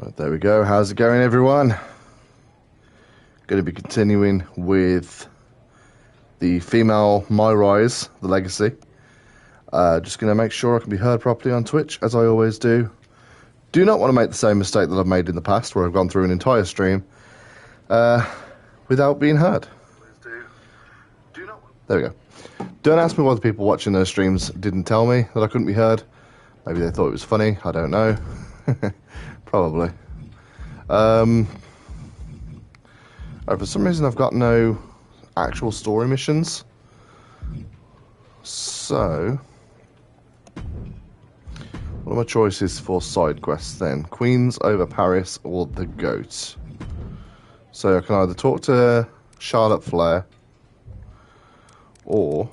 Right, there we go. How's it going, everyone? Going to be continuing with the female My Rise, the Legacy. Just going to make sure I can be heard properly on Twitch, as I always do. Do not want to make the same mistake that I've made in the past, where I've gone through an entire stream without being heard. There we go. Don't ask me why the people watching those streams didn't tell me that I couldn't be heard. Maybe they thought it was funny. I don't know. Probably. For some reason, I've got no actual story missions. So, what are my choices for side quests then? Queens over Paris or the Goat? So I can either talk to Charlotte Flair or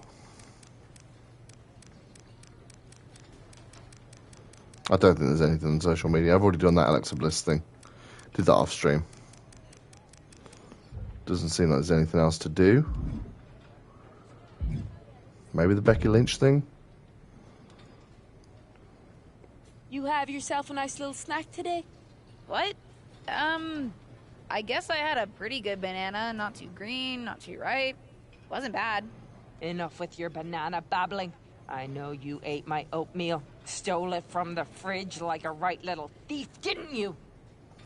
I don't think there's anything on social media. I've already done that Alexa Bliss thing. Did that off stream. Doesn't seem like there's anything else to do. Maybe the Becky Lynch thing? You have yourself a nice little snack today? What? I guess I had a pretty good banana. Not too green, not too ripe. Wasn't bad. Enough with your banana babbling. I know you ate my oatmeal. Stole it from the fridge like a right little thief, didn't you?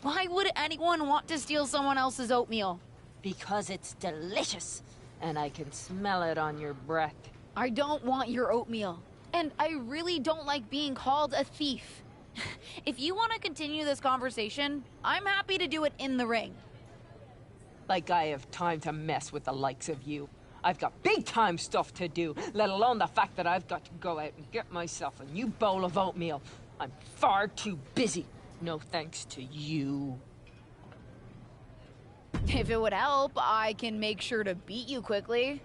Why would anyone want to steal someone else's oatmeal? Because it's delicious, and I can smell it on your breath. I don't want your oatmeal. And I really don't like being called a thief. If you want to continue this conversation, I'm happy to do it in the ring. Like I have time to mess with the likes of you. I've got big-time stuff to do, let alone the fact that I've got to go out and get myself a new bowl of oatmeal. I'm far too busy. No thanks to you. If it would help, I can make sure to beat you quickly.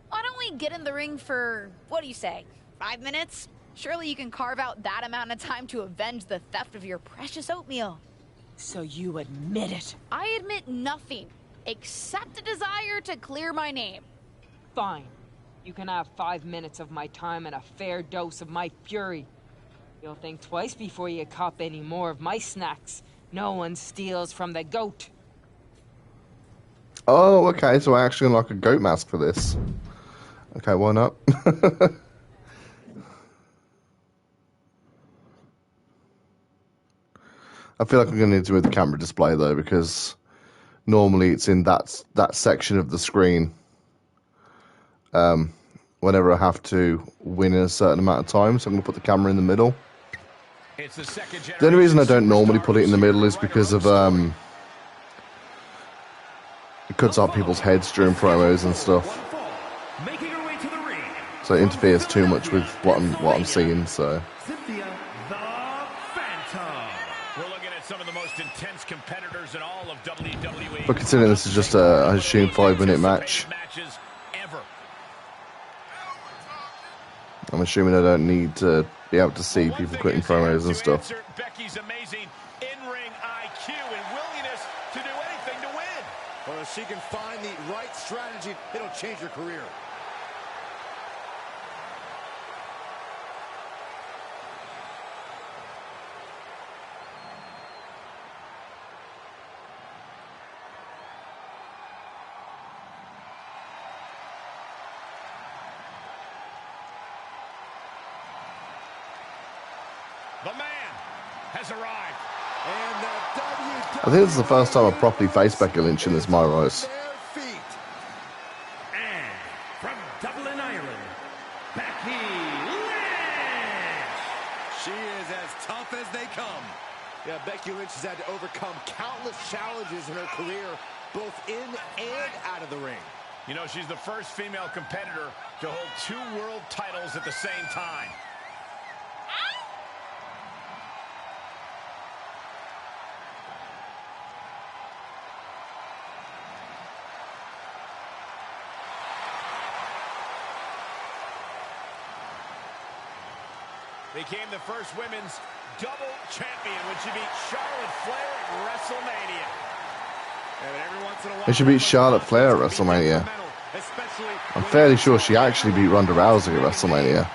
Why don't we get in the ring for, what do you say, 5 minutes? Surely you can carve out that amount of time to avenge the theft of your precious oatmeal. So you admit it? I admit nothing, except a desire to clear my name. Fine. You can have 5 minutes of my time and a fair dose of my fury. You'll think twice before you cop any more of my snacks. No one steals from the goat. Oh, okay, so I actually unlock a goat mask for this. Okay, why not? I feel like I'm going to need to move the camera display, though, because normally it's in that section of the screen. Whenever I have to win in a certain amount of time, so I'm going to put the camera in the middle. The only reason I don't normally put it in the middle is because of it cuts off people's heads during promos and stuff, so it interferes too much with what I'm seeing. So Cynthia Phantom. We're looking at some of the most intense competitors in all of WWE. But considering this is just I assume 5-minute match, I'm assuming I don't need to be able to see people quitting promos and stuff. Becky's amazing in-ring IQ and willingness to do anything to win. Well, if she can find the right strategy, it'll change her career. The man has arrived. And the I think this is the first time I properly faced Becky Lynch in this My Rise. And from Dublin, Ireland, Becky Lynch. She is as tough as they come. Yeah, Becky Lynch has had to overcome countless challenges in her career, both in and out of the ring. You know, she's the first female competitor to hold 2 world titles at the same time. Became the first women's double champion when she beat Charlotte Flair at WrestleMania. And she beat Charlotte Flair at WrestleMania. I'm fairly sure she actually beat Ronda Rousey at WrestleMania.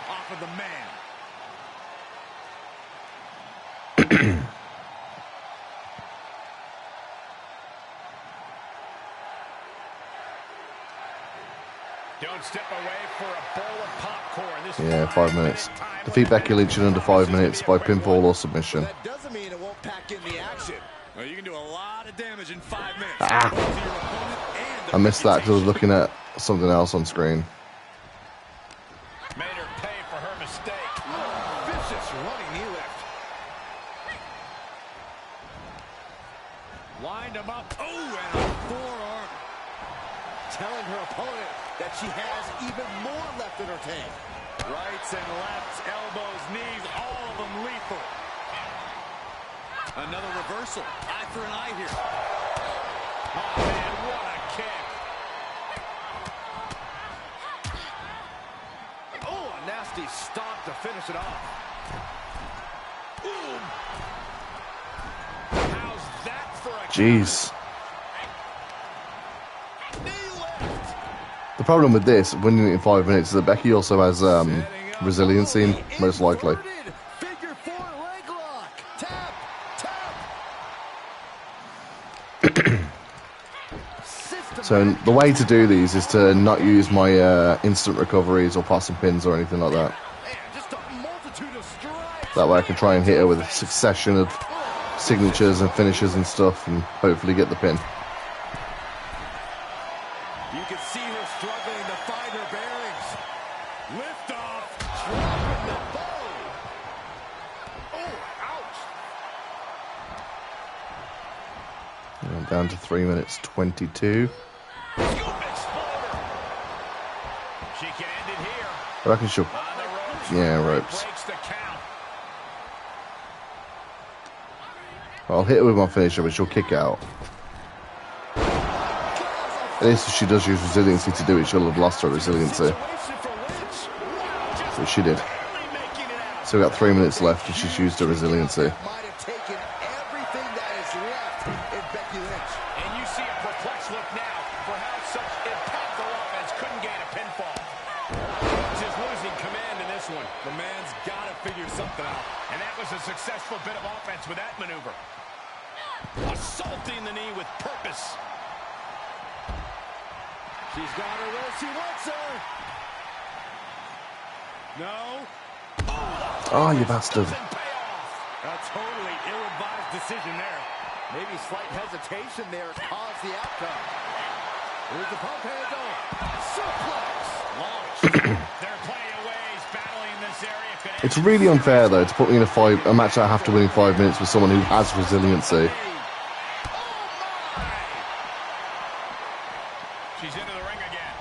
Don't step away for a bowl of popcorn. This Yeah, 5 minutes. Defeat Becky Lynch in under 5 minutes by pinfall or submission. That doesn't mean it won't pack in the action. Well, you can do a lot of damage in 5 minutes. I missed that because I was looking at something else on screen. Made her pay for her mistake. Vicious running knee lift. Lined him up. Oh, and a forearm. Telling her opponent that she has even more left in her tank. Rights and lefts, elbows, knees, all of them lethal. Another reversal. Eye for an eye here. Oh, man, what a kick. Oh, a nasty stomp to finish it off. Ooh. How's that for a Jeez. The problem with this, winning it in 5 minutes, is that Becky also has resiliency, most likely. Figure 4 leg lock. Tap, tap. So the way to do these is to not use my instant recoveries or possum pins or anything like that. Man, just a multitude of strikes. That way I can try and hit her with a succession of signatures and finishes and stuff and hopefully get the pin. You can see her struggling to find her bearings. Lift off. Dropping the bow. Oh, ouch. And down to 3 minutes 22. Scoop exploder. She can end it here. I reckon she'll... On the ropes. Yeah, ropes. Breaks the count. I'll hit her with my finisher, but she'll kick out. At least if she does use resiliency to do it, she'll have lost her resiliency. But she did. So we've got 3 minutes left and she's used her resiliency. Might have taken everything that is left in Becky Lynch. And you see a perplexed look now for how such impactful offense couldn't gain a pinfall. She's losing command in this one. The man's got to figure something out. And that was a successful bit of offense with that maneuver. Assaulting the knee with purpose. She's got her where she wants her. No. Oh, you bastard. A totally ill-advised decision there. Maybe slight hesitation there caused the outcome. Here's the pump handle. Suplex. Launch. There are plenty of ways battling in this area. It's really unfair, though, to put me in a match that I have to win in 5 minutes with someone who has resiliency. She's into the ring again.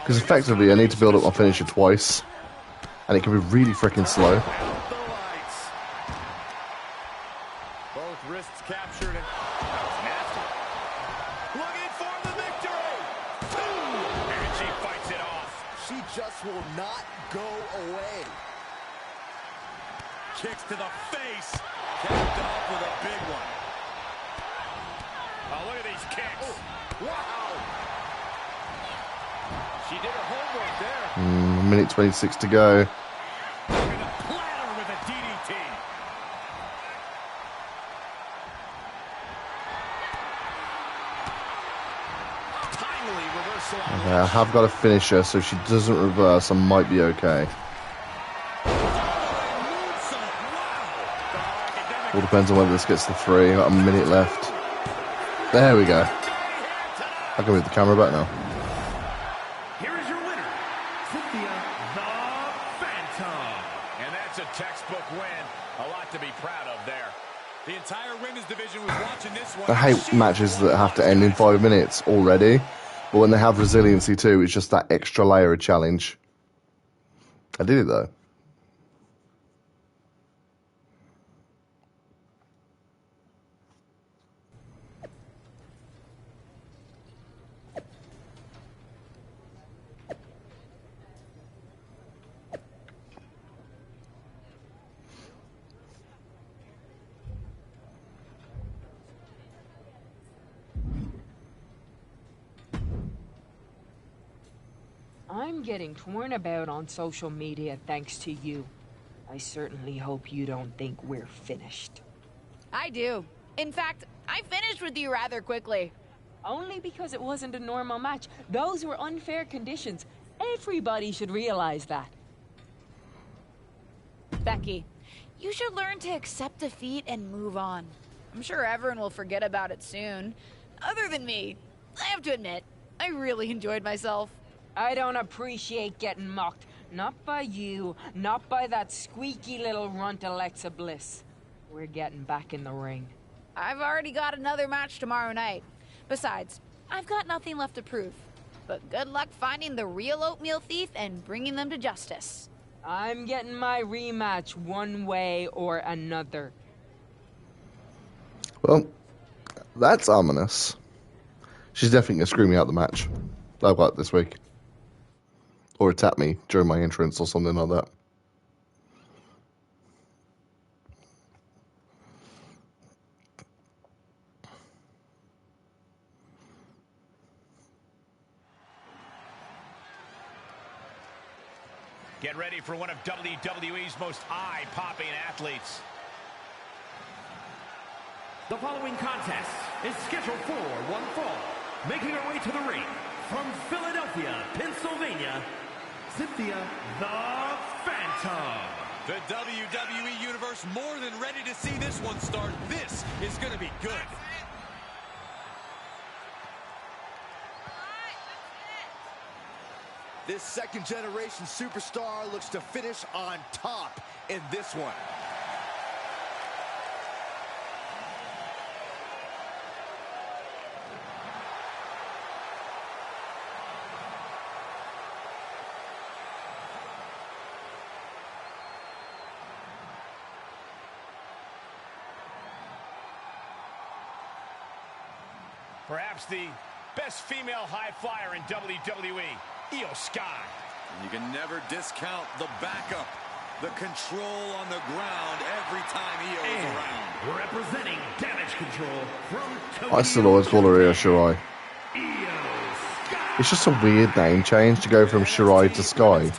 Because effectively, I need to build up my finisher twice. And it can be really freaking slow. Both wrists captured and that was nasty. Looking for the victory. And she fights it off. She just will not go away. Kicks to the face. Capped off with a big one. Oh, look at these kicks. Oh, wow. She did her homework there. Minute 26 to go. Look at the platter with a DDT. Timely reversal. I have got a finisher, so if she doesn't reverse, I might be okay. All depends on whether this gets to 3. Got a minute left. There we go. I can move the camera back now. Here is your winner, Cynthia the Phantom. And that's a textbook win. A lot to be proud of there. The entire women's division was watching this one. I hate matches that have to end in 5 minutes already, but when they have resiliency too, it's just that extra layer of challenge. I did it though. I'm getting torn about on social media thanks to you. I certainly hope you don't think we're finished. I do. In fact, I finished with you rather quickly. Only because it wasn't a normal match. Those were unfair conditions. Everybody should realize that. Becky, you should learn to accept defeat and move on. I'm sure everyone will forget about it soon. Other than me, I have to admit, I really enjoyed myself. I don't appreciate getting mocked. Not by you, not by that squeaky little runt Alexa Bliss. We're getting back in the ring. I've already got another match tomorrow night. Besides, I've got nothing left to prove. But good luck finding the real oatmeal thief and bringing them to justice. I'm getting my rematch one way or another. Well, that's ominous. She's definitely going to screw me out the match. Like what, this week? Or attack me during my entrance or something like that. Get ready for one of WWE's most eye-popping athletes. The following contest is scheduled for one fall. Making her way to the ring from Philadelphia, Pennsylvania, Cynthia the Phantom. The WWE Universe more than ready to see this one start. This is going to be good. This second-generation superstar looks to finish on top in this one. Perhaps the best female high flyer in WWE, Io Sky. You can never discount the backup, the control on the ground every time Io is around. Representing Damage Control from Tokyo, I still always call her Io Shirai. It's just a weird name change to go from Shirai to Sky.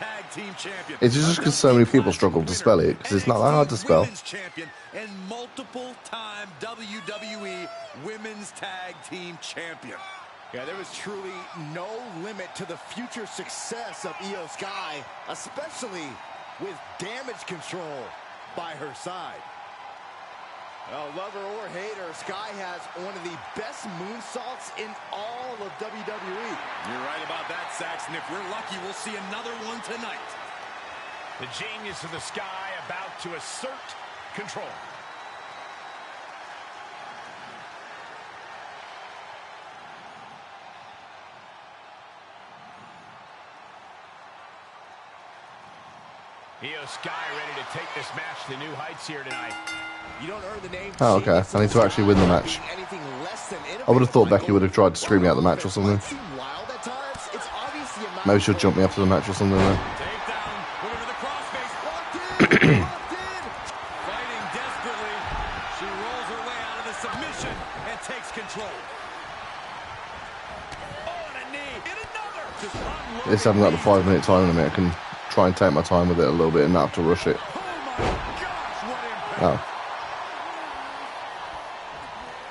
It's just because so many people struggle to spell it, because it's not that hard to spell. And multiple-time WWE Women's Tag Team Champion. Yeah, there was truly no limit to the future success of Io Sky, especially with Damage Control by her side. Well, lover or hater, Sky has one of the best moonsaults in all of WWE. You're right about that, Saxon. If we're lucky, we'll see another one tonight. The genius of the Sky about to assert control. Io Sky ready to take this match to new heights here tonight. You don't earn the name. Oh, okay. I need to actually win the match. I would have thought Becky would have tried to scream me out the match or something. Maybe she'll jump me after the match or something then. Fighting desperately, she rolls her way out of the submission and takes control. Oh, and a knee. Get another. It's having like the 5-minute time limit. I can try and take my time with it a little bit and not have to rush it. Oh.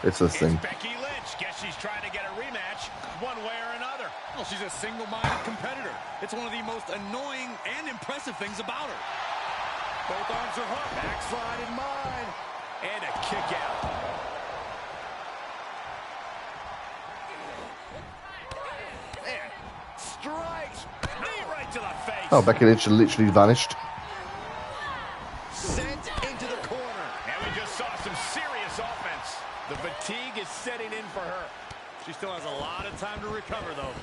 It's this thing. Becky Lynch. Guess she's trying to get a rematch one way or another. Well, she's a single-minded competitor. It's one of the most annoying and impressive things about her. Both arms are hooked. Backslide in mine. And a kick out. Man, strikes. Knee right to the face. Oh, Becky Lynch literally vanished. Sent into the corner. And we just saw some serious offense. The fatigue is setting in for her. She still has a lot of time to recover, though.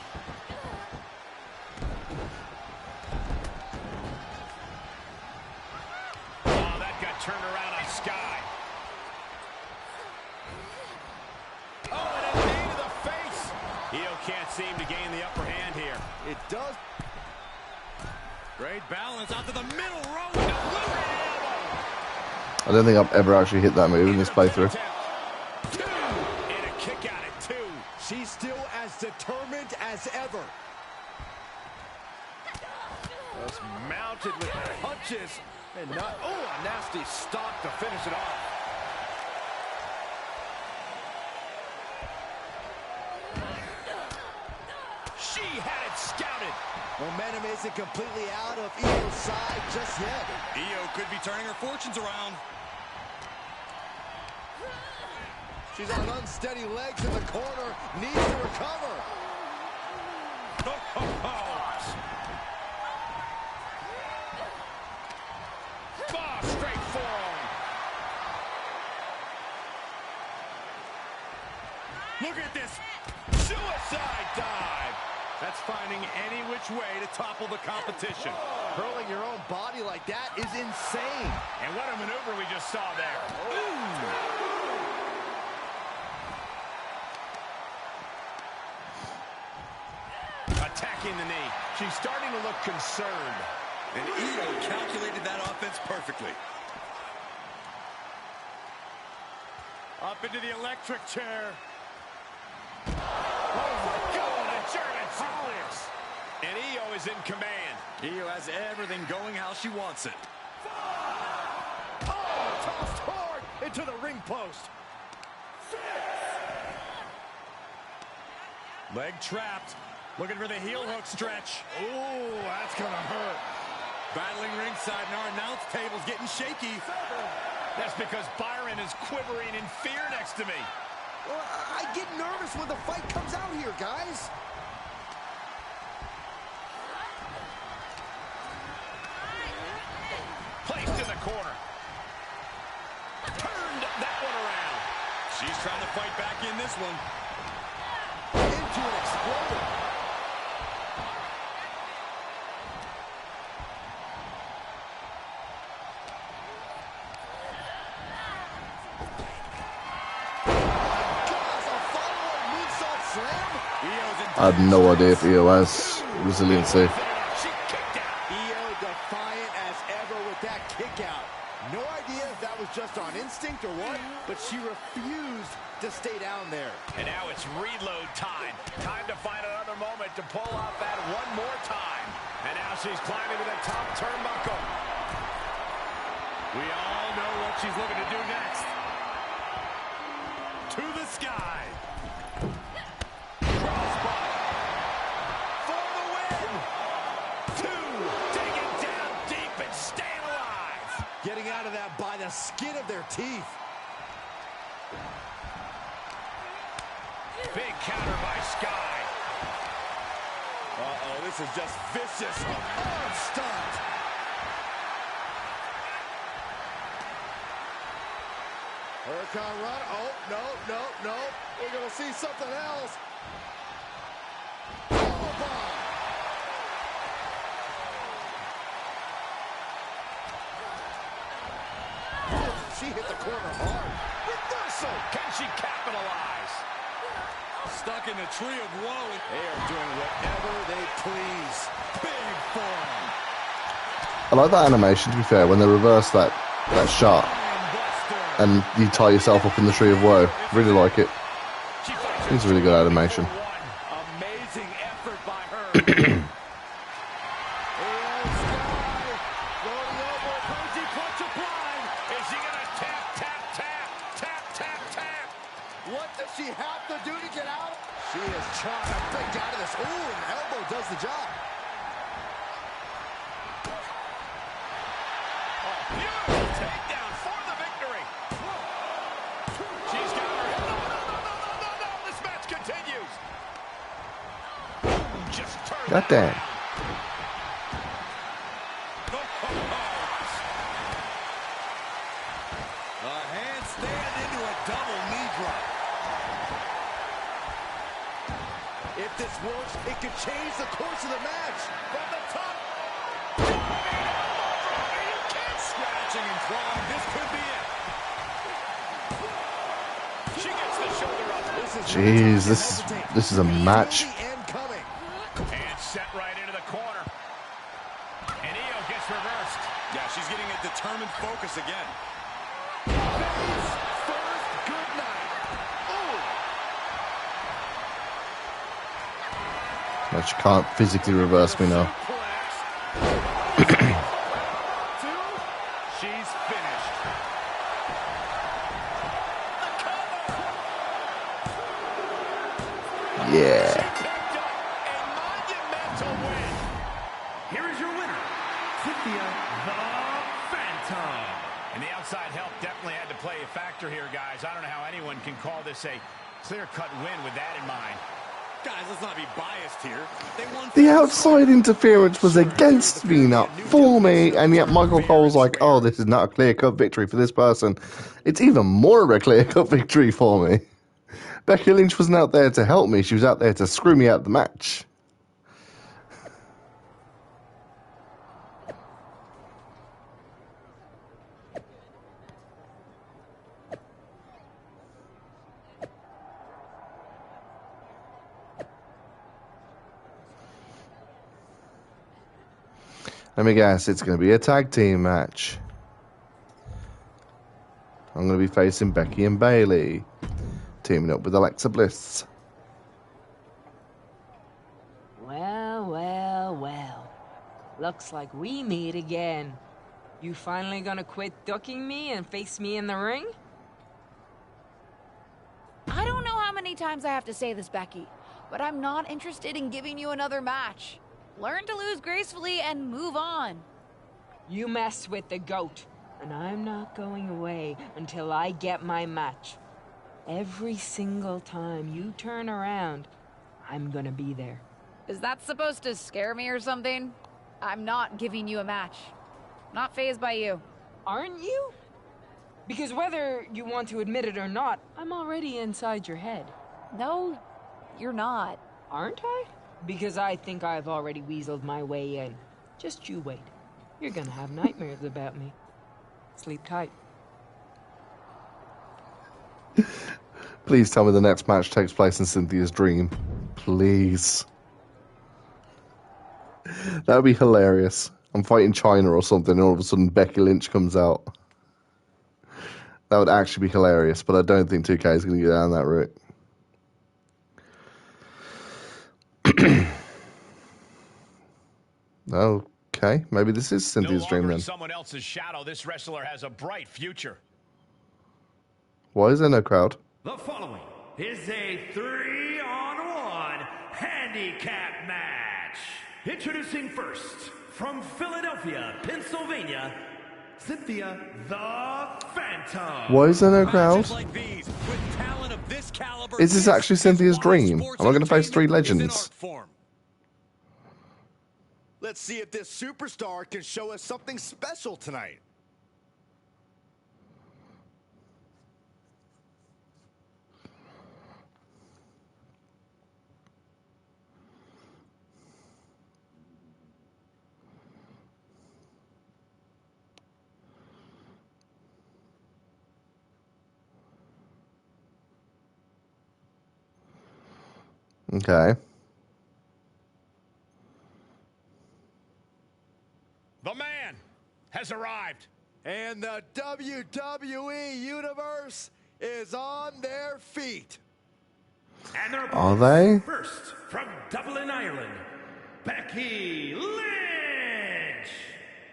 Oh, that got turned around on Sky. Oh, and a knee to the face. Io can't seem to gain the upper hand here. It does. Great balance out to the middle row. I don't think I've ever actually hit that move in this playthrough. And a kick out at 2. She's still as determined as ever. Just mounted with punches and not. Oh, a nasty stomp to finish it off. Momentum isn't completely out of Io's side just yet. Io could be turning her fortunes around. She's on unsteady legs in the corner, needs to recover. Straight forearm. Look at this suicide dive. That's finding any which way to topple the competition. Hurling your own body like that is insane. And what a maneuver we just saw there. Attacking the knee. She's starting to look concerned. And Io calculated that offense perfectly. Up into the electric chair. Oh my God, a German suplex. And Io is in command. Io has everything going how she wants it. Oh, tossed hard into the ring post. Leg trapped. Looking for the heel hook stretch. Oh, that's gonna hurt. Battling ringside, and our announce table's getting shaky. That's because Byron is quivering in fear next to me. Well, I get nervous when the fight comes out here, guys. Placed in the corner. Turned that one around. She's trying to fight back in this one. Into an exploder. I have no idea if Io has resiliency. Io defiant as ever with that kick out. No idea if that was just on instinct or what, but she refused to stay down there. And now it's reload time. Time to find another moment to pull off that one more time. And now she's climbing to the top turnbuckle. We all know what she's looking to do next. To the sky. Getting out of that by the skin of their teeth. Big counter by Sky. Uh-oh, this is just vicious. Arm stunt. Hurricane run. Oh, no. We're going to see something else. Powerbomb. She hit the corner hard. Reversal. Can she capitalize? Stuck in the tree of woe. They are doing whatever they please. Big form. I like that animation, to be fair, when they reverse that shot and you tie yourself up in the tree of woe. Really like it. It's really good animation. Amazing effort by her. What does she have to do to get out? She is trying to break out of this. Ooh, an elbow does the job. Beautiful takedown for the victory. She's got her. No. This match continues. Just turn. God damn. A handstand into a double knee drop. If this works, it could change the course of the match. From the top. Scratching and clawing. This could be it. She gets the shoulder up. Jeez, this is a match. And set right into the corner. And Io gets reversed. Yeah, she's getting a determined focus again. First good night. But she can't physically reverse me now. She's finished. Yeah. A monumental win. here is your winner, Cynthia the Phantom. And the outside help definitely had to play a factor here, guys. I don't know how anyone can call this a clear-cut win with that in mind. Guys, let's not be biased here. The outside interference was against me, not for me, and yet Michael Cole's like, oh, this is not a clear-cut victory for this person. It's even more of a clear-cut victory for me. Becky Lynch wasn't out there to help me. She was out there to screw me out of the match. Let me guess, it's going to be a tag team match. I'm going to be facing Becky and Bayley, teaming up with Alexa Bliss. Well, well, well. Looks like we meet again. You finally gonna quit ducking me and face me in the ring? I don't know how many times I have to say this, Becky, but I'm not interested in giving you another match. Learn to lose gracefully and move on. You mess with the GOAT, and I'm not going away until I get my match. Every single time you turn around, I'm gonna be there. Is that supposed to scare me or something? I'm not giving you a match. Not fazed by you. Aren't you? Because whether you want to admit it or not, I'm already inside your head. No, you're not. Aren't I? Because I think I've already weaseled my way in. Just you wait. You're gonna have nightmares about me. Sleep tight. Please tell me the next match takes place in Cynthia's dream. Please. That would be hilarious. I'm fighting China or something, and all of a sudden Becky Lynch comes out. That would actually be hilarious, but I don't think 2K is going to go down that route. Okay, maybe this is Cynthia's dream then. Someone else's shadow, this wrestler has a bright future. Why is there no crowd? The following is a 3-on-1 handicap match. Introducing first, from Philadelphia, Pennsylvania, Cynthia the Phantom. Why is there no crowd? Like these, with talent of this caliber, Is this actually Cynthia's dream? Am I going to face 3 legends? Let's see if this superstar can show us something special tonight. Okay. The man has arrived. And the WWE Universe is on their feet. And their Are they? First, from Dublin, Ireland, Becky Lynch.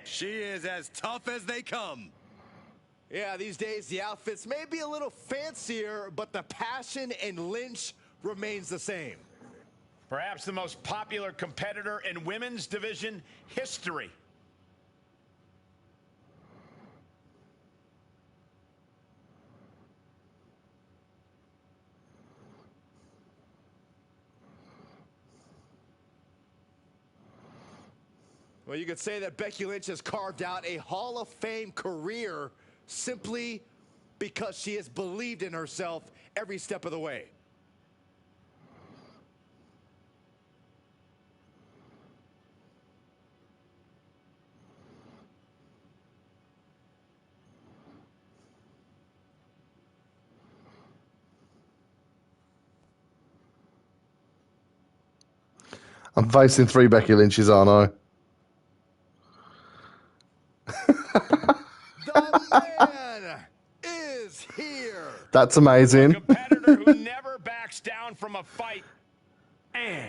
She is as tough as they come. Yeah, these days the outfits may be a little fancier, but the passion in Lynch remains the same. Perhaps the most popular competitor in women's division history. Well, you could say that Becky Lynch has carved out a Hall of Fame career simply because she has believed in herself every step of the way. I'm facing 3 Becky Lynches, aren't I? The man is here. That's amazing. A competitor who never backs down from a fight.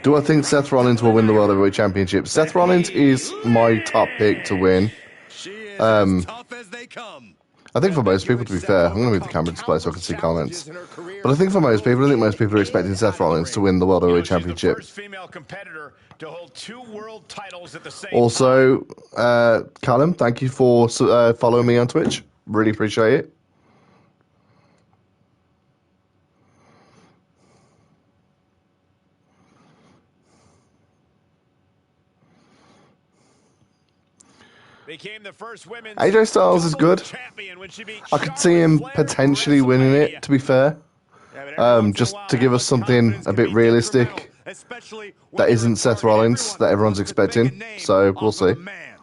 Do I think Seth Rollins will win the World Heavyweight Championship? Seth Rollins is my top pick to win. She is as tough as they come. I think for most people, to be fair, I'm going to move the camera display so I can see comments. But I think for most people, I think most people are expecting Seth Rollins to win the World Heavyweight Championship. She's the first female competitor to hold 2 world titles at the same Also, Callum, thank you for following me on Twitch. Really appreciate it. Became the first women's AJ Styles is good. champion when she beat I could see him Charlotte Flair at potentially winning it, WrestleMania. to be fair. Yeah, but every once in a Just while, to that give us much something confidence a can bit be realistic detrimental, especially when that you're isn't a Seth target. Rollins that everyone's wants to make a expecting. name So we'll off of see. the man.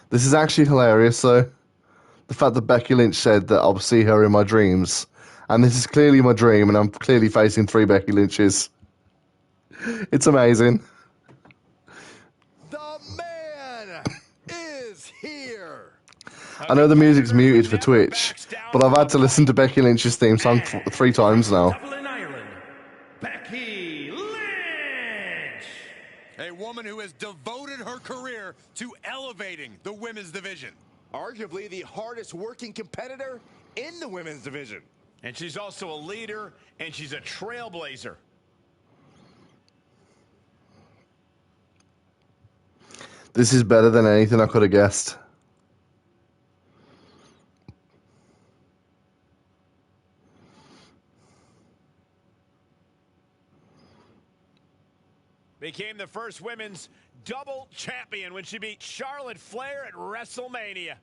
This is actually hilarious, though. The fact that Becky Lynch said that I'll see her in my dreams. And this is clearly my dream, and I'm clearly facing 3 Becky Lynches. It's amazing. The man is here. I know the music's muted for Twitch, but I've had to listen to Becky Lynch's theme song 3 times now. Dublin, Ireland, Becky Lynch. A woman who has devoted her career to elevating the women's division. Arguably the hardest working competitor in the women's division. And she's also a leader, and she's a trailblazer. This is better than anything I could have guessed. Became the first women's double champion when she beat Charlotte Flair at WrestleMania.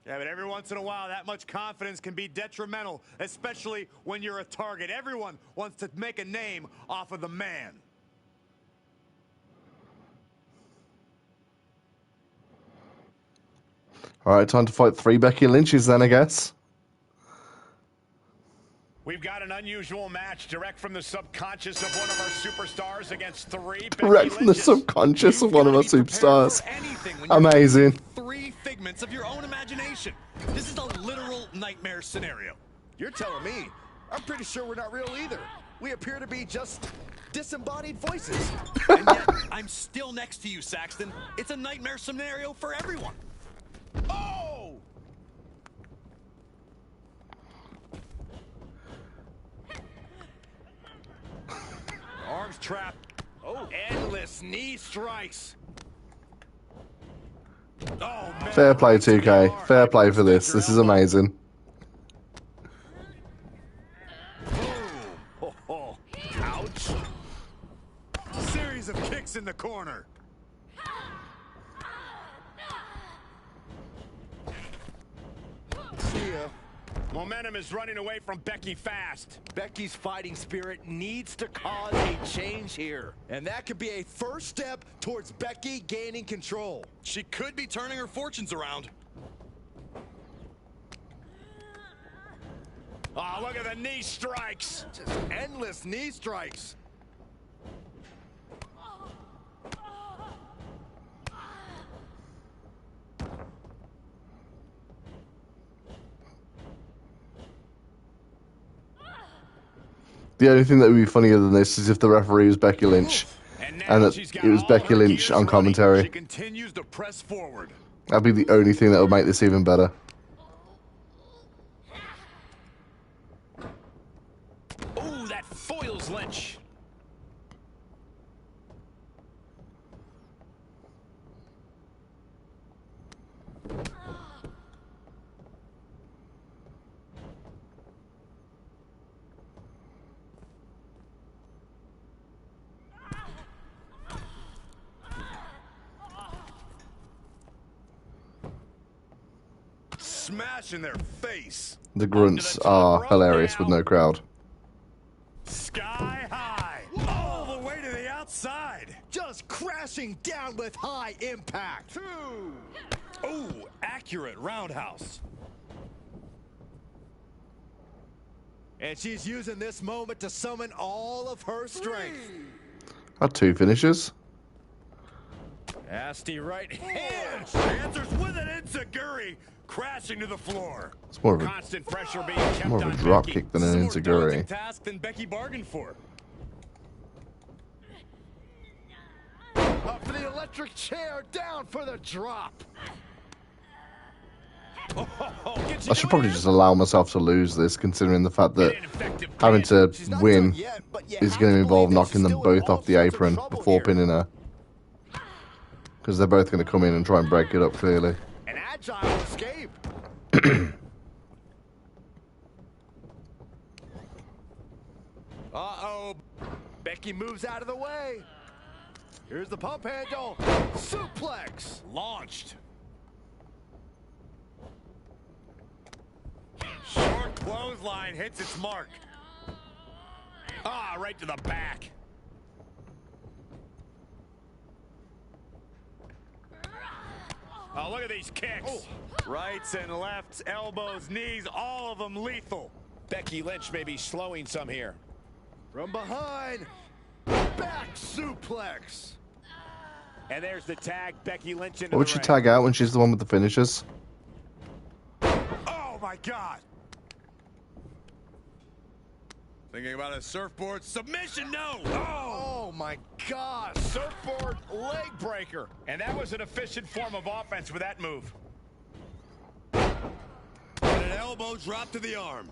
Yeah, but every once in a while, that much confidence can be detrimental, especially when you're a target. Everyone wants to make a name off of the man. All right, time to fight 3 Becky Lynches then, I guess. We've got an unusual match direct from the subconscious of one of our superstars against 3 Direct Becky from the Lynches. subconscious of one of our You've gotta be prepared superstars. for anything when you're Amazing. facing 3 figments of your own imagination. This is a literal nightmare scenario. You're telling me. I'm pretty sure we're not real either. We appear to be just disembodied voices. And yet, I'm still next to you, Saxton. It's a nightmare scenario for everyone. Oh! Arms trapped. Oh, endless knee strikes. Oh, man. Fair play, 2K. Fair play for this. This is amazing. Boom. Oh, ouch. Series of kicks in the corner. See ya. Momentum is running away from Becky fast. Becky's fighting spirit needs to cause a change here. And that could be a first step towards Becky gaining control. She could be turning her fortunes around. Oh, look at the knee strikes. Just endless knee strikes. The only thing that would be funnier than this is if the referee was Becky Lynch and that it was Becky Lynch on She commentary. continues to press forward. That'd be the only thing that would make this even better. Ooh, that foils Lynch. Smash in their face. The grunts are hilarious with no crowd. Sky high. All the way to the outside. Just crashing down with high impact. Oh, accurate roundhouse. And she's using this moment to summon all of her strength. Had 2 finishes. Nasty right hand. Answers with an enziguri, crashing to the floor. It's more of a, Constant pressure being kept more of a on drop Becky. kick than This is an a more daunting enziguri. task than Becky bargained for. Up for the electric chair, down for the drop. I should probably just allow myself to lose this, considering the fact that having to win is going to involve knocking them both off the apron before pinning her. Because they're both going to come in and try and break it up, clearly. An agile escape. Uh-oh. Becky moves out of the way. Here's the pump handle. Suplex. Launched. Short clothesline hits its mark. Ah, right to the back. Oh, look at these kicks. Oh. Rights and lefts, elbows, knees, all of them lethal. Becky Lynch may be slowing some here. From behind. Back suplex. And there's the tag, Becky Lynch into What would the she ring. tag out when she's the one with the finishers? Oh, my God. Thinking about a surfboard submission? No. Oh my God. Surfboard leg breaker. And that was an efficient form of offense with that move. And an elbow drop to the arm.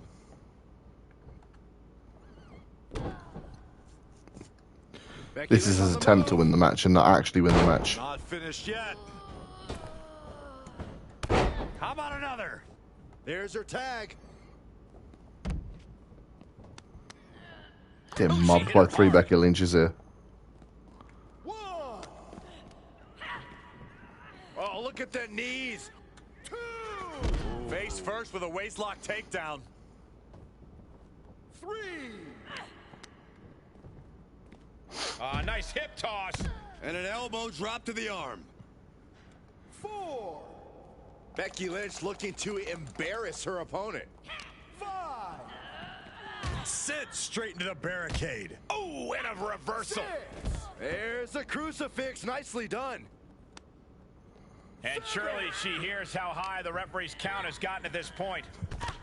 This is his attempt to win the match and not actually win the match. Not finished yet. How about another? There's her tag. Getting mobbed by 3 Becky Lynches here. One. Oh, look at the knees. 2. Face first with a waistlock takedown. 3. Nice hip toss. And an elbow drop to the arm. 4. Becky Lynch looking to embarrass her opponent. 5. Sent straight into the barricade. Oh, and a reversal. 6. There's the crucifix. Nicely done. And surely she hears how high the referee's count has gotten at this point.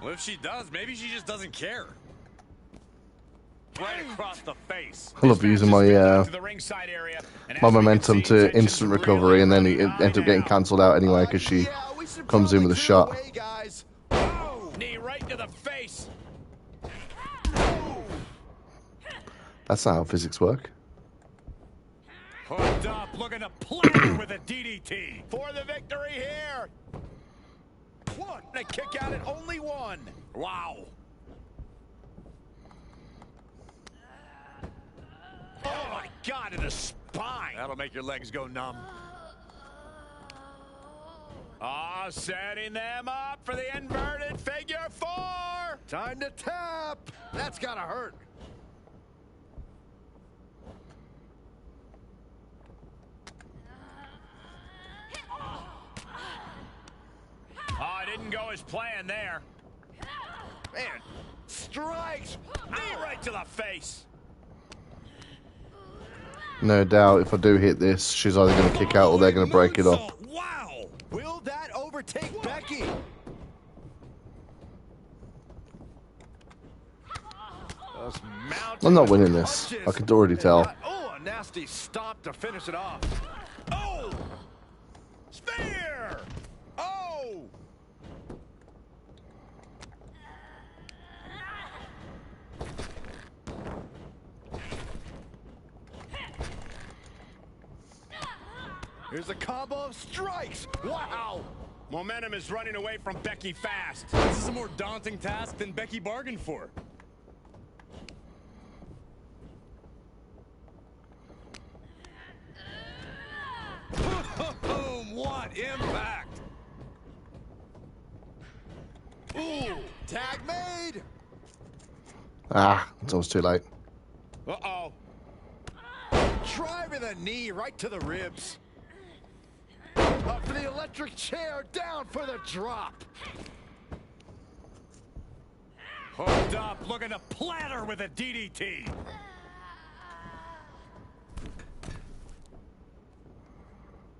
Well, if she does, maybe she just doesn't care. Right across the face. I love using my my momentum to instant recovery, and then it ends up getting cancelled out anyway because she comes in with a shot. Oh, knee right to the face. That's not how physics work. Hooked up, looking to platter with a DDT. For the victory here. One, a kick out at only 1. Wow. Oh my God, in the spine. That'll make your legs go numb. Ah, setting them up for the inverted figure 4. Time to tap. That's gotta hurt. Oh, it didn't go as planned there. Man, strikes. Knee right to the face. No doubt, if I do hit this, she's either going to kick out or they're going to break it off. Wow. Will that overtake Becky? I'm not winning this. I can already tell. Oh, a nasty stop to finish it off. Oh! Spear! Oh! Here's a combo of strikes. Wow! Momentum is running away from Becky fast. This is a more daunting task than Becky bargained for. Boom! What impact! Ooh, tag made. Ah, it's almost too late. Uh-oh. Driving the knee right to the ribs. Up for the electric chair, down for the drop. Hooked up, looking to platter with a DDT.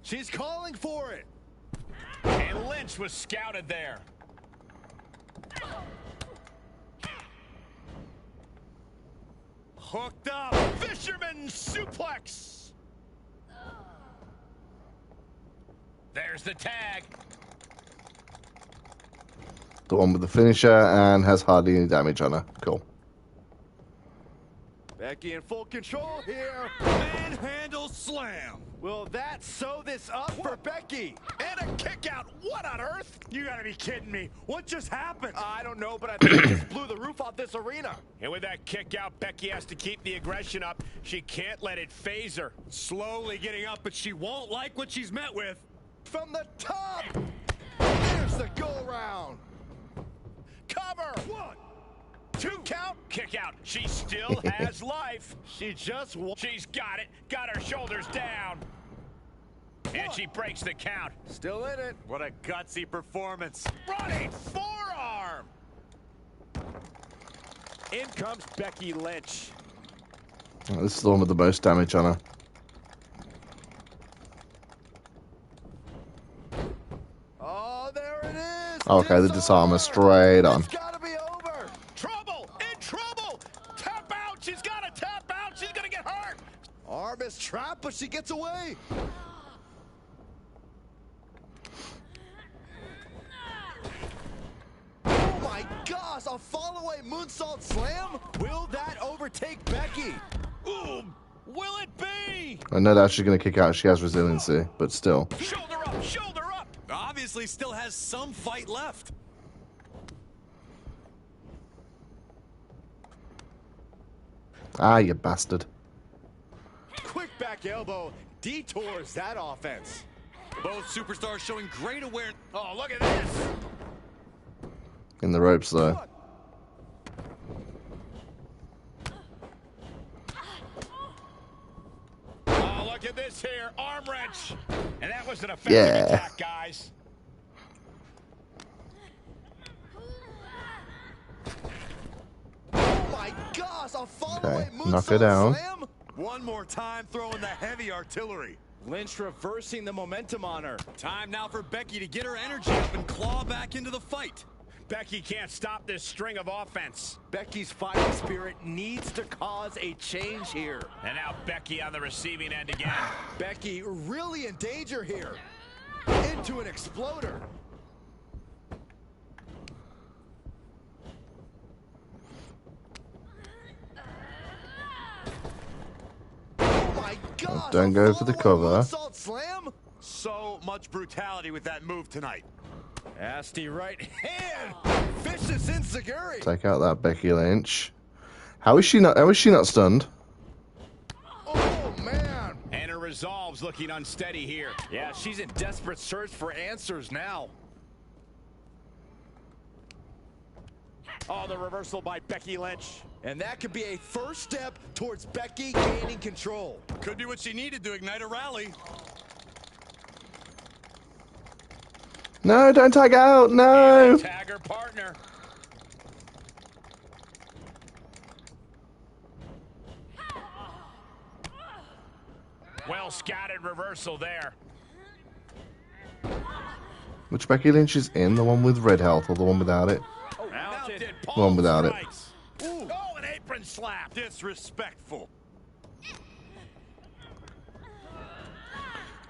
She's calling for it. And Lynch was scouted there. Hooked up, fisherman suplex. There's the tag. The one with the finisher and has hardly any damage on her. Cool. Becky in full control here. Manhandle slam. Will that sew this up for Becky? And a kick out. What on earth? You gotta be kidding me. What just happened? I don't know, but I think it just blew the roof off this arena. And with that kick out, Becky has to keep the aggression up. She can't let it phase her. Slowly getting up, but she won't like what she's met with. From the top. Here's the go-around. Cover. 1, 2, count. Kick out. She still has life. She's got it. Got her shoulders down. And she breaks the count. Still in it. What a gutsy performance. Running forearm. In comes Becky Lynch. Oh, this is the one with the most damage on her. Oh, there it is. Okay, the disarmer straight on. It's gotta be over. Trouble. In trouble. Tap out. She's got to tap out. She's going to get hurt. Arm is trapped, but she gets away. Oh my gosh, a follow-away moonsault slam? Will that overtake Becky? Ooh, will it be? I know that she's going to kick out. She has resiliency, but still. Shoulder up, shoulder up. Obviously still has some fight left. Ah, you bastard. Quick back elbow detours that offense. Both superstars showing great awareness. Oh, look at this. In the ropes, though. Oh, look at this here. Arm wrench. And that was an effective attack, guys. Oh my gosh, a follow-away Okay, moonsault knock her down. slam? One more time throwing the heavy artillery. Lynch reversing the momentum on her. Time now for Becky to get her energy up and claw back into the fight. Becky can't stop this string of offense. Becky's fighting spirit needs to cause a change here. And now Becky on the receiving end again. Becky really in danger here. Into an exploder. Oh my God! Don't go for the cover. Moonsault slam. So much brutality with that move tonight. Nasty right hand. Vicious enziguri. Take out that Becky Lynch. How is she not stunned? Oh man. And her resolve's looking unsteady here. Yeah, she's in desperate search for answers now. Oh, the reversal by Becky Lynch. And that could be a first step towards Becky gaining control. Could be what she needed to ignite a rally. No, don't tag out. No. Tag her partner. Well scattered reversal there. Which Becky Lynch is in? The one with red health or the one without it? Mounted The one without it. Ooh. Oh, an apron slap. Disrespectful.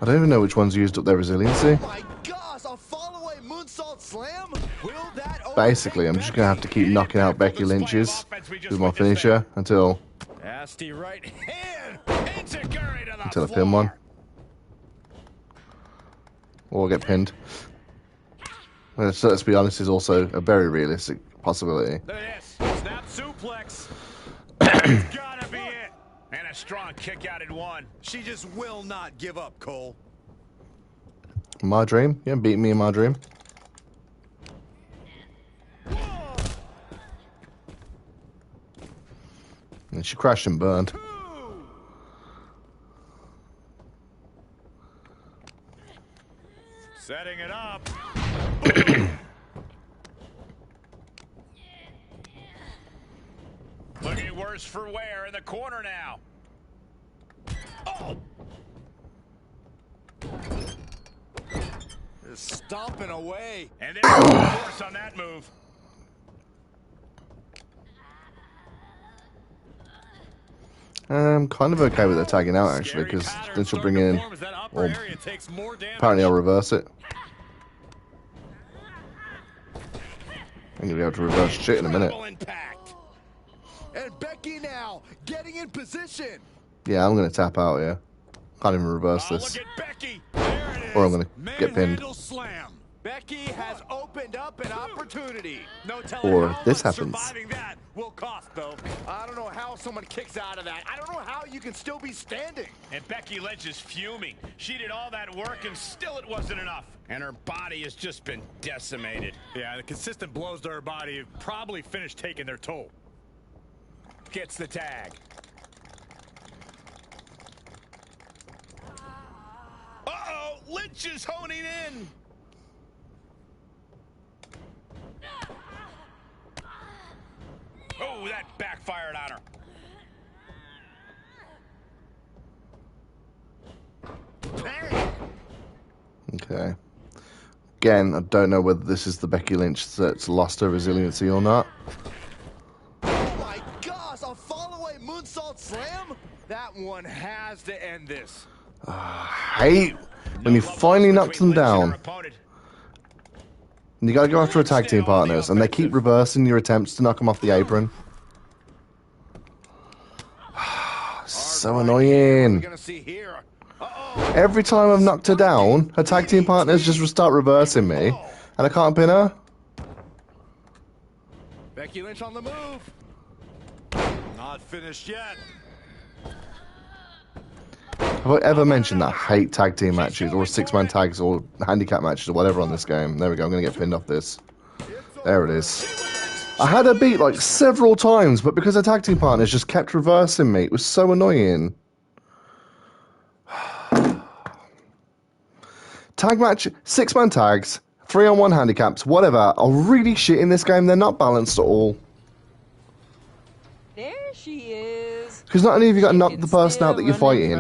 I don't even know which one's used up their resiliency. Oh my gosh, a follow-away moonsault slam? Will that Basically, I'm just going to have to keep knocking out Becky Lynch's with my finisher until Nasty right hand. I pin one. Or I get pinned. Let's be honest, is also a very realistic possibility. Look at this. Snap suplex. It's gotta be it. And a strong kick out in one. She just will not give up, Cole. My dream? Yeah, beat me in my dream. And she crashed and burned. Setting it up. Looking worse for wear in the corner now. Oh! Just stomping away. And there's the force on that move. I'm kind of okay with her tagging out, actually, because then she'll bring in... Well, apparently I'll reverse it. I'm going to be able to reverse shit in a minute. Impact. And Becky now getting in position. Yeah, I'm going to tap out here. Can't even reverse this. Look at Becky. There it is. Or I'm going to get pinned. Slam. Becky has opened up an opportunity. No telling Or how this much happens. surviving that will cost, though. I don't know how someone kicks out of that. I don't know how you can still be standing. And Becky Lynch is fuming. She did all that work and still it wasn't enough. And her body has just been decimated. Yeah, the consistent blows to her body have probably finished taking their toll. Gets the tag. Uh-oh, Lynch is honing in. Oh, that backfired on her. Okay. Again, I don't know whether this is the Becky Lynch that's lost her resiliency or not. Oh my gosh, a follow-away moonsault slam? That one has to end this. Hate when you finally knock them down. And you gotta go after a tag team partners, and they keep reversing your attempts to knock them off the apron. So annoying. Every time I've knocked her down, her tag team partners just start reversing me, and I can't pin her. Becky Lynch on the move. Not finished yet. Have I ever mentioned that I hate tag team matches, or six-man tags, or handicap matches, or whatever on this game? There we go, I'm going to get pinned off this. There it is. I had her beat like several times, but because her tag team partners just kept reversing me, it was so annoying. Tag match, six-man tags, 3-on-1 handicaps, whatever, are really shit in this game. They're not balanced at all. There she is. Because not only have you got to knock the person out that you're fighting,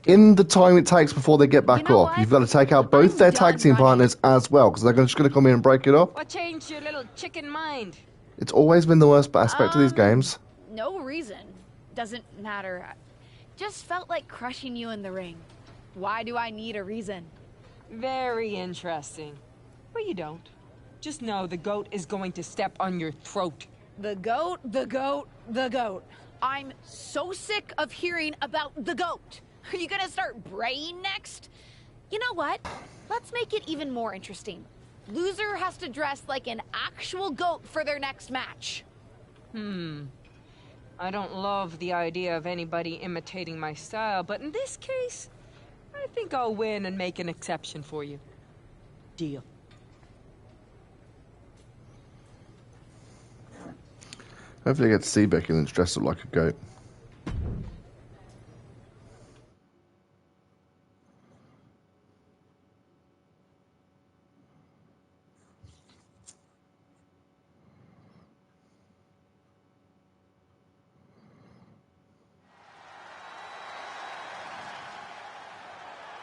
in the time it takes before they get back up, you've got to take out both their tag team partners as well, because they're just going to come in and break it up. What changed your little chicken mind? It's always been the worst aspect of these games. No reason. Doesn't matter. Just felt like crushing you in the ring. Why do I need a reason? Very interesting. But you don't. Just know the goat is going to step on your throat. The goat, the goat, the goat. I'm so sick of hearing about the goat. Are you gonna start braying next? You know what? Let's make it even more interesting. Loser has to dress like an actual goat for their next match. I don't love the idea of anybody imitating my style, but in this case, I think I'll win and make an exception for you. Deal. Hopefully I get to see Becky Lynch dressed up like a goat.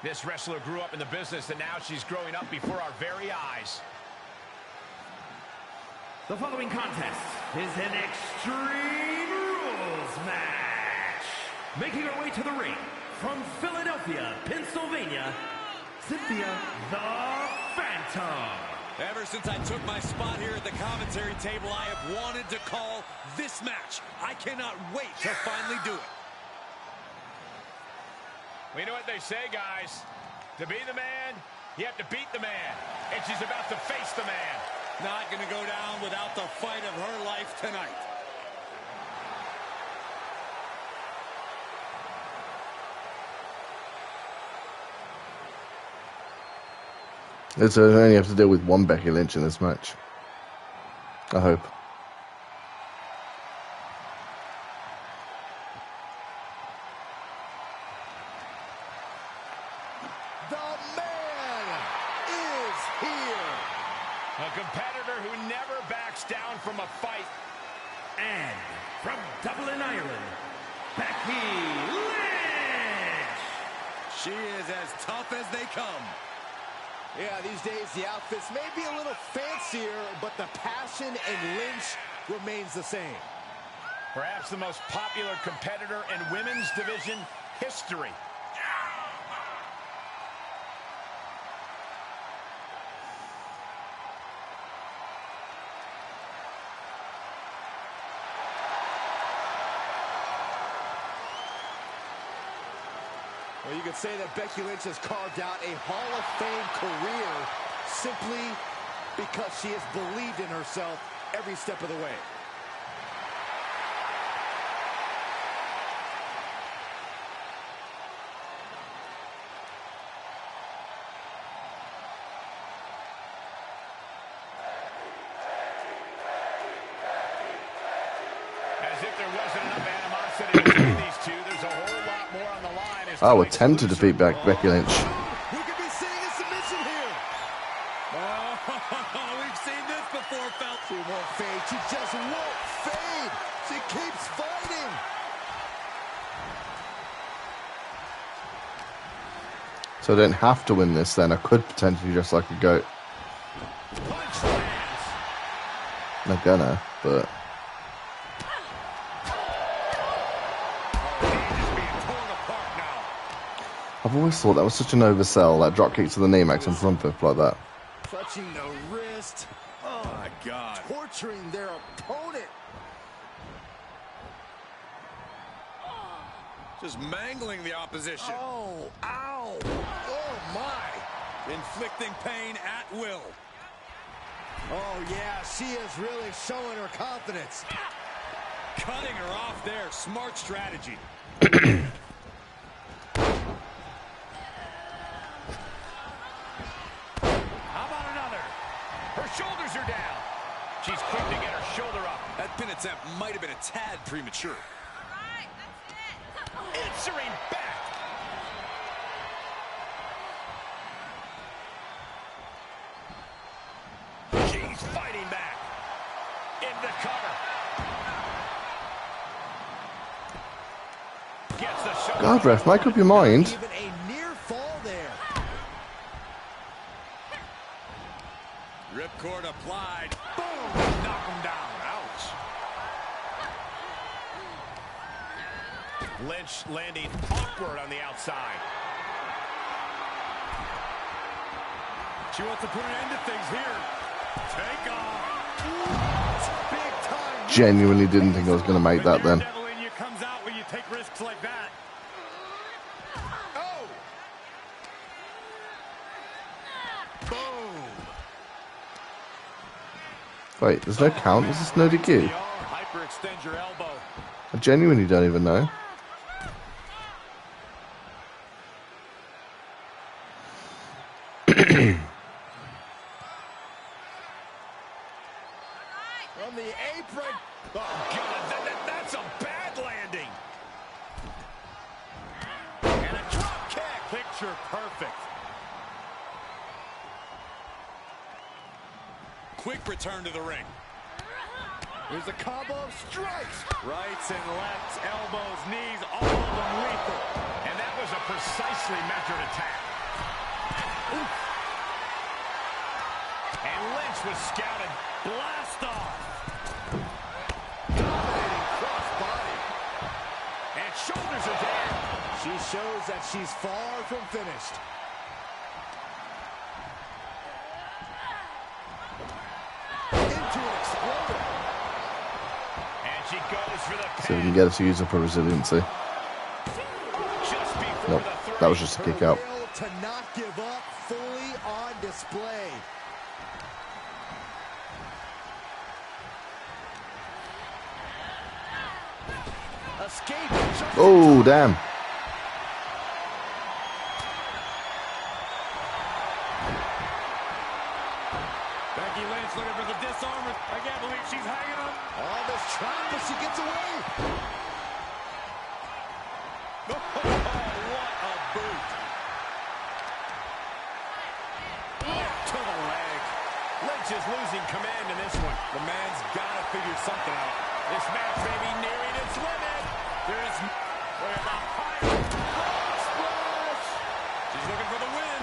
This wrestler grew up in the business, and now she's growing up before our very eyes. The following contest is an Extreme Rules match. Making her way to the ring from Philadelphia, Pennsylvania, Cynthia the Phantom. Ever since I took my spot here at the commentary table, I have wanted to call this match. I cannot wait to finally do it. We know what they say, guys. To be the man, you have to beat the man. And she's about to face the man. Not going to go down without the fight of her life tonight. It's only have to deal with one Becky Lynch in this match. I hope. A competitor who never backs down from a fight. And from Dublin, Ireland, Becky Lynch. She is as tough as they come. Yeah, these days the outfits may be a little fancier, but the passion in Lynch remains the same. Perhaps the most popular competitor in women's division history. Well, you could say that Becky Lynch has carved out a Hall of Fame career simply because she has believed in herself every step of the way. As if there wasn't enough animosity between these two, there's a whole lot more on the line. I would tend to defeat Becky Lynch. We could be seeing a submission here. Oh, we've seen this before, Phelps. She won't fade. She just won't fade. She keeps fighting. So I don't have to win this then. I could potentially just like a goat. Punch lands. I'm not gonna, but... I've always thought that was such an oversell, that drop kick to the knee makes him front flip like that. Touching the wrist. Oh, my God. Torturing their opponent. Just mangling the opposition. Oh, ow. Oh, my. Inflicting pain at will. Oh, yeah, she is really showing her confidence. Cutting her off there. Smart strategy. Shoulders are down. She's quick to get her shoulder up. That pin attempt might have been a tad premature. All right, that's it. Answering back. She's fighting back. In the cover. Gets the shoulder. God, ref, make up your mind. Even a near fall there. Ripcord applied. Boom! Knock him down. Ouch. Lynch landing awkward on the outside. She wants to put an end to things here. Take off. Big time. Genuinely didn't think I was going to make that then. Devil in you comes out when you take risks like that. Oh. Boom. Wait, there's no count? Is this no DQ? Hyperextend your elbow. I genuinely don't even know. From the apron. Oh, God, that's a bad landing. And a drop kick. Picture perfect. Quick return to the ring. Here's a combo of strikes. Rights and lefts, elbows, knees, all of them lethal. And that was a precisely measured attack. Oof. And Lynch was scouted. Blast off. Dominating cross body. And shoulders are down. She shows that she's far from finished. Into an exploder. And she goes for the So we pin. can get her to use up her resiliency. Just before Nope, the three. that was just a kick out. Her will to not give up, fully on display. Escape. Oh, damn. Becky Lynch looking for the disarm. I can't believe she's hanging on. On this trap, but she gets away. Oh, what a boot. To the leg. Lynch is losing command in this one. The man's got to figure something out. This match may be nearing its limit. There's where the fire. Splash. She's looking for the win.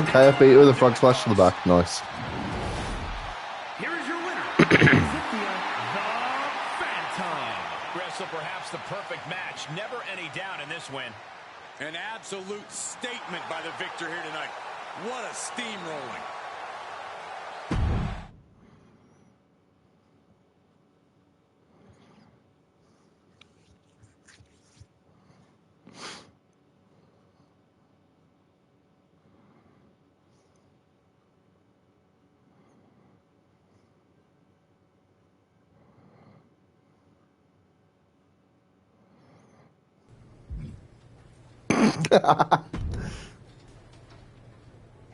Okay, I beat her with a frog splash to the back. Nice. Here is your winner, Cynthia Phantom. Wrestle perhaps the perfect match. Never any doubt in this win. An absolute statement by the victor here tonight. What a steamrolling.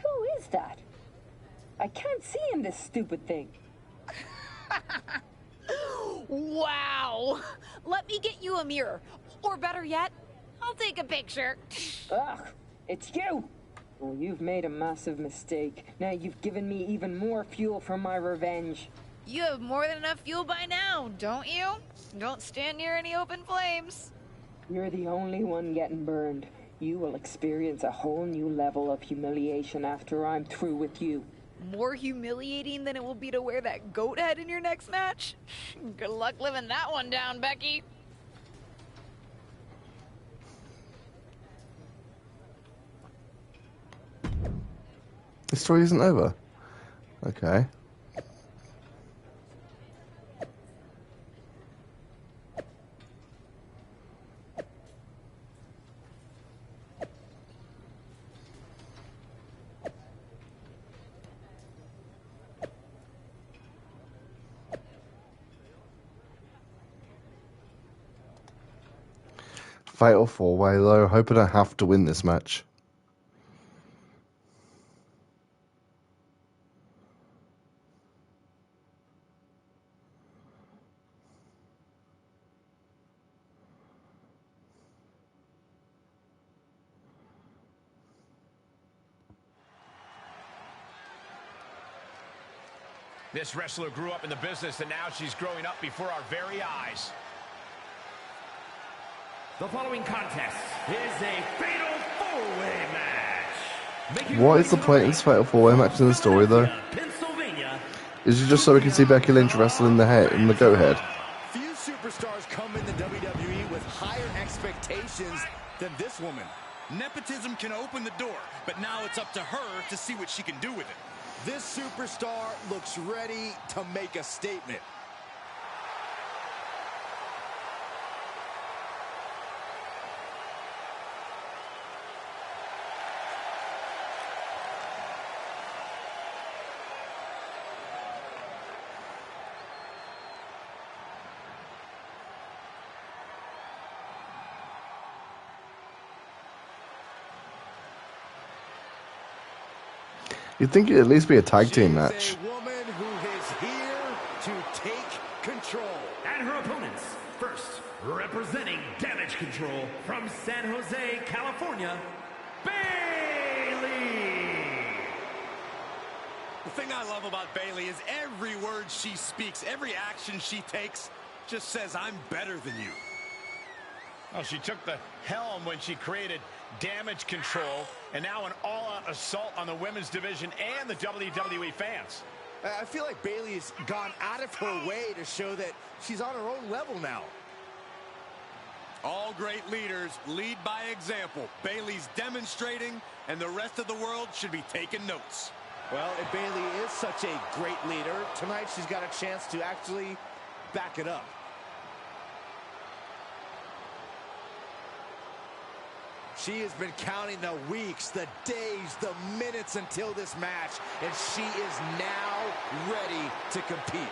Who is that? I can't see in this stupid thing. Wow! Let me get you a mirror. Or better yet, I'll take a picture. Ugh, it's you! Well, you've made a massive mistake. Now you've given me even more fuel for my revenge. You have more than enough fuel by now, don't you? Don't stand near any open flames. You're the only one getting burned. You will experience a whole new level of humiliation after I'm through with you. More humiliating than it will be to wear that goat head in your next match? Good luck living that one down, Becky. The story isn't over. Okay. Fatal 4-way though. Hoping I have to win this match. This wrestler grew up in the business, and now she's growing up before our very eyes. The following contest is a fatal four-way match. What is the point of this Fatal 4-way match in the story though? Is it just so we can see Becky Lynch wrestle in the goat head? Few superstars come into WWE with higher expectations than this woman. Nepotism can open the door, but now it's up to her to see what she can do with it. This superstar looks ready to make a statement. You'd think it'd at least be a tag team match. She's a woman who is here to take control. And her opponents, first, representing Damage Control from San Jose, California, Bayley! The thing I love about Bayley is every word she speaks, every action she takes, just says, I'm better than you. Well, she took the helm when she created Damage Control, and now an all-out assault on the women's division and the WWE fans. I feel like Bayley has gone out of her way to show that she's on her own level now. All great leaders lead by example. Bayley's demonstrating, and the rest of the world should be taking notes. Well, if Bayley is such a great leader, tonight she's got a chance to actually back it up. She has been counting the weeks, the days, the minutes until this match, and she is now ready to compete.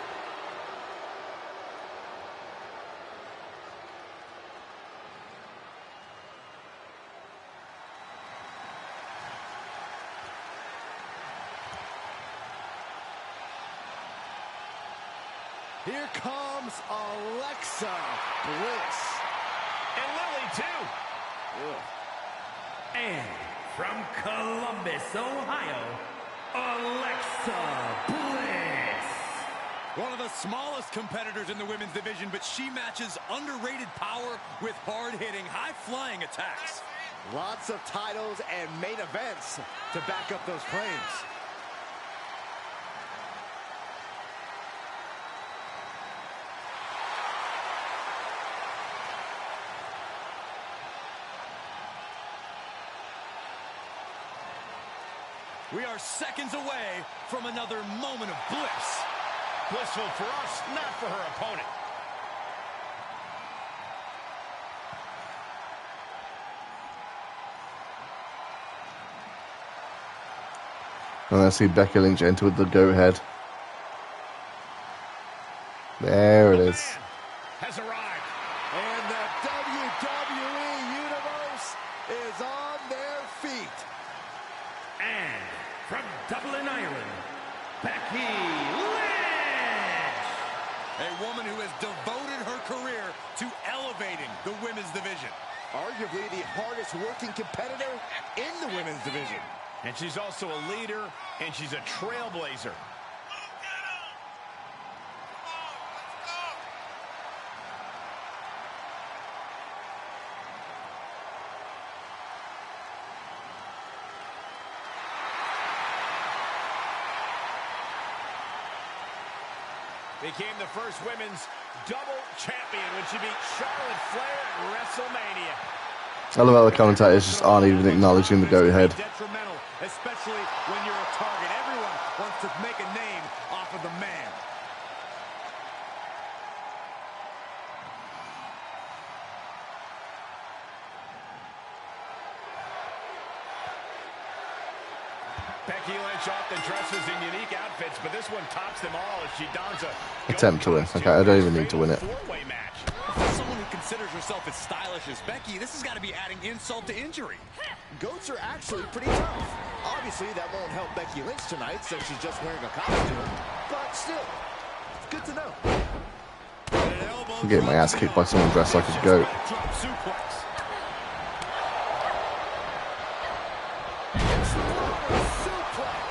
Here comes Alexa Bliss. And Lily, too. Ugh. And from Columbus, Ohio, Alexa Bliss. One of the smallest competitors in the women's division, but she matches underrated power with hard-hitting, high-flying attacks. Lots of titles and main events to back up those claims. We are seconds away from another moment of bliss. Blissful for us, not for her opponent. And I see Becky Lynch enter with the goat head. There it is. Has arrived. And the WWE Universe is on hardest working competitor in the women's division. And she's also a leader, and she's a trailblazer. Became the first women's double champion when she beat Charlotte Flair at WrestleMania. I love how the commentators just aren't even acknowledging the go-ahead. Detrimental, especially when you're a target. Everyone wants to make a name off of the man. Becky Lynch often dresses in unique outfits, but this one tops them all as she dons a Attempt to win. Okay, I don't even need to win it. four-way match. For someone who considers herself as stylish as Becky, this has got to be adding insult to injury. Goats are actually pretty tough. Obviously, that won't help Becky Lynch tonight since she's just wearing a costume. But still, it's good to know. I'm getting my ass kicked by someone dressed like a goat. Drop suplex.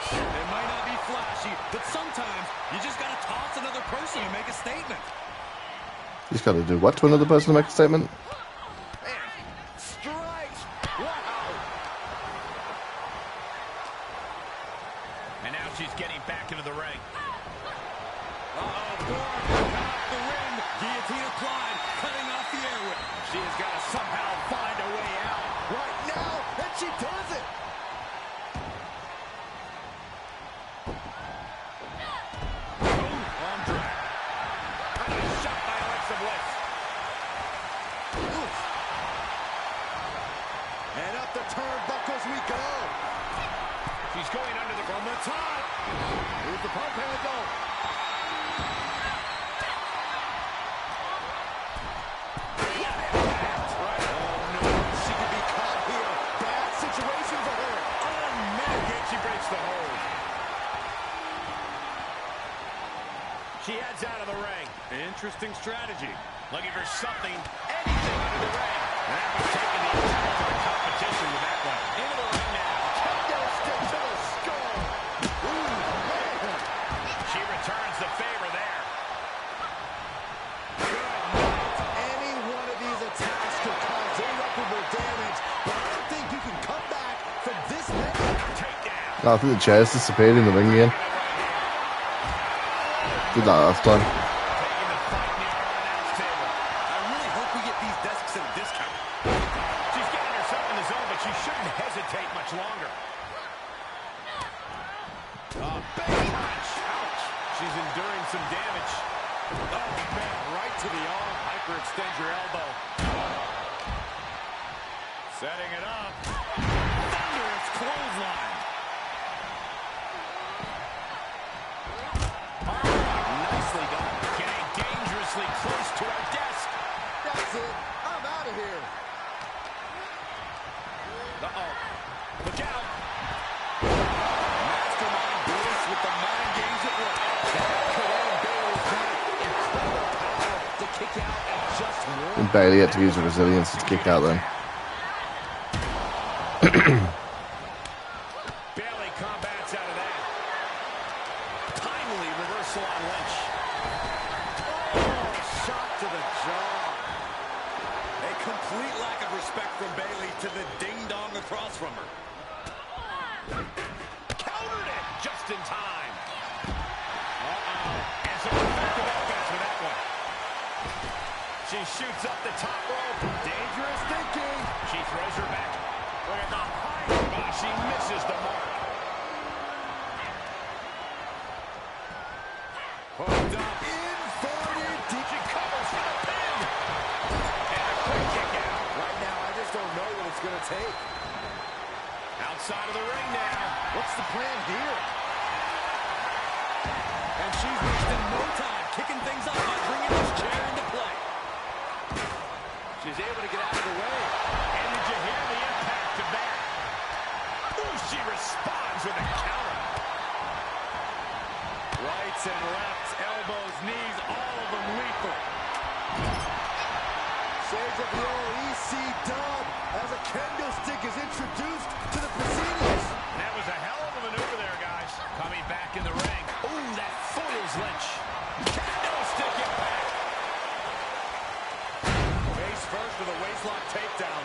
It might not be flashy, but sometimes you just got to toss another person to make a statement. You just got to do what to another person to make a statement? Strikes! Wow! And now she's getting back into the ring. Uh-oh, Thorne caught the wind. Guillotine applied, cutting off the airway. She has got to somehow find a way out. Right now, and she does it! Arm drag. Nice shot by Alexa Bliss. Oof. And up the turnbuckles we go. She's going under from the top. Here's the pump handle. She could be caught here. Bad situation for her. Again, she breaks the hold. She heads out of the ring. Interesting strategy. Looking for something, anything under the ring. And that was taking the attack to the competition with that one. Into the ring now. Kendo stick to the skull. Ooh, man. She returns the favor there. Any one of these attacks could cause irreparable damage, but I don't think you can come back from this many. Takedown. Oh, I think the chair's disappeared in the ring again. Did that last time. Taking the fight near our announce table. I really hope we get these desks at a discount. She's getting herself in the zone, but she shouldn't hesitate much longer. Big punch. Ouch. She's enduring some damage. Oh, man, right to the arm. Hyperextend your elbow. Setting it up. Thunderous clothesline. Nicely done. Getting dangerously close to our desk. That's it. I'm out of here. Uh-oh. Look out. Mastermind Bliss with the mind games at work. That could end Bayley's night. Incredible power to kick out at just one. And Bayley had to use her resilience to kick out then. Bayley combats out of that. Timely reversal on Lynch. Oh, shot to the jaw. A complete lack of respect from Bayley to the ding-dong across from her. Countered it just in time. Uh-oh. And some effective offense with that one. She shoots up the top rope. Dangerous thinking. She throws her back. Look at the height. Oh, she misses the mark. Hooked up. Inverted deep. She covers for the pin. And a quick kick out. Right now, I just don't know what it's going to take. Outside of the ring now. What's the plan here? And she's wasting no time kicking things up by bringing this chair into play. She's able to get out of the way. And did you hear the impact of that? Ooh, she responds with a counter. Rights and lefts, elbows, knees, all of them lethal. Shades of the old EC dub as a kendo stick is introduced to the proceedings. That was a hell of a maneuver there, guys. Coming back in the ring. Ooh, that foils Lynch. Kendo stick impact. Face first with a waistlock takedown.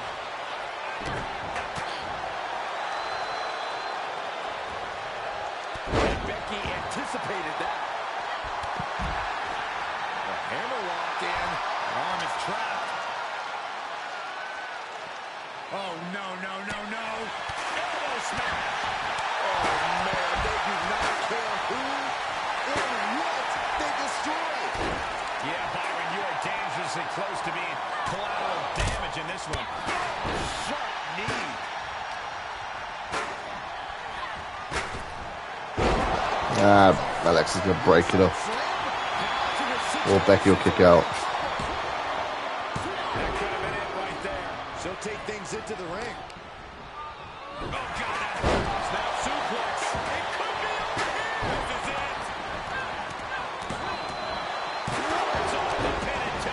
And Becky anticipated that. The hammer locked in. Arm is trapped. Oh, no, no, no, no. Elbow smash. Oh, man, they do not care who or what they destroy. Yeah, Byron, you are dangerously close to being collateral damage in this one. Sharp knee. Alex is going to break it up. Or Becky will kick out. That could have been it right there. She'll take things into the ring. Oh, God, that hurts. Now suplex. It could be over here. This is it. It's on the pin at 2.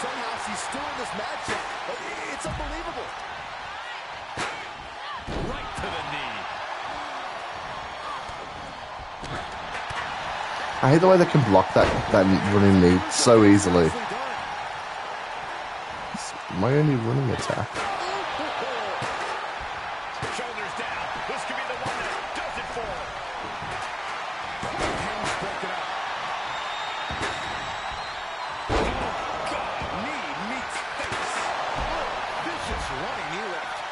Somehow she's still in this matchup. It's unbelievable. Right to the knee. I hate the way they can block that running knee so easily. It's my only running attack. Shoulders down. This could be the one that does it for her. Hands broken up. Oh, God. Knee meets face. Vicious running knee lift.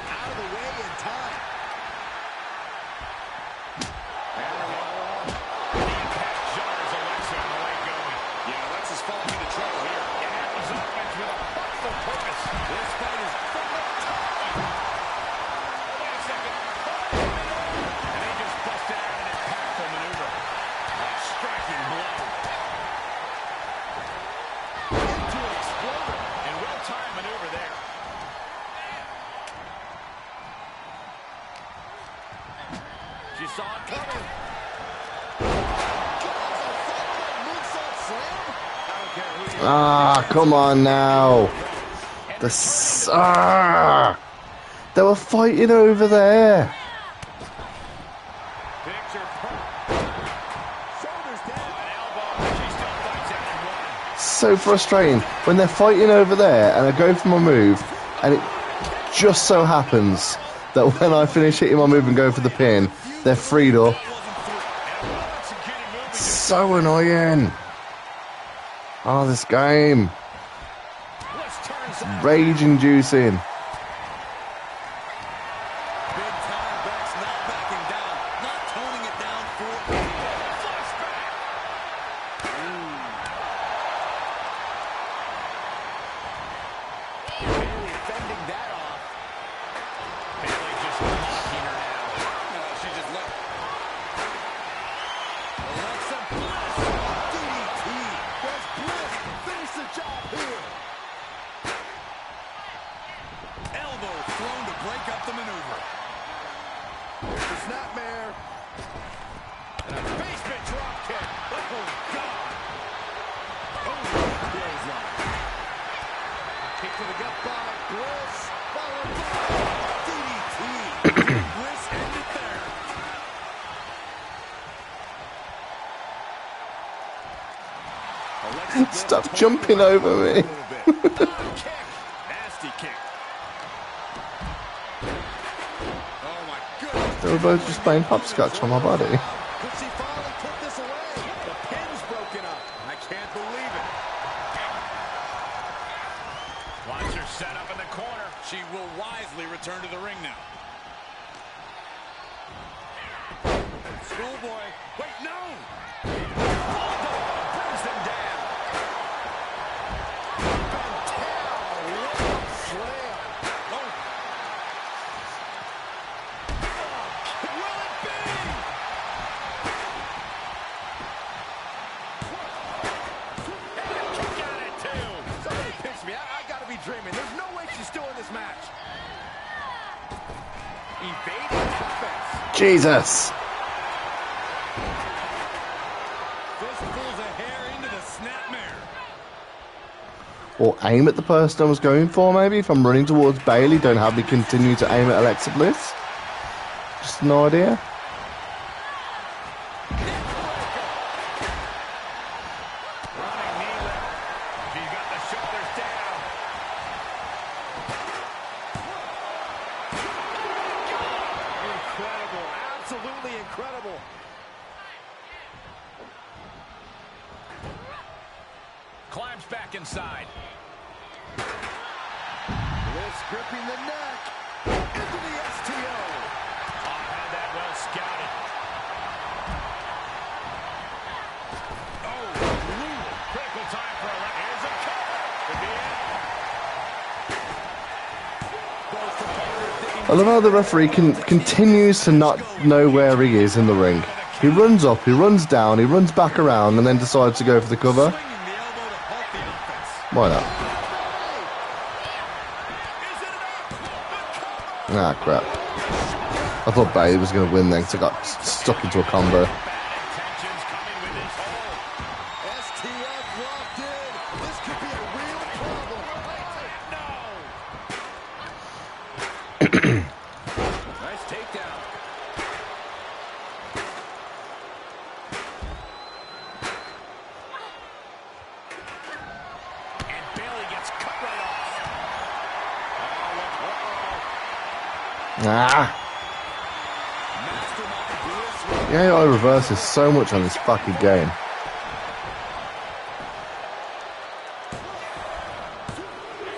Out of the way in time. Falling into trouble here. It happens offense with a hurtful purpose. This fight is full of time. Wait a second. And they just busted out an impactful maneuver. A striking blow. Into an exploder. And well-timed maneuver there. She saw it coming. Ah, come on now. They were fighting over there. So frustrating when they're fighting over there and I go for my move and it just so happens that when I finish hitting my move and go for the pin, they're freed up. So annoying. Oh, this game. It's rage-inducing. Big time, Beck's not backing down, not toning it down for flashback. Bailey fending that off. Bailey just mocking her now. No, she just left. Alexa Bliss. DDT. Does Bliss finish the job here? Elbow thrown to break up the maneuver. There's the snapmare. And a basement drop kick. Oh, God. Oh, clothesline. Kick to the gut by Bliss. Followed by DDT. Bliss ended there. Alexa Bliss Stop told jumping her over me. a little bit. Kick. Nasty kick. Oh, my goodness. They were both just playing hopscotch on my body. Could she finally put this away? The pin's broken up. I can't believe it. Watch her set up in the corner. She will wisely return to the ring now. Schoolboy. Wait, no! Bulldog brings them down. Slam. Oh. Will it be? Kick out at 2. Somebody pinch me. I gotta be dreaming. There's no way she's still in this match. Evading offense. Jesus. Fistfuls of hair into the snapmare. Or aim at the person I was going for, maybe. If I'm running towards Bayley, don't have me continue to aim at Alexa Bliss. Just an idea. Climbs back inside. Bliss gripping the neck. Into the STO. Had that well scouted. Oh, critical time for a left. Here's a cover. Could be it. I love how the referee continues to not know where he is in the ring. He runs up, he runs down, he runs back around, and then decides to go for the cover. Why not? Ah, crap. I thought Bayley was going to win then because I got stuck into a combo. Nice takedown. And Bayley gets cut right off. Ah! Yeah, I reverses so much on this fucking game.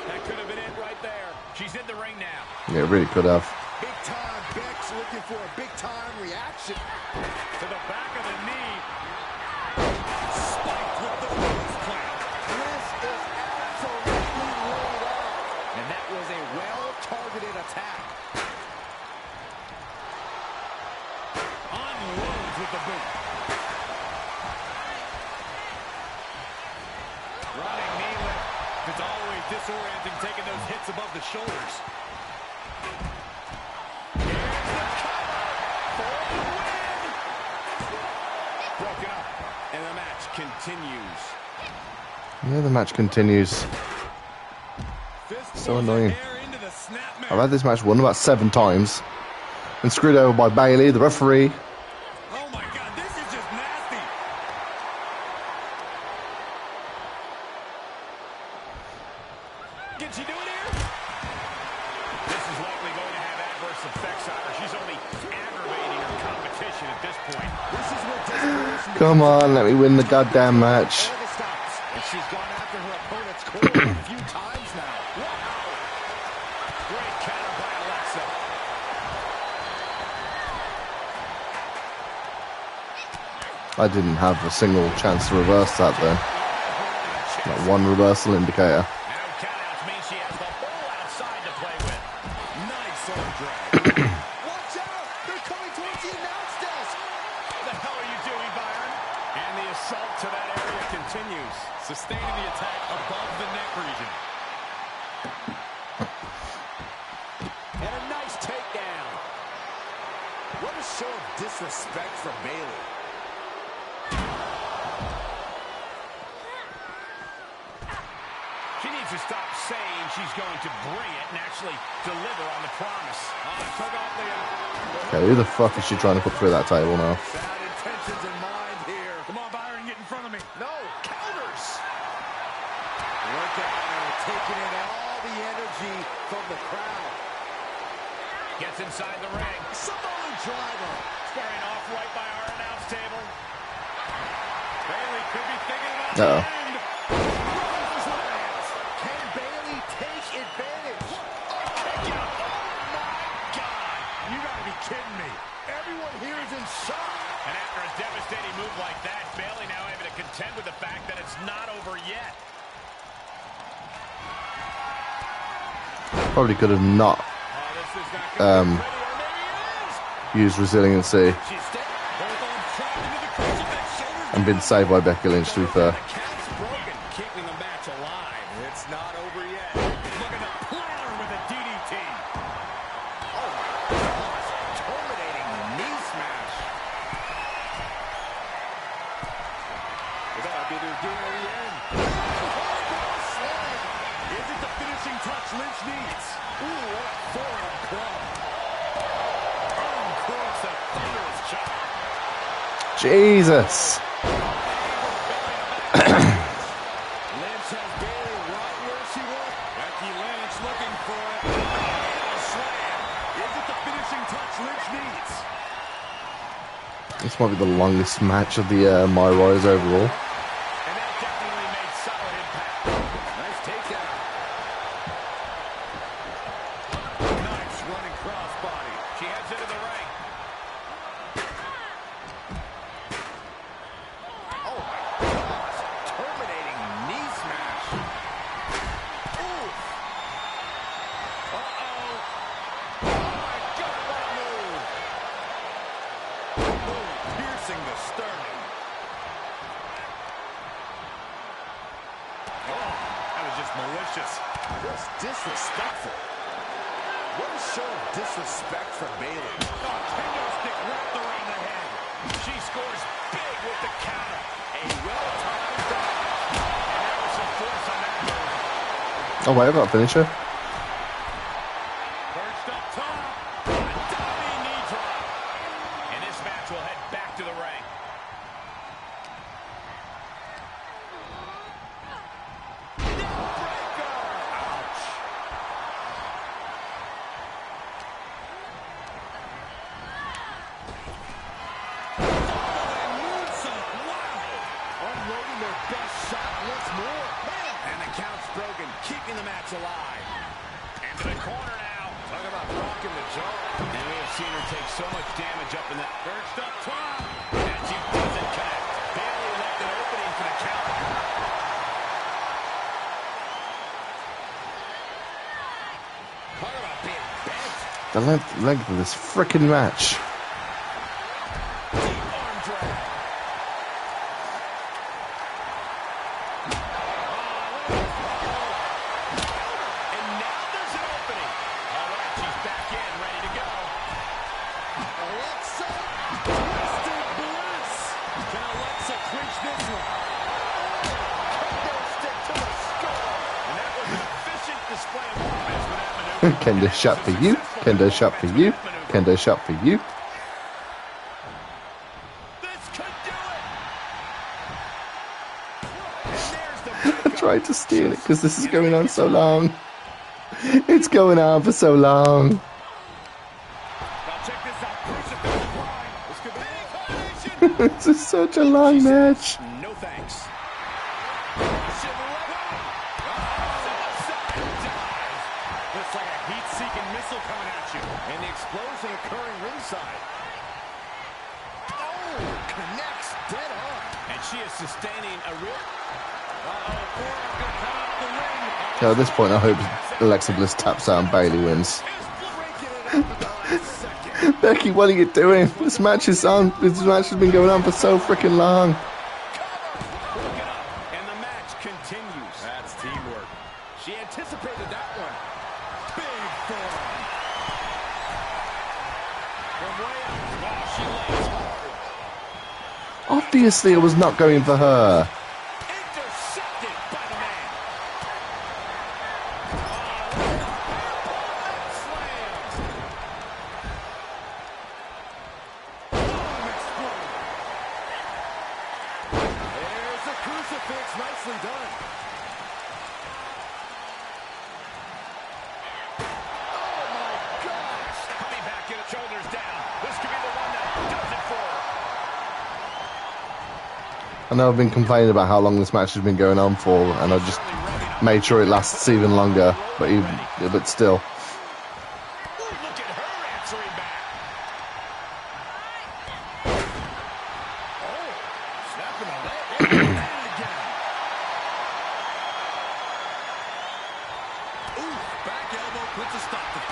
That could have been it right there. She's in the ring now. Yeah, it really could have. Big time. Beck's looking for a big time reaction. To the back of the knee. Spiked with the rose plant. This is absolutely laid out. And that was a well-targeted attack. Unloads with the boot. Running knee lift. It's always disorienting taking those hits above the shoulders. Broken up, and the match continues. Yeah, the match continues. So annoying. I've had this match won about 7 times. Been screwed over by Bayley, the referee. Oh my God, this is just nasty. Can she do it here? This is likely going to have adverse effects on her. She's only aggravating her competition at this point. This is where desperation Come on, let me win the goddamn match. never stops. And she's gone after her opponent's core a few times now. Wow. Great counter by Alexa. I didn't have a single chance to reverse that then. Not one reversal indicator. Now countouts mean she has the whole outside to play with. Nice arm drag. Watch out! They're coming towards the announce desk. What the hell are you doing, Byron? And the assault to that area continues. Sustaining the attack above the neck region. And a nice takedown. What a show of disrespect from Bayley. She needs to stop saying she's going to bring it and actually deliver on the promise. Took off the... Okay, who the fuck is she trying to put through that table now? Bad intentions in mind here. Come on, Byron, get in front of me. No, counters. Look at her taking in all the energy from the crowd. Gets inside the ring. Samoan driver. Squaring off right by our announce table. Bayley could be thinking about the Uh-oh. end. Can Bayley take advantage? Oh my God! You gotta be kidding me. Everyone here is in shock. And after a devastating move like that, Bayley now having to contend with the fact that it's not over yet. Probably could have not This is not going to be pretty, or maybe it is. used resiliency She's staying both on track into the crucifix shoulders. and been saved by Becky Lynch, to be fair. The count's broken, keeping the match alive. It's not over yet. Looking to platter with a DDT. Oh my gosh. Terminating knee smash. This might be their doing at the end. Hardball slam. Jesus. Lynch has Bayley right where she wants. Becky Lynch looking for it. Slam. Is it the finishing touch Lynch needs? This might be the longest match of the My Rise overall. And that definitely made solid impact. Nice takedown. Nice running crossbody. She heads into the ring. Oh my gosh. Terminating knee smash. Ooh. Uh-oh. Oh my God, what a move. Boom, piercing the sternum. Oh, that was just malicious. Just disrespectful. What a show of disrespect from Bayley. Oh, kendo stick wrapped around the head. She scores big with the counter. A well-timed dive. And there was some force on that move. Oh wait, I've got a finisher. Perched up top. A diving knee drop. And this match will head back to the ring. Neckbreaker. Ouch. Unloading their best shot once more. And the count's broken, keeping the match alive. Into the corner now. Talk about rocking the jaw. And we have seen her take so much damage up in that. Perched up top. And she doesn't connect. Bayley left an opening for the counter. Talk about being bent. The length of this frickin' match. Deep arm drag. And now there's an opening. All right, she's back in, ready to go. Alexa, twisted bliss. Can Alexa clinch this one? Kendo stick to the skull. And that was an efficient display of offense with that maneuver. Kendo shot for you. Kendo shot for you. Kendo shot for you. This could do it. And there's the I tried to steal it because this is going on so long. It's going on for so long. Now check this out. Crucifix flying. This could be incarnation. This is such a long match. No thanks. Looks like a heat-seeking missile coming at you. And the explosion occurring ringside. Oh, connects dead on. And she is sustaining a real... Forearm gonna come out the ring. So at this point, I hope Alexa Bliss taps out and Bayley wins. Breaking it up at the last second. Becky, what are you doing? This match is on. This match has been going on for so freaking long. Look it up. And the match continues. That's teamwork. She anticipated that one. Big forearm. From way up. Oh, she lays hard. Obviously, I was not going for her. Intercepted by the man. There's a crucifix. Nicely done. Oh my gosh. Coming back in, shoulders down. This could be the one that does it for her. I know I've been complaining about how long this match has been going on for, and I just made sure it lasts even longer. But still, Ooh, look at her answering back. Oh, snapping a leg. And again. Ooh, back elbow puts a stop to it.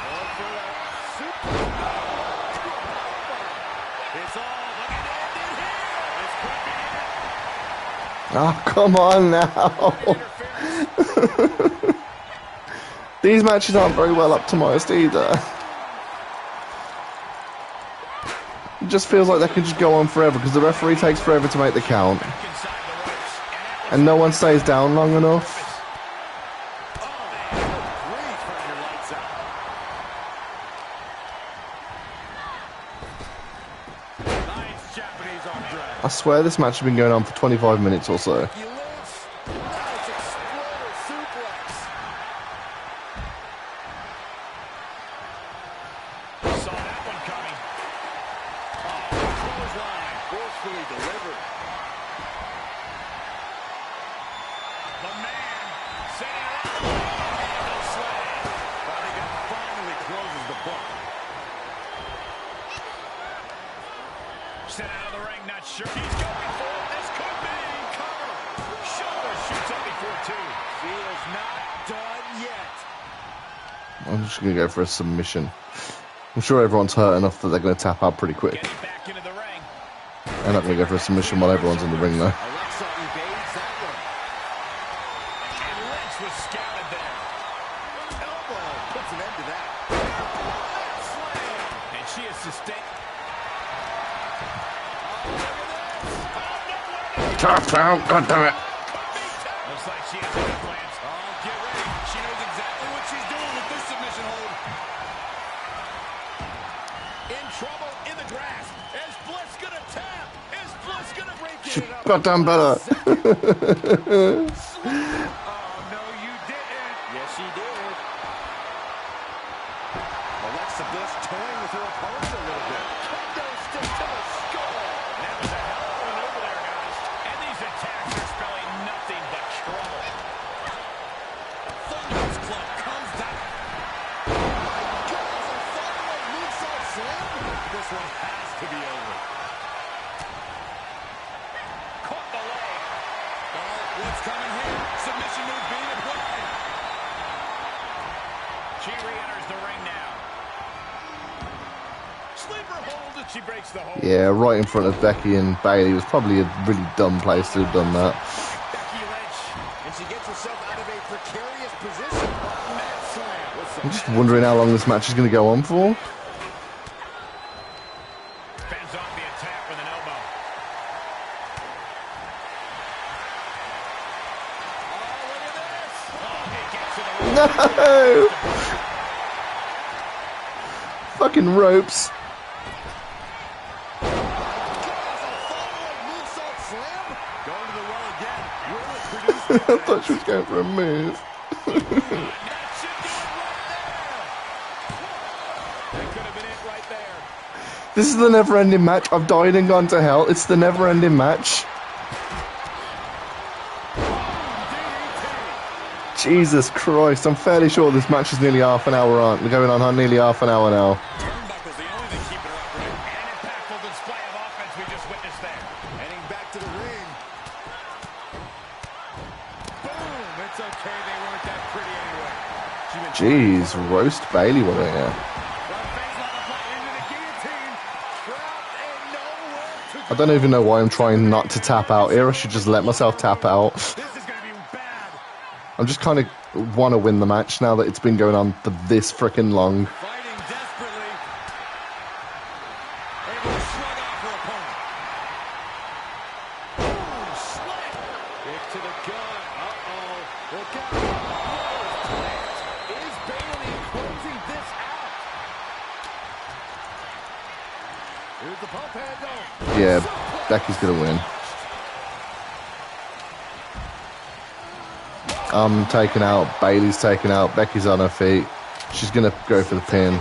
Going for that super. It's all looking to end it here. This could be it. oh come on now. These matches aren't very well optimized either. It just feels like they could just go on forever because the referee takes forever to make the count, Inside the ropes. and no one stays down long enough. Great for your lights out. swear this match has been going on for 25 minutes or so. Becky Lynch. Nice exploder suplex. Saw that one coming. Oh, clothesline. Forcefully delivered. The man setting her up. Handle slam. I think that finally closes the book. Sent out of the ring, not sure. He's going for it. This could be cover. Shoulder shoots up before two. She is not done yet. I'm just going to go for a submission. I'm sure everyone's hurt enough that they're going to tap out pretty quick. Getting back into the ring. I'm not going to go for a submission while everyone's in the ring, though. Alexa evades that one. And Lynch was scouted there. Elbow puts an end to that. Slam. And she is sustained. Tap out, goddammit. Looks like she has other plans. Oh, get ready. She knows exactly what she's doing with this submission hold. In trouble, in the grasp. Is Bliss gonna tap? Is Bliss gonna break it up? Goddamn better. Oh, no, you didn't. Yes, she did. Alexa Bliss toying with her opponent a little bit. Kendo stick to the skull. That was a hell of a maneuver there, guys. And these attacks are spelling nothing but trouble. Thunderous Club comes down. Goes a fadeaway moonsault slam. This one has to be over. Caught the leg. Oh, what's coming here? Submission move being applied. She re-enters the ring now. Sleeper hold as she breaks the hold. Yeah, right in front of Becky and Bayley was probably a really dumb place to have done that. Becky Lynch. And she gets herself out of a precarious position. Mat slam. With some I'm just wondering how long this match is going to go on for. Fends off the attack with an elbow. Oh, look at this. Oh, he gets to the No! Fucking ropes. moonsault slam. Going to the well again. Will it produce I thought she was going for a move. that should do it right there. That could have been it right there. This is the never-ending match. I've died and gone to hell. It's the never-ending match. Jesus Christ, I'm fairly sure this match is nearly half an hour on. We're going on nearly half an hour now. Turnbuckle's the only thing keeping her upright. An impactful display of offense we just witnessed there. Heading back to the ring. Boom. It's okay. They weren't that pretty anyway. Jeez, roast Bayley, wasn't it? I don't even know why I'm trying not to tap out here. I should just let myself tap out. This is going to be bad. I'm just kind of want to win the match now that it's been going on for this frickin' long. Fighting desperately. Able to shrug off her opponent. Boom. Slap. Kick to the gut. Uh-oh. Look out. Is Bayley closing this out? Here's the pump handle. Yeah, Becky's gonna win. I'm taken out, Bayley's taken out, Becky's on her feet. She's gonna go for the pin.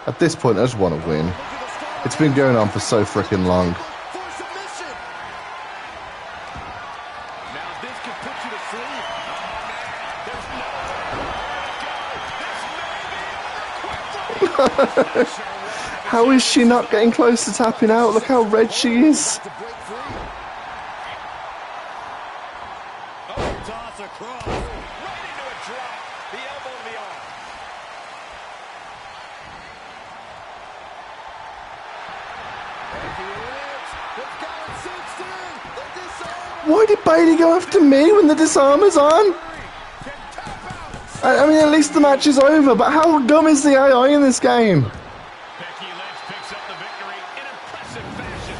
At this point, I just want to win. It's been going on for so frickin' long. For submission. Now this could put you to sleep. How is she not getting close to tapping out? Look how red she is. To break free. Oh, toss across. Right into a drop. The elbow to the arm. Becky Lynch. Let's go at 16. The disarm. Why did Bayley go after me when the disarmer's on? Can tap out. I mean, at least the match is over, but how dumb is the AI in this game? Becky Lynch picks up the victory in impressive fashion.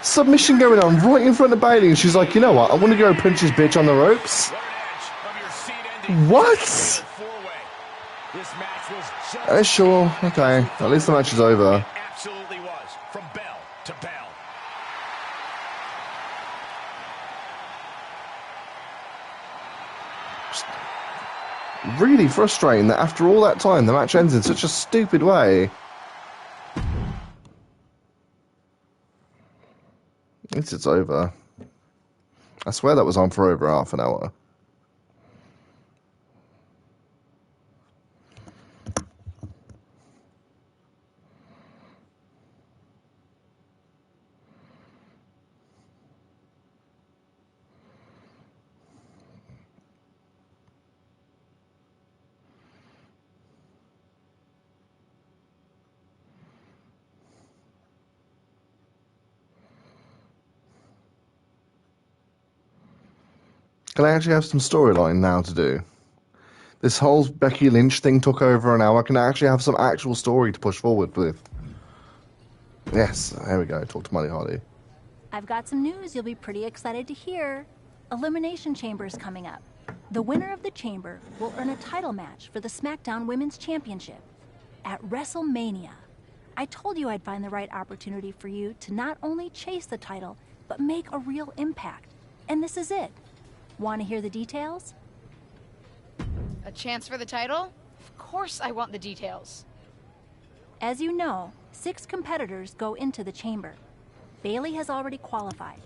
Submission going on right in front of Bayley, and she's like, you know what, I want to go punch this bitch on the ropes. What an edge of your seat ended. What? Four-way. This match was just Sure. Okay. At least the match is over. It absolutely was. From bell to bell. Really frustrating that after all that time, the match ends in such a stupid way. At least it's over. I swear that was on for over half an hour. Can I actually have some storyline now to do? This whole Becky Lynch thing took over an hour. Can I actually have some actual story to push forward with? Yes, there we go. Talk to Molly Hardy. I've got some news you'll be pretty excited to hear. Elimination Chamber is coming up. The winner of the Chamber will earn a title match for the SmackDown Women's Championship at WrestleMania. I told you I'd find the right opportunity for you to not only chase the title, but make a real impact. And this is it. Want to hear the details? A chance for the title? Of course I want the details. As you know, 6 competitors go into the chamber. Bayley has already qualified,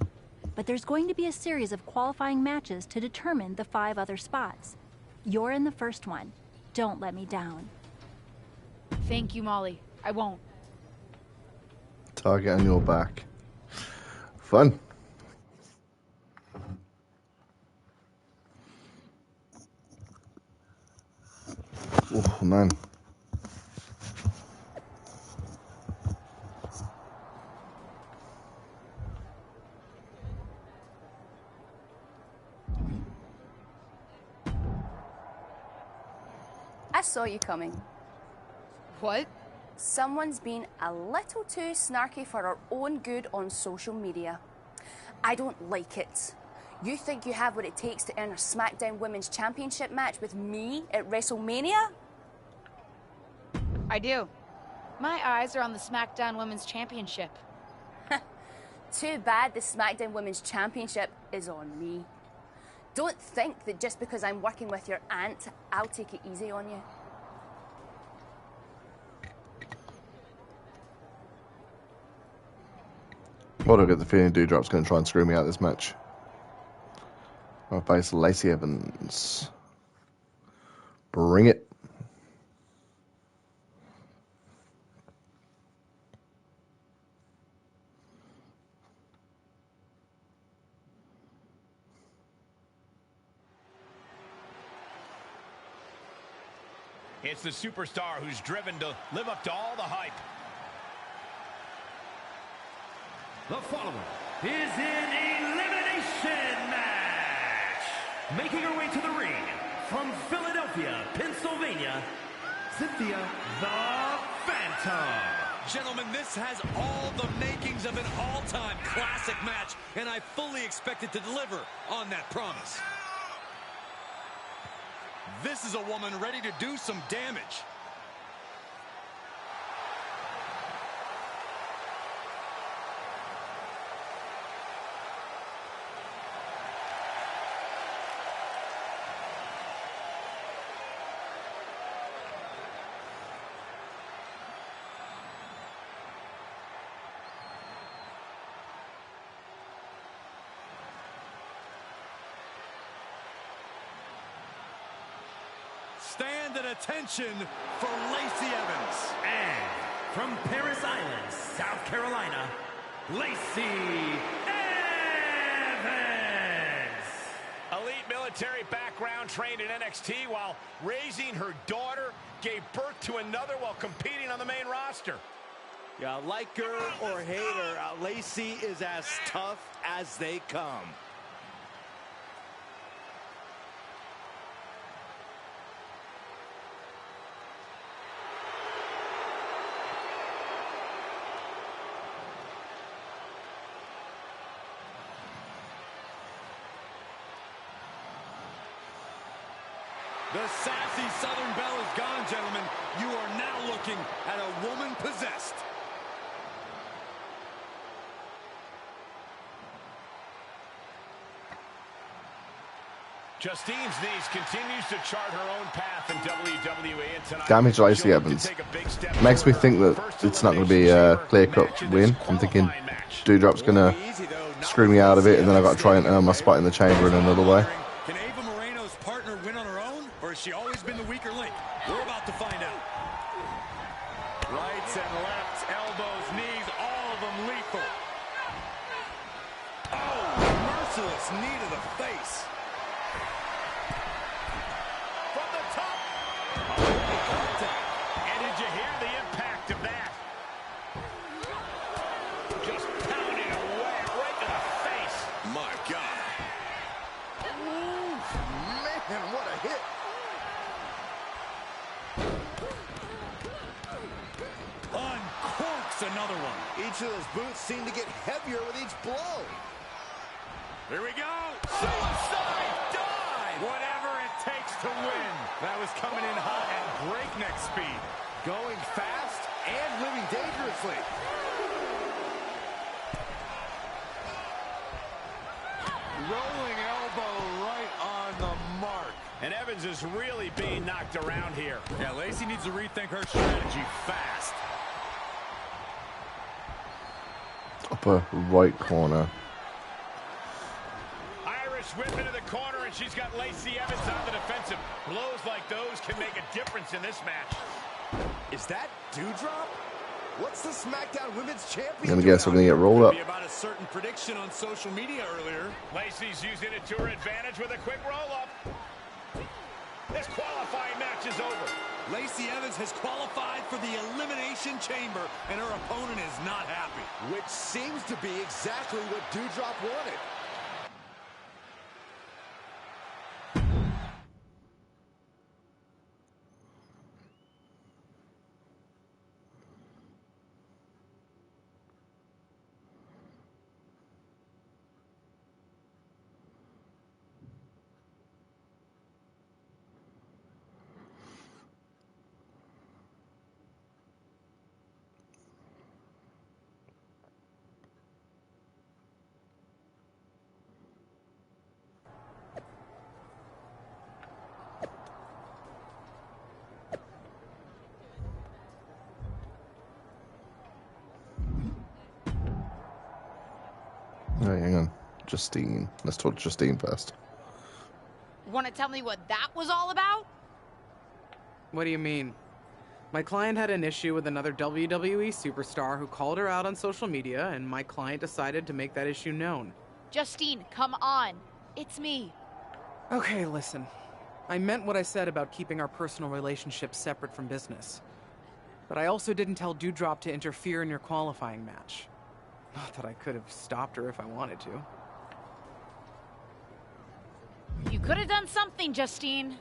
but there's going to be a series of qualifying matches to determine the 5 other spots. You're in the first one. Don't let me down. Thank you, Molly. I won't. Target on your back. Fun. Oh, man. I saw you coming. What? Someone's been a little too snarky for our own good on social media. I don't like it. You think you have what it takes to earn a SmackDown Women's Championship match with me at WrestleMania? I do. My eyes are on the SmackDown Women's Championship. Too bad the SmackDown Women's Championship is on me. Don't think that just because I'm working with your aunt, I'll take it easy on you. Well, I get the feeling Doudrop's going to try and screw me out of this match. I'll face Lacey Evans. Bring it. It's the superstar who's driven to live up to all the hype. The following is an elimination match. Making her way to the ring from Philadelphia, Pennsylvania, Cynthia the Phantom. Gentlemen, this has all the makings of an all-time classic match, and I fully expect it to deliver on that promise. This is a woman ready to do some damage. Stand at attention for Lacey Evans. And from Paris Island, South Carolina, Lacey Evans. Elite military background, trained in NXT while raising her daughter, gave birth to another while competing on the main roster. Yeah, like her or hate her, Lacey is as tough as they come. The sassy Southern Belle is gone, gentlemen. You are now looking at a woman possessed. Justine's niece continues to chart her own path in WWE, and tonight Damage Lacey Evans. Makes me think that it's not going to be a clear-cut win. I'm thinking Doudrop's going to screw me out of it, and then I've got to try and earn my spot in the chamber in another way. Can Ava Moreno's partner win on her own, or has she always been the weaker link? We're about to find out. Rights and lefts, elbows, knees, all of them lethal. Oh, merciless knee to the face. From the top. And did you hear the impact of that? Just pounding away right to the face. My God. Ooh, man, what a hit. Uncorks another one. Each of those boots seem to get heavier with each blow. Here we go. Suicide dive. Whatever it takes to win. That was coming in hot at breakneck speed. Going fast and living dangerously. Rolling elbow right on the mark. And Evans is really being knocked around here. Yeah, Lacey needs to rethink her strategy fast. Upper right corner. Irish whip into the corner, and she's got Lacey Evans on the defensive. Blows like those can make a difference in this match. Is that Doudrop? What's the SmackDown Women's Champion? I'm gonna guess we're gonna get rolled up. Be about a certain prediction on social media earlier. Lacey's using it to her advantage with a quick roll-up. This qualifying match is over. Lacey Evans has qualified for the Elimination Chamber, and her opponent is not happy. Which seems to be exactly what Doudrop wanted. Right, hang on. Justine. Let's talk to Justine first. Want to tell me what that was all about? What do you mean? My client had an issue with another WWE superstar who called her out on social media, and my client decided to make that issue known. Justine, come on. It's me. Okay, listen. I meant what I said about keeping our personal relationship separate from business. But I also didn't tell Doudrop to interfere in your qualifying match. Not that I could have stopped her if I wanted to. You could have done something, Justine.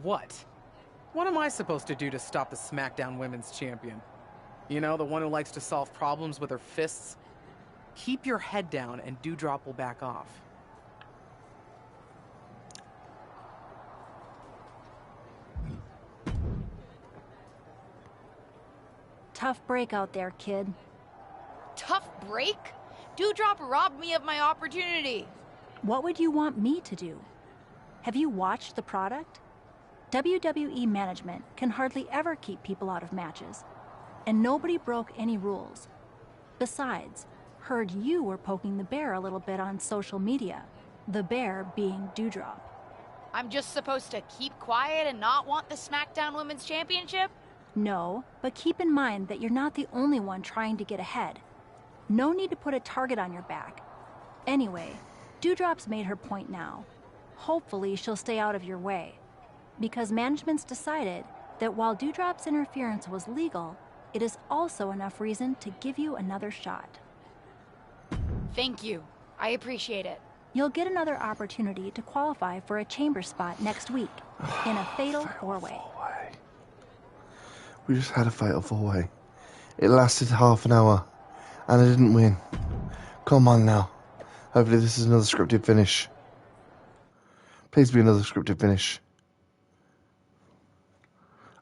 What? What am I supposed to do to stop the SmackDown Women's Champion? You know, the one who likes to solve problems with her fists? Keep your head down and Doudrop will back off. Tough break out there, kid. Tough break? Doudrop robbed me of my opportunity. What would you want me to do? Have you watched the product? WWE management can hardly ever keep people out of matches, and nobody broke any rules. Besides, heard you were poking the bear a little bit on social media, the bear being Doudrop. I'm just supposed to keep quiet and not want the SmackDown Women's Championship? No, but keep in mind that you're not the only one trying to get ahead. No need to put a target on your back. Anyway, Doudrop's made her point now. Hopefully she'll stay out of your way. Because management's decided that while Doudrop's interference was legal, it is also enough reason to give you another shot. Thank you. I appreciate it. You'll get another opportunity to qualify for a chamber spot next week in a fatal four-way. We just had a fatal four-way. It lasted half an hour, and I didn't win. Come on now. Hopefully this is another scripted finish. Please be another scripted finish.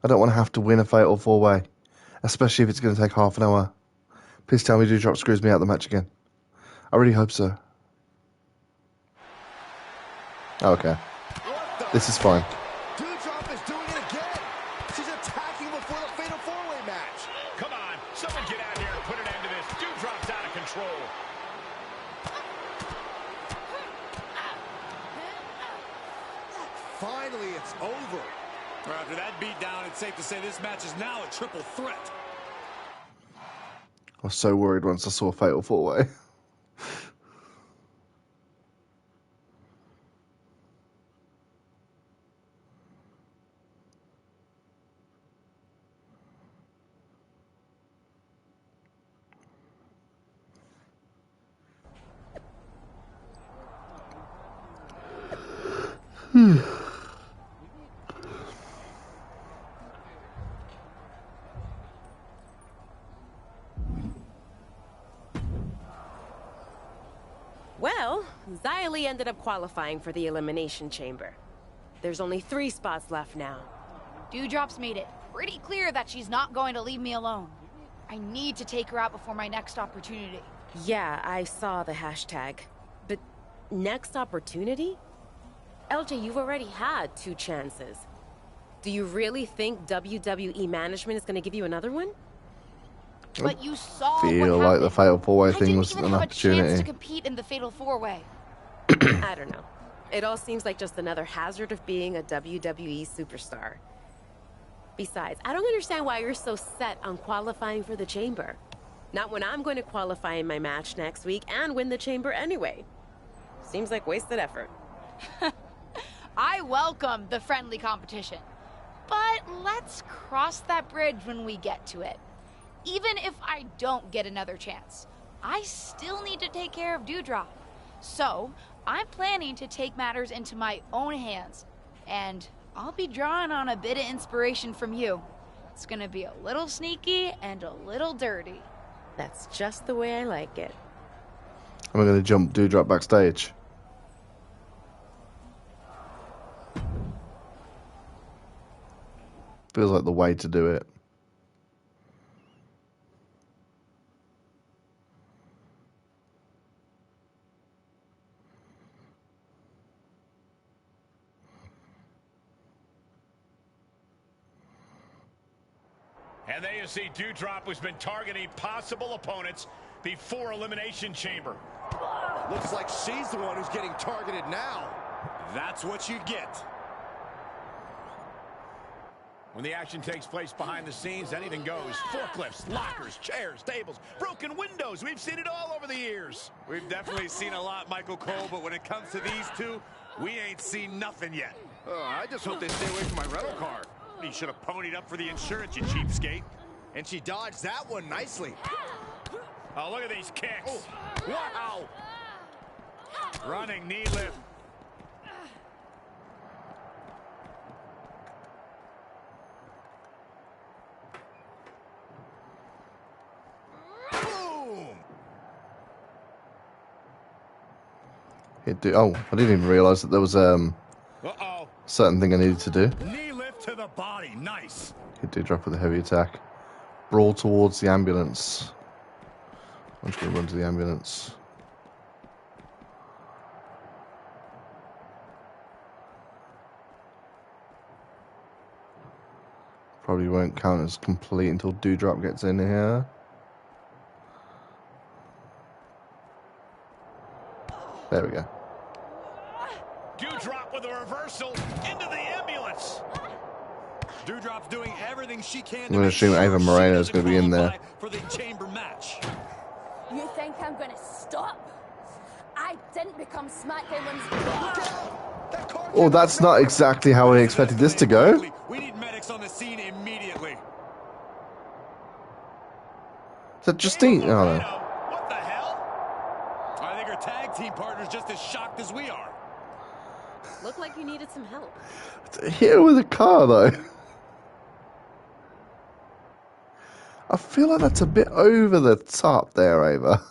I don't want to have to win a fatal 4-way, especially if it's going to take half an hour. Please tell me Doudrop screws me out of the match again. I really hope so. Okay. This is fine. Doudrop is doing it again. She's attacking before the fatal 4-way match. Come on, someone get out here and put an end to this. Doudrop's out of control. Finally, it's over. After that beatdown, it's safe to say this match is now a triple threat. I was so worried once I saw a fatal 4-way. Well, Xia Li ended up qualifying for the Elimination Chamber. There's only 3 spots left now. Doudrop's made it pretty clear that she's not going to leave me alone. I need to take her out before my next opportunity. Yeah, I saw the hashtag. But next opportunity? LJ, you've already had 2 chances. Do you really think WWE management is going to give you another one? But you saw I feel what like the fatal 4-way thing didn't was even an have a chance opportunity. to compete in the fatal 4-way. I don't know. It all seems like just another hazard of being a WWE superstar. Besides, I don't understand why you're so set on qualifying for the Chamber. Not when I'm going to qualify in my match next week and win the Chamber anyway. Seems like wasted effort. I welcome the friendly competition. But let's cross that bridge when we get to it. Even if I don't get another chance, I still need to take care of Doudrop. So, I'm planning to take matters into my own hands. And I'll be drawing on a bit of inspiration from you. It's gonna be a little sneaky and a little dirty. That's just the way I like it. Am I going to jump Doudrop backstage? Feels like the way to do it. And there you see Doudrop, who's been targeting possible opponents before Elimination Chamber. Looks like she's the one who's getting targeted now. That's what you get. When the action takes place behind the scenes, anything goes. Forklifts, lockers, chairs, tables, broken windows. We've seen it all over the years. We've definitely seen a lot, Michael Cole, but when it comes to these two, we ain't seen nothing yet. I just hope they stay away from my rental car. You should have ponied up for the insurance, you cheapskate. And she dodged that one nicely. Oh, look at these kicks. Oh, wow. Running knee lift. Boom. Oh, I didn't even realise that there was Uh-oh. certain thing I needed to do. Knee lift to the body, nice. Hit Doudrop with a heavy attack. Brawl towards the ambulance. I'm just going to run to the ambulance. Probably won't count as complete until Doudrop gets in here. There we go. Doudrop with a reversal into the ambulance. Doudrop's doing everything she can I'm going to assume Ava Moreno's going to be in there. For the chamber match. You think I'm going to stop? I didn't become SmackDown Women's... Oh, that's not exactly how I expected this to go. We need medics on the scene immediately. Is that Justine? Oh, no. What the hell? I think our tag team partner's just as shocked as we are. Looked like you needed some help. Hit her with a car, though. I feel like that's a bit over the top there, Ava.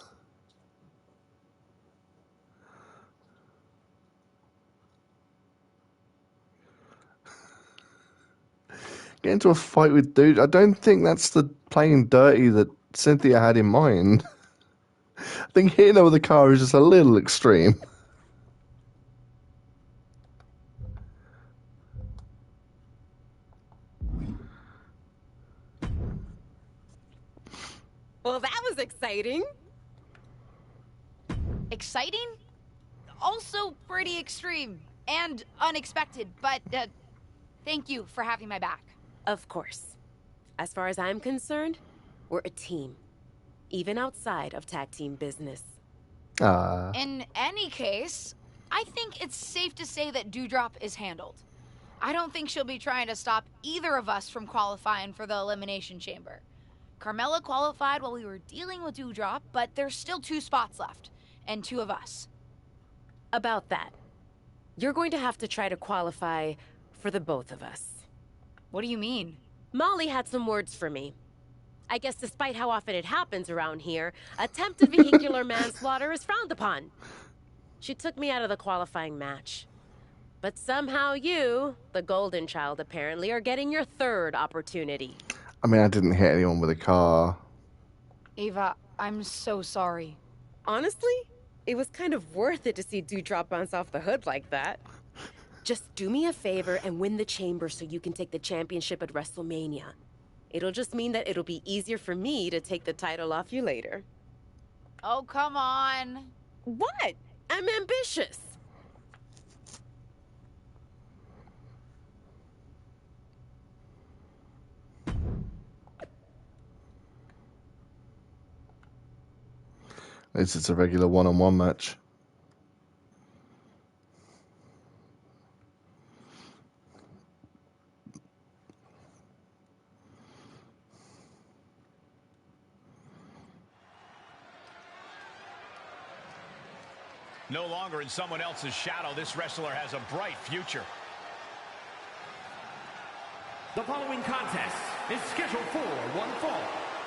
get into a fight with dude. I don't think that's the playing dirty that Cynthia had in mind. I think hitting her with a car is just a little extreme. Well, that was exciting. Exciting? Also pretty extreme and unexpected, but thank you for having my back. Of course. As far as I'm concerned, we're a team. Even outside of tag team business. In any case, I think it's safe to say that Doudrop is handled. I don't think she'll be trying to stop either of us from qualifying for the Elimination Chamber. Carmella qualified while we were dealing with Doudrop, but there's still 2 spots left, and 2 of us. About that, you're going to have to try to qualify for the both of us. What do you mean? Molly had some words for me. I guess despite how often it happens around here, attempted vehicular manslaughter is frowned upon. She took me out of the qualifying match. But somehow you, the golden child apparently, are getting your 3rd opportunity. I mean, I didn't hit anyone with a car. Ava, I'm so sorry. Honestly, it was kind of worth it to see Doudrop bounce off the hood like that. Just do me a favor and win the chamber so you can take the championship at WrestleMania. It'll just mean that it'll be easier for me to take the title off you later. Oh, come on. What? I'm ambitious. At least it's a regular one-on-one match. No longer in someone else's shadow, this wrestler has a bright future. The following contest is scheduled for one fall.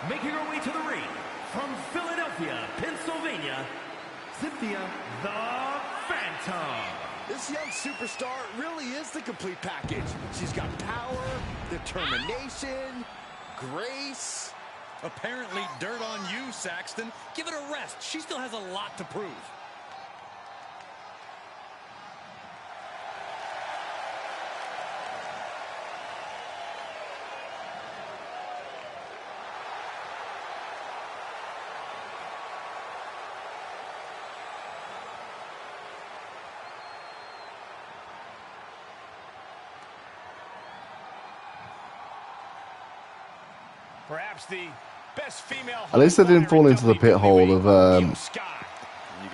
Making her way to the ring from Philadelphia, Pennsylvania, Cynthia the Phantom. This young superstar really is the complete package. She's got power, determination, grace. Apparently dirt on you, Saxton. Give it a rest. She still has a lot to prove. Perhaps the best female. At least they didn't fall into the pit hole of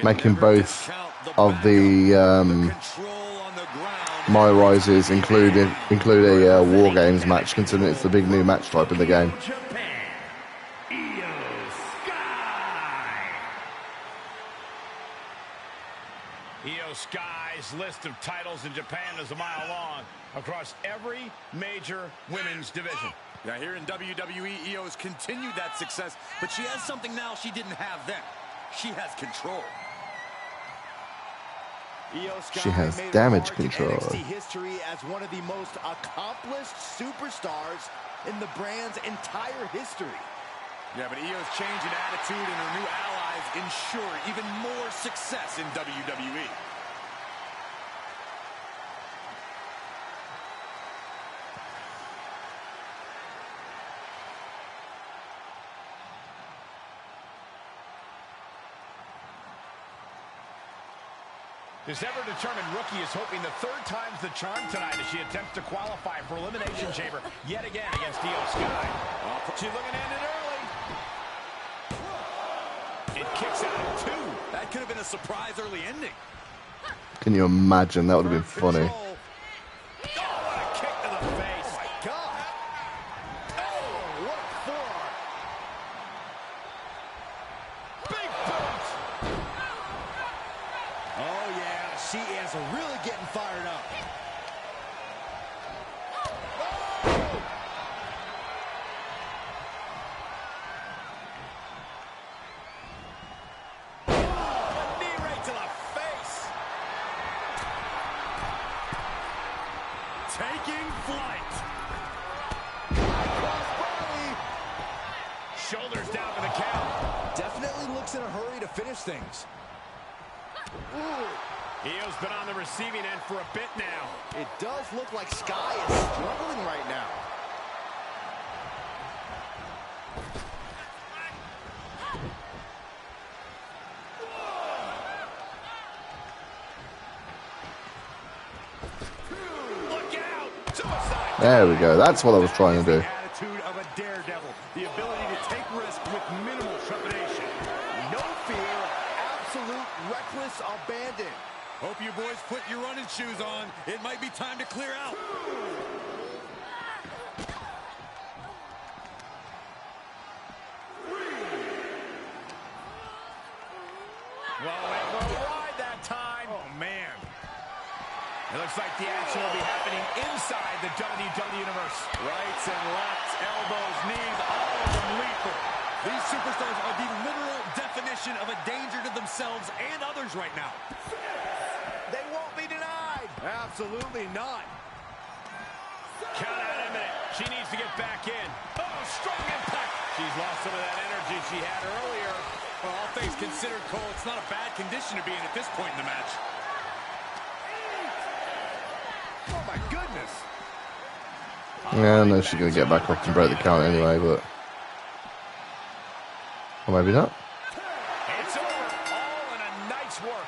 making both of the My Rises include a War Games match, considering it's the big new match type in the game. Io Sky's list of titles in Japan is a mile long across every major women's division. Now here in WWE, Io has continued that success, but she has something now she didn't have then. She has control. She has damage control. NXT history as one of the most accomplished superstars in the brand's entire history. Yeah, but Io's change in attitude and her new allies ensure even more success in WWE. This ever-determined rookie is hoping the 3rd time's the charm tonight as she attempts to qualify for Elimination Chamber yet again against Io Sky. She's looking to end it early. It kicks out at 2. That could have been a surprise early ending. Can you imagine? That would have been funny. Oh, what a kick to the face. Oh, my God. Oh, what a forearm. Big boot. Oh, yeah, she is really getting fired up. A knee right to the face. Taking flight. finish things. Io's been on the receiving end for a bit now. It does look like Sky is struggling right now. Look out! Suicide. There we go. That's what I was trying to do. The attitude of a daredevil. The ability to take risks with minimal trepidation. No fear, absolute reckless abandon. Hope you boys put your running shoes on. It might be time to clear out. Well, it will ride that time. Oh, man. It looks like the action will be happening inside the WWE Universe. Rights and lefts, elbows, knees, all of them lethal. These superstars are the literal definition of a danger to themselves and others right now. They won't be denied. Absolutely not. Count out imminent. She needs to get back in. Oh, strong impact. She's lost some of that energy she had earlier. Well, all things considered, Cole, it's not a bad condition to be in at this point in the match. Oh, my goodness. Yeah, I know she's going to get back up and break the count anyway, but... Or maybe not. It's over. All in a night's work.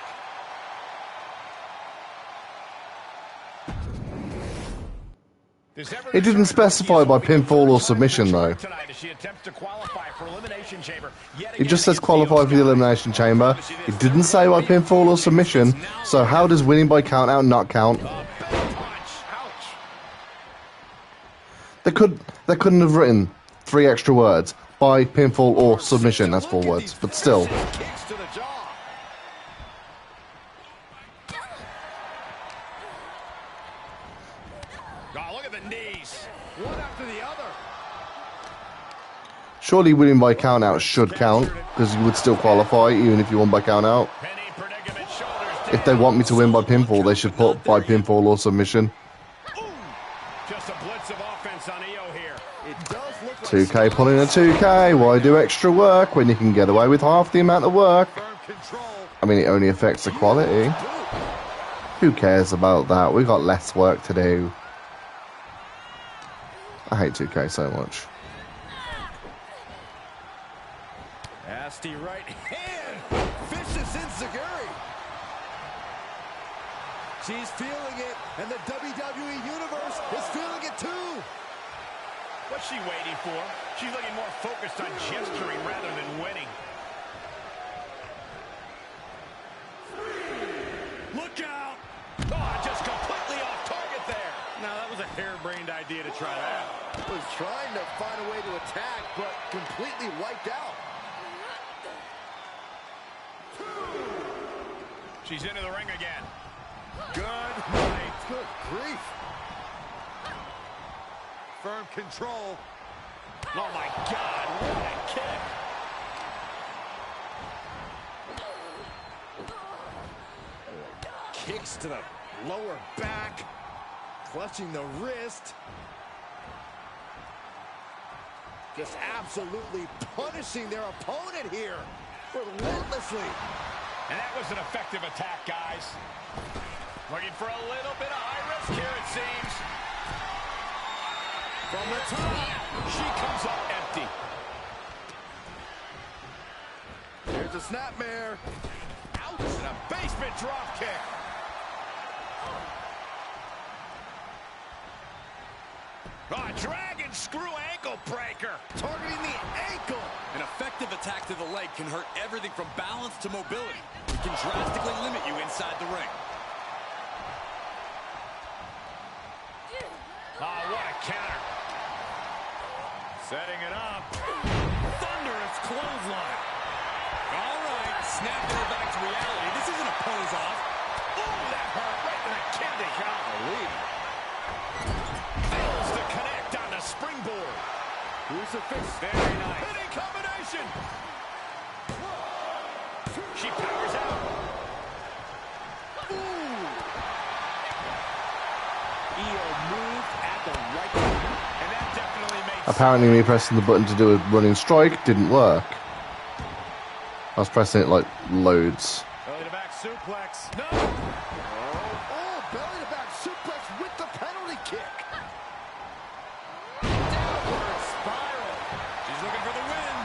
It didn't specify by pinfall or submission, though. It just says qualify for the Elimination Chamber. It didn't say by pinfall or submission, so how does winning by count out not count? They couldn't have written 3 extra words. By pinfall or submission, that's 4 words, but still. Surely winning by count out should count, because you would still qualify even if you won by count out. If they want me to win by pinfall, they should put by pinfall or submission. Just a blitz of offense on Io here. It does look 2K pulling a 2K. Why do extra work when you can get away with half the amount of work? I mean, it only affects the quality. Who cares about that? We've got less work to do. I hate 2K so much. nasty right hand. Vicious enziguri. She's feeling it, and the WWE Universe is feeling it too. What's she waiting for? She's looking more focused on gesturing rather than winning. Look out! Oh, just completely off target there. Now, that was a harebrained idea to try that. Was trying to find a way to attack, but completely wiped out. She's into the ring again. Good night. Good grief. Firm control. Oh, my God. What a kick. Kicks to the lower back. Clutching the wrist. Just absolutely punishing their opponent here. Relentlessly. And that was an effective attack, guys. Looking for a little bit of high risk here, it seems. From the top, she comes up empty. Here's a snapmare. Ouch! And a basement drop kick. Oh, dragon screw ankle breaker. Targeting the ankle. An effective attack to the leg can hurt everything from balance to mobility. It can drastically limit you inside the ring. Oh, what a counter. Setting it up. Thunderous clothesline. All right, snapping her back to reality. This isn't a pose-off. Oh, that hurt right in the kidney. Golly. Fails to connect on the springboard. Crucifix. Very nice. Hitting combination. She powers out. Ooh. Io moved at the right time. And that definitely makes Apparently me pressing the button to do a running strike didn't work. I was pressing it like loads. Belly to back suplex. No. Oh, belly to back suplex with the penalty kick. Downward spiral. She's looking for the win.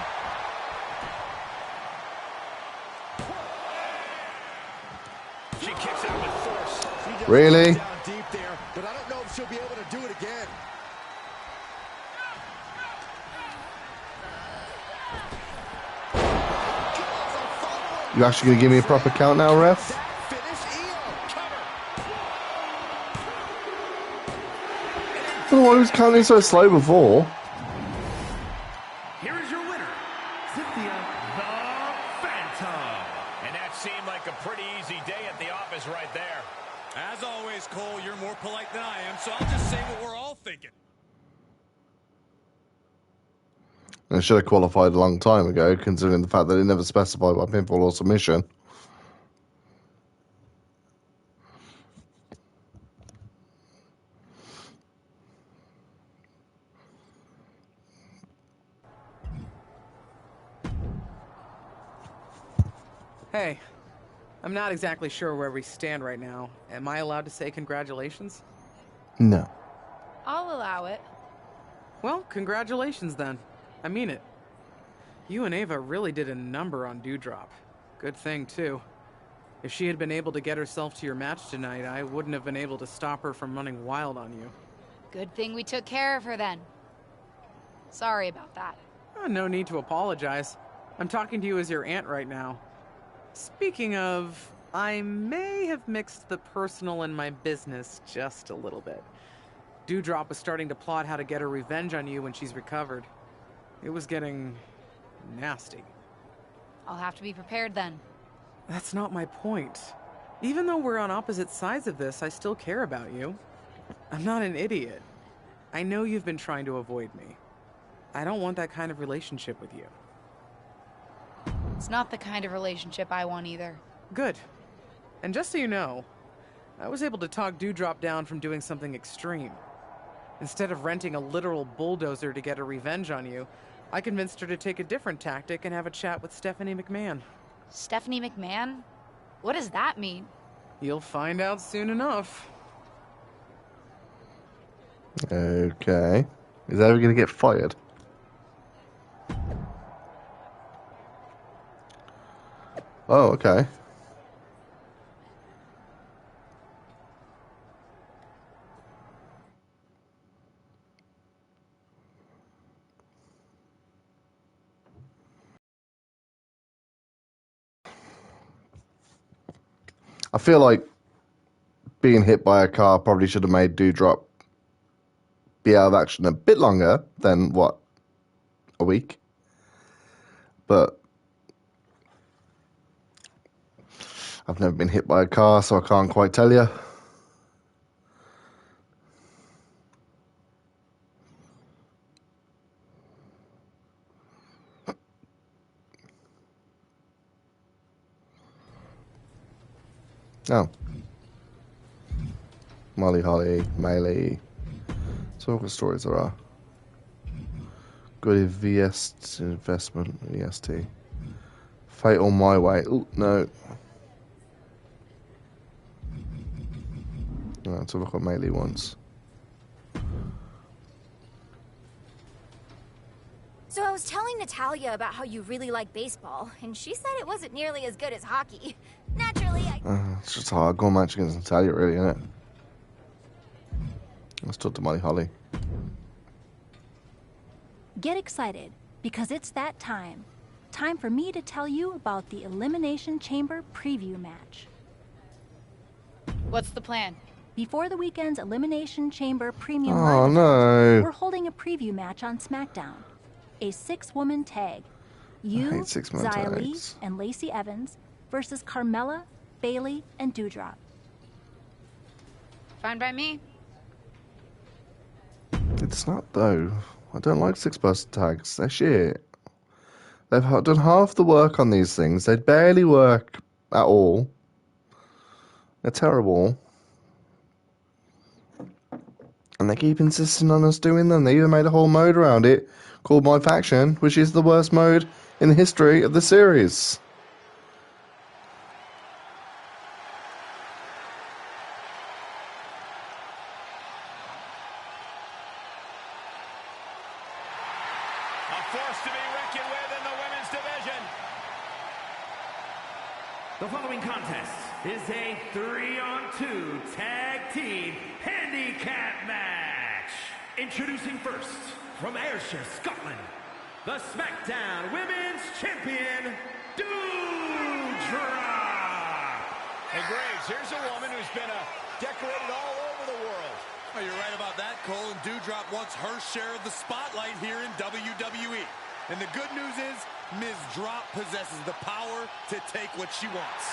She kicks out with force. She just Really? down deep there, but I don't know if she'll be able to do it again. You actually going to give me a proper count now, ref? I don't know why he was counting so slow before. Here is your winner, Cynthia the Phantom. And that seemed like a pretty easy day at the office right there. As always, Cole, you're more polite than I am, so I'll just say what we're all thinking. I should have qualified a long time ago, considering the fact that it never specified by pinfall or submission. Hey, I'm not exactly sure where we stand right now. Am I allowed to say congratulations? No. I'll allow it. Well, congratulations then. I mean it. You and Ava really did a number on Dewdrop. Good thing, too. If she had been able to get herself to your match tonight, I wouldn't have been able to stop her from running wild on you. Good thing we took care of her then. Sorry about that. No need to apologize. I'm talking to you as your aunt right now. Speaking of, I may have mixed the personal and my business just a little bit. Dewdrop was starting to plot how to get her revenge on you when she's recovered. It was getting nasty. I'll have to be prepared then. That's not my point. Even though we're on opposite sides of this, I still care about you. I'm not an idiot. I know you've been trying to avoid me. I don't want that kind of relationship with you. It's not the kind of relationship I want either. Good. And just so you know, I was able to talk Dewdrop down from doing something extreme. Instead of renting a literal bulldozer to get her revenge on you, I convinced her to take a different tactic and have a chat with Stephanie McMahon. Stephanie McMahon? What does that mean? You'll find out soon enough. Okay. Is Ava going to get fired? Oh, okay. I feel like being hit by a car probably should have made Dewdrop be out of action a bit longer than, what, a week? But I've never been hit by a car, so I can't quite tell you. Oh. Molly Holly, Melee. So what stories there are. Good VS investment, EST. Fatal My Way. Oh, no. Let's look at Melee once. So I was telling Natalia about how you really like baseball, and she said it wasn't nearly as good as hockey. Naturally, It's just a hardcore match against Natalia, really, isn't it? Let's talk to Molly Holly. Get excited, because it's that time. Time for me to tell you about the Elimination Chamber preview match. What's the plan? Before the weekend's Elimination Chamber Premium Oh, Live event, no. we're holding a preview match on SmackDown. A 6-woman tag. You, hate 6-man Xia Li, tags. and Lacey Evans versus Carmella, Bayley, and Dewdrop. Fine by me. It's not, though. I don't like 6-person tags. They're shit. They've done half the work on these things. They barely work at all. They're terrible. And they keep insisting on us doing them. They even made a whole mode around it called My Faction, which is the worst mode in the history of the series. A force to be reckoned with in the women's division. The following contest is a 3-on-2 tag team handicap match. Introducing first, from Ayrshire, Scotland, the SmackDown Women's Champion, Doudrop. And Graves, here's a woman who's been decorated all over the world. Oh, you're right about that, Cole. And Doudrop wants her share of the spotlight here in WWE. And the good news is, Ms. Drop possesses the power to take what she wants.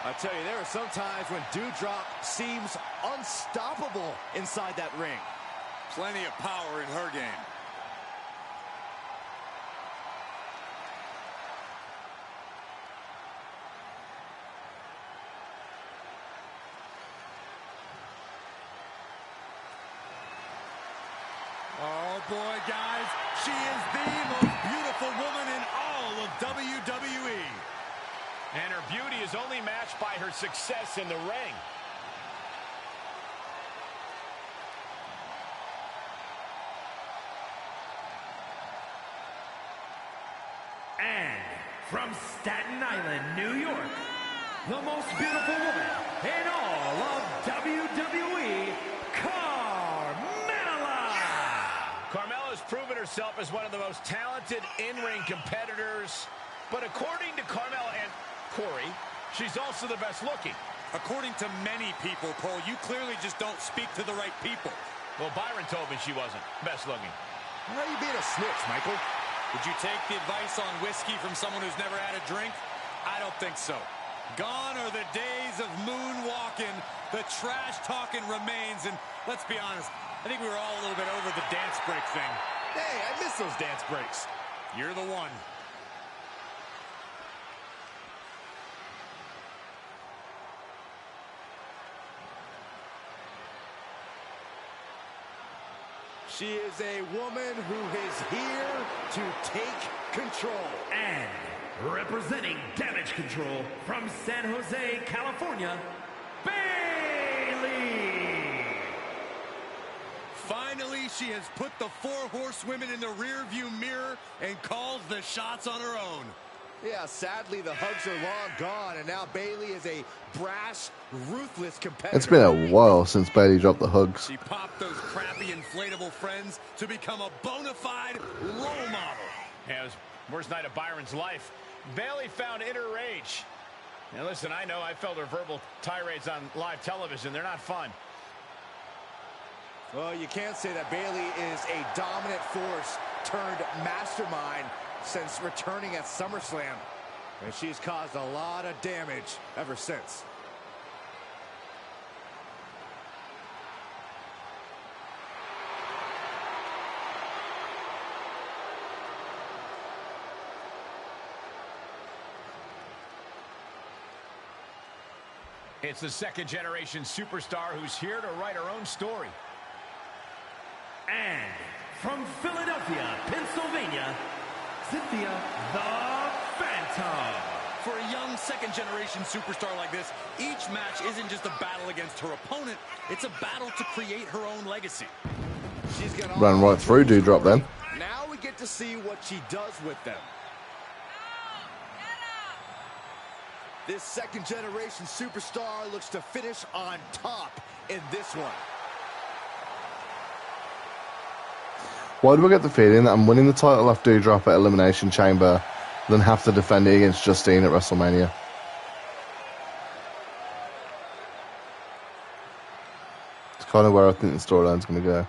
I tell you, there are some times when Doudrop seems unstoppable inside that ring. Plenty of power in her game. Oh, boy, guys, she is the most beautiful woman in all of WWE. And her beauty is only matched by her success in the ring. And from Staten Island, New York, the most beautiful woman in all of WWE, Carmella's proven herself as one of the most talented in-ring competitors. But according to Carmella and Corey, she's also the best looking. According to many people, Cole, you clearly just don't speak to the right people. Well, Byron told me she wasn't best looking. Why are you being a snitch, Michael? Did you take the advice on whiskey from someone who's never had a drink? I don't think so. Gone are the days of moonwalking. The trash talking remains. And let's be honest, I think we were all a little bit over the dance break thing. Hey, I miss those dance breaks. You're the one. She is a woman who is here to take control. And representing Damage Control from San Jose, California, Bayley. Finally, she has put the 4 horsewomen in the rearview mirror and calls the shots on her own. Yeah, sadly, the hugs are long gone, and now Bayley is a brash, ruthless competitor. It's been a while since Bayley dropped the hugs. She popped those crappy inflatable friends to become a bona fide role model. Yeah, it was the worst night of Byron's life. Bayley found inner rage. Now, listen, I know I felt her verbal tirades on live television. They're not fun. Well, you can't say that Bayley is a dominant force turned mastermind since returning at SummerSlam. And she's caused a lot of damage ever since. It's the second-generation superstar who's here to write her own story. And from Philadelphia, Pennsylvania, Cynthia the Phantom. For a young second-generation superstar like this, each match isn't just a battle against her opponent, it's a battle to create her own legacy. She's got Ran right through Doudrop then. Now we get to see what she does with them. This second-generation superstar looks to finish on top in this one. Why do I get the feeling that I'm winning the title off Doudrop at Elimination Chamber, then have to defend it against Justine at WrestleMania? It's kind of where I think the storyline's going to go.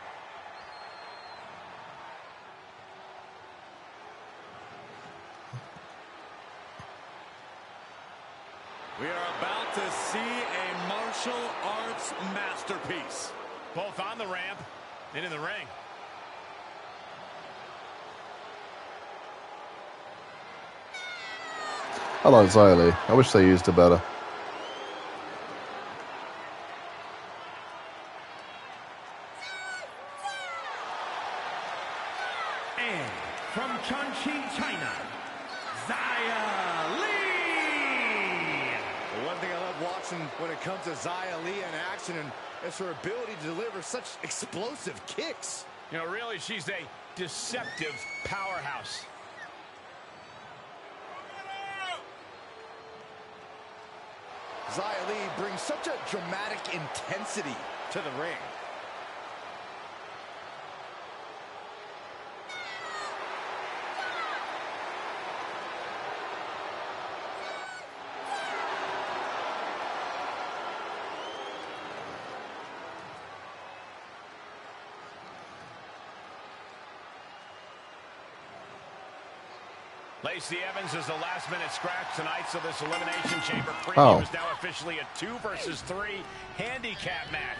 We are about to see a martial arts masterpiece. Both on the ramp and in the ring. I like Xia Li. I wish they used her better. And from Chongqing, China, Xia Li. The one thing I love watching impression when it comes to Xia Li in action, and it's her ability to deliver such explosive kicks. You know, really, she's a deceptive powerhouse. Xia Li brings such a dramatic intensity to the ring. Lacey Evans is the last-minute scratch tonight, so this Elimination Chamber preview is now officially a 2 versus 3 handicap match.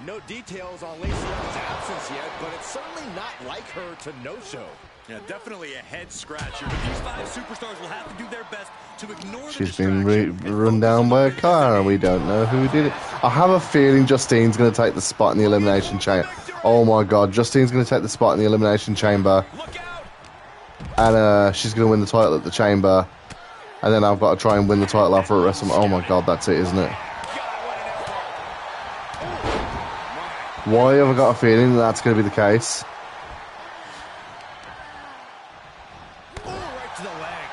No details on Lacey Evans' absence yet, but it's certainly not like her to no-show. Yeah, definitely a head scratcher, but these 5 superstars will have to do their best to ignore She's been run down by a car, and we don't know who did it. I have a feeling Justine's going to take the spot in the Elimination Chamber. Oh my God, Justine's going to take the spot in the Elimination Chamber. And she's going to win the title at the Chamber. And then I've got to try and win the title off her at WrestleMania. Oh my God, that's it, isn't it? Why have I got a feeling that that's going to be the case? Right to the leg.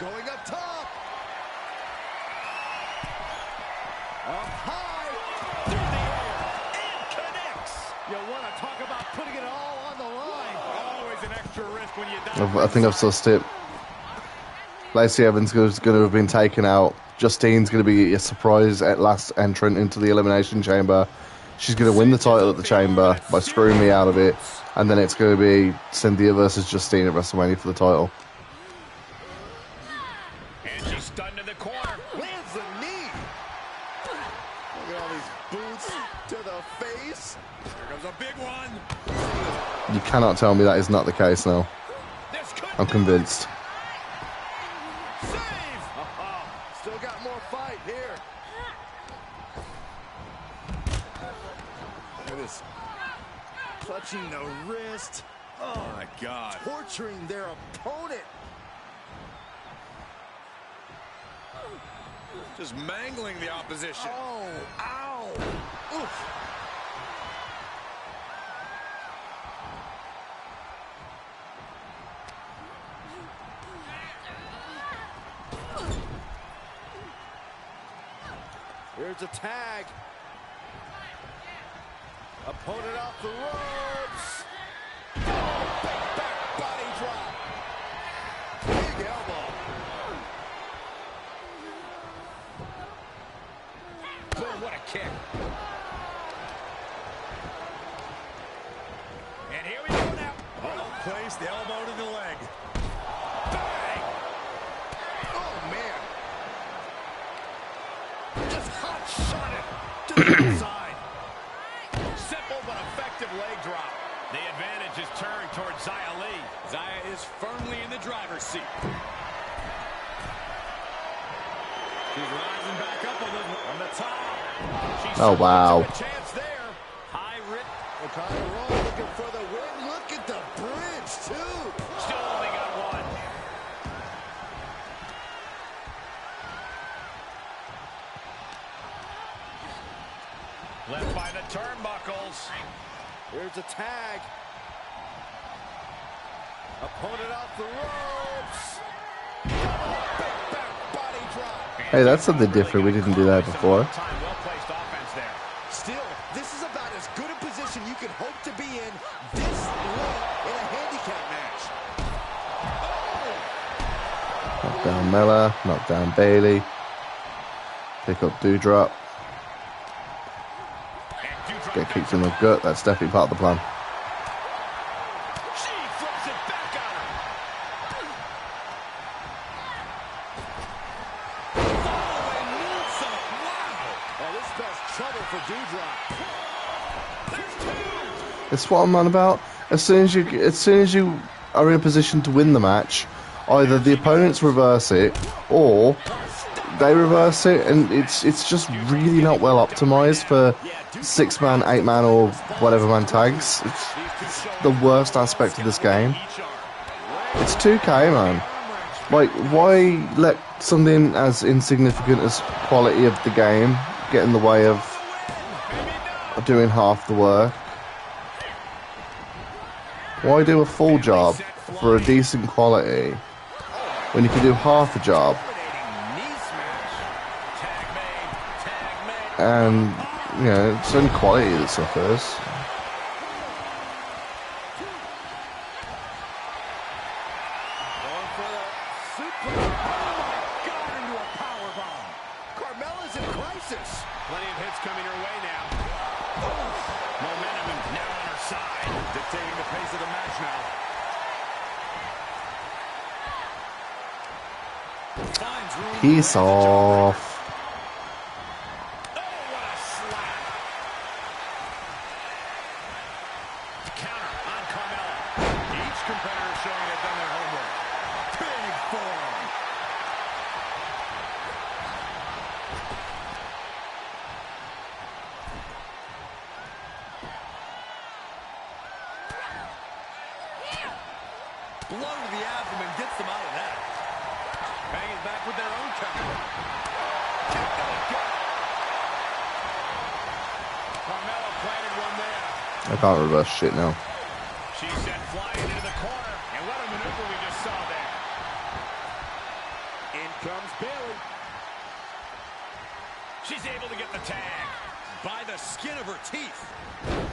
Going up top. Up high. Through the air. And connects. You want to talk about putting it all on the line. Always an extra risk when you die. I think I've sussed it. Lacey Evans is going to have been taken out. Justine's going to be a surprise at last entrant into the Elimination Chamber. She's going to win the title at the Chamber by screwing me out of it. And then it's going to be Cynthia versus Justine at WrestleMania for the title. And she's stunned in the corner. Lands a knee. Look at all these boots to the face. Here comes a big one. You cannot tell me that is not the case now. I'm convinced. Still got more fight here. Look at this. Clutching the wrist. Oh my God. Torturing their opponent. Just mangling the opposition. Oh, ow. Oof. Here's a tag. Opponent off the ropes. Oh, big back body drop. Big elbow. Boom, what a kick. And here we go now. Well placed, the elbow to the leg. Bang. Oh, man. Just hot shot it to the inside. Simple but effective leg drop. The advantage is turned towards Xia Li. Xia is firmly in the driver's seat. She's rising back up a little on the top. Oh, wow. Chance there. High rip. O'Connor Roll looking for the win. Look at the bridge, too. Still only got one. Left by the turnbuckles. Here's a tag. Opponent off the ropes. Big back body drop. Hey, that's something different. We didn't do that before. Well-placed offense there. Still, this is about as good a position you can hope to be in this late in a handicap match. Knock down Mella, knock down Bailey. Pick up Doudrop. Get kicked in the gut. That's definitely part of the plan. She flips it back on her. Following moonsault. Wow. Oh, this spells trouble for Doudrop. There's two. It's what I'm on about. As soon as you are in a position to win the match, either the opponents reverse it or they reverse it, and it's just really not well optimized for 6-man, 8-man, or whatever man tags. It's the worst aspect of this game. It's 2K, man. Like, why let something as insignificant as quality of the game get in the way of doing half the work? Why do a full job for a decent quality when you can do half a job and, you know, it's only quality that suffers? Peace off. I can't reverse shit now. She sent flying into the corner, and what a maneuver we just saw there. In comes Bayley. She's able to get the tag by the skin of her teeth.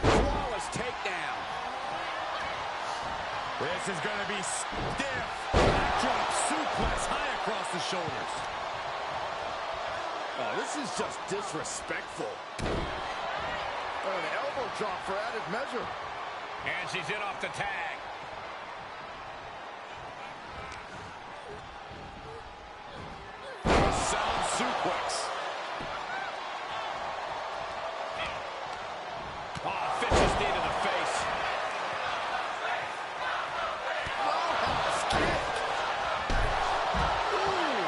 Flawless takedown. This is going to be stiff. Backdrop suplex high across the shoulders. Oh, this is just disrespectful. An elbow drop for added measure. And she's in off the tag. A sound suplex. Oh, vicious knee to the face. Roundhouse kick. Ooh.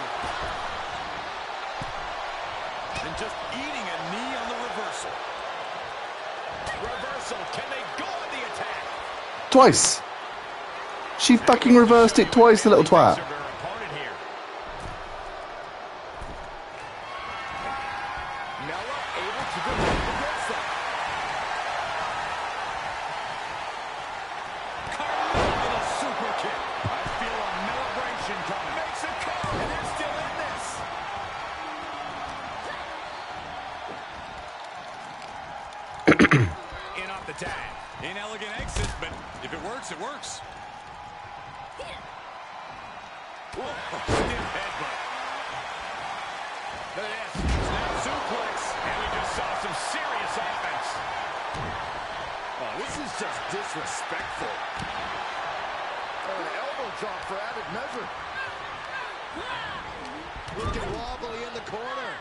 And just eating a knee on the reversal. Reversal. Can they go on the attack? Twice. She fucking reversed it twice, the little twat. Inelegant exit, but if it works, it works. Whoa, stiff headbutt. Look at this. Snap suplex. And we just saw some serious offense. Oh, this is just disrespectful. An elbow drop for added measure. Looking wobbly in the corner.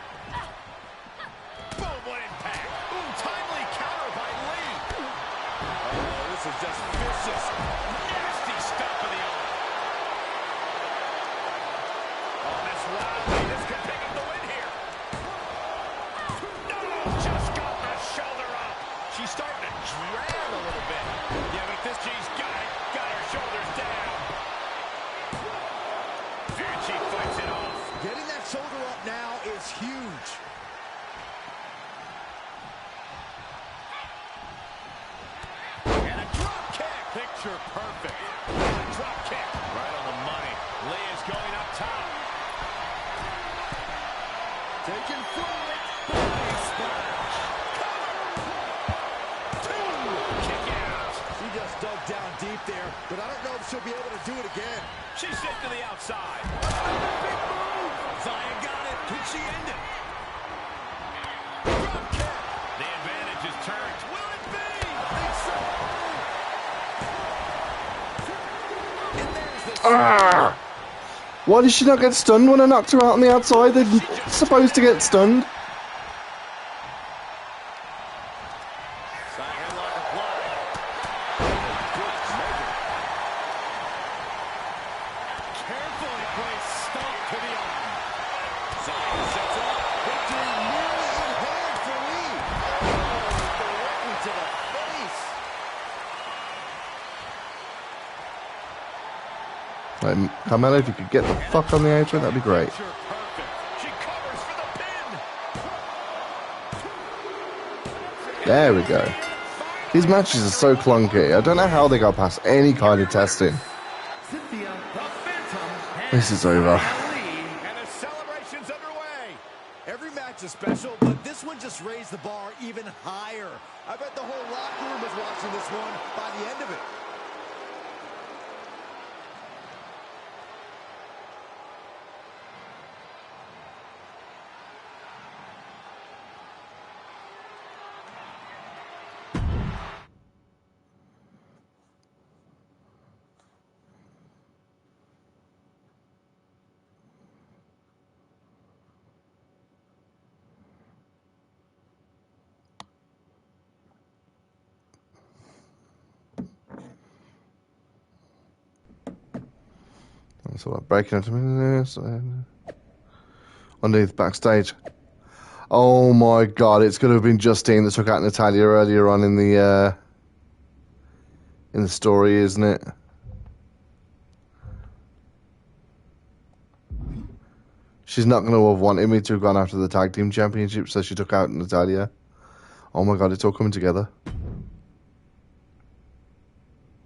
Boom, what impact. Boom, timely counter by Lee. Oh, this is just vicious. Nasty stuff of the arm. Oh, that's wild. This could pick up the win here. No, just got the shoulder up. She's starting to drag a little bit. Yeah, but this G's got it. Got her shoulders down. And she fights it off. Getting that shoulder up now is huge. Picture perfect. Drop kick. Right on the money. Leah's going up top. Taking flight. Body splash. Kick out. She just dug down deep there, but I don't know if she'll be able to do it again. She's hit to the outside. Big move. Zaya got it. Could she end it? Drop kick. The advantage is turned. Will it be? I think so. Why did she not get stunned when I knocked her out on the outside? They're supposed to get stunned. Carefully placed stomp to the arm. Zaya sets up. Victory nearly in hand for Lee. Oh, directly to the face. Right, Carmella, if you could get the fuck on the apron, that'd be great. There we go. These matches are so clunky. I don't know how they got past any kind of testing. This is over. And the celebration's underway. Every match is special, but this one just raised the bar even higher. I bet the whole locker room was watching this one by the end of it. So like breaking into this underneath backstage. Oh my god, it's going to have been Justine that took out Natalya earlier on in the story, isn't it? She's not going to have wanted me to have gone after the tag team championship, so she took out Natalya. Oh my god, it's all coming together.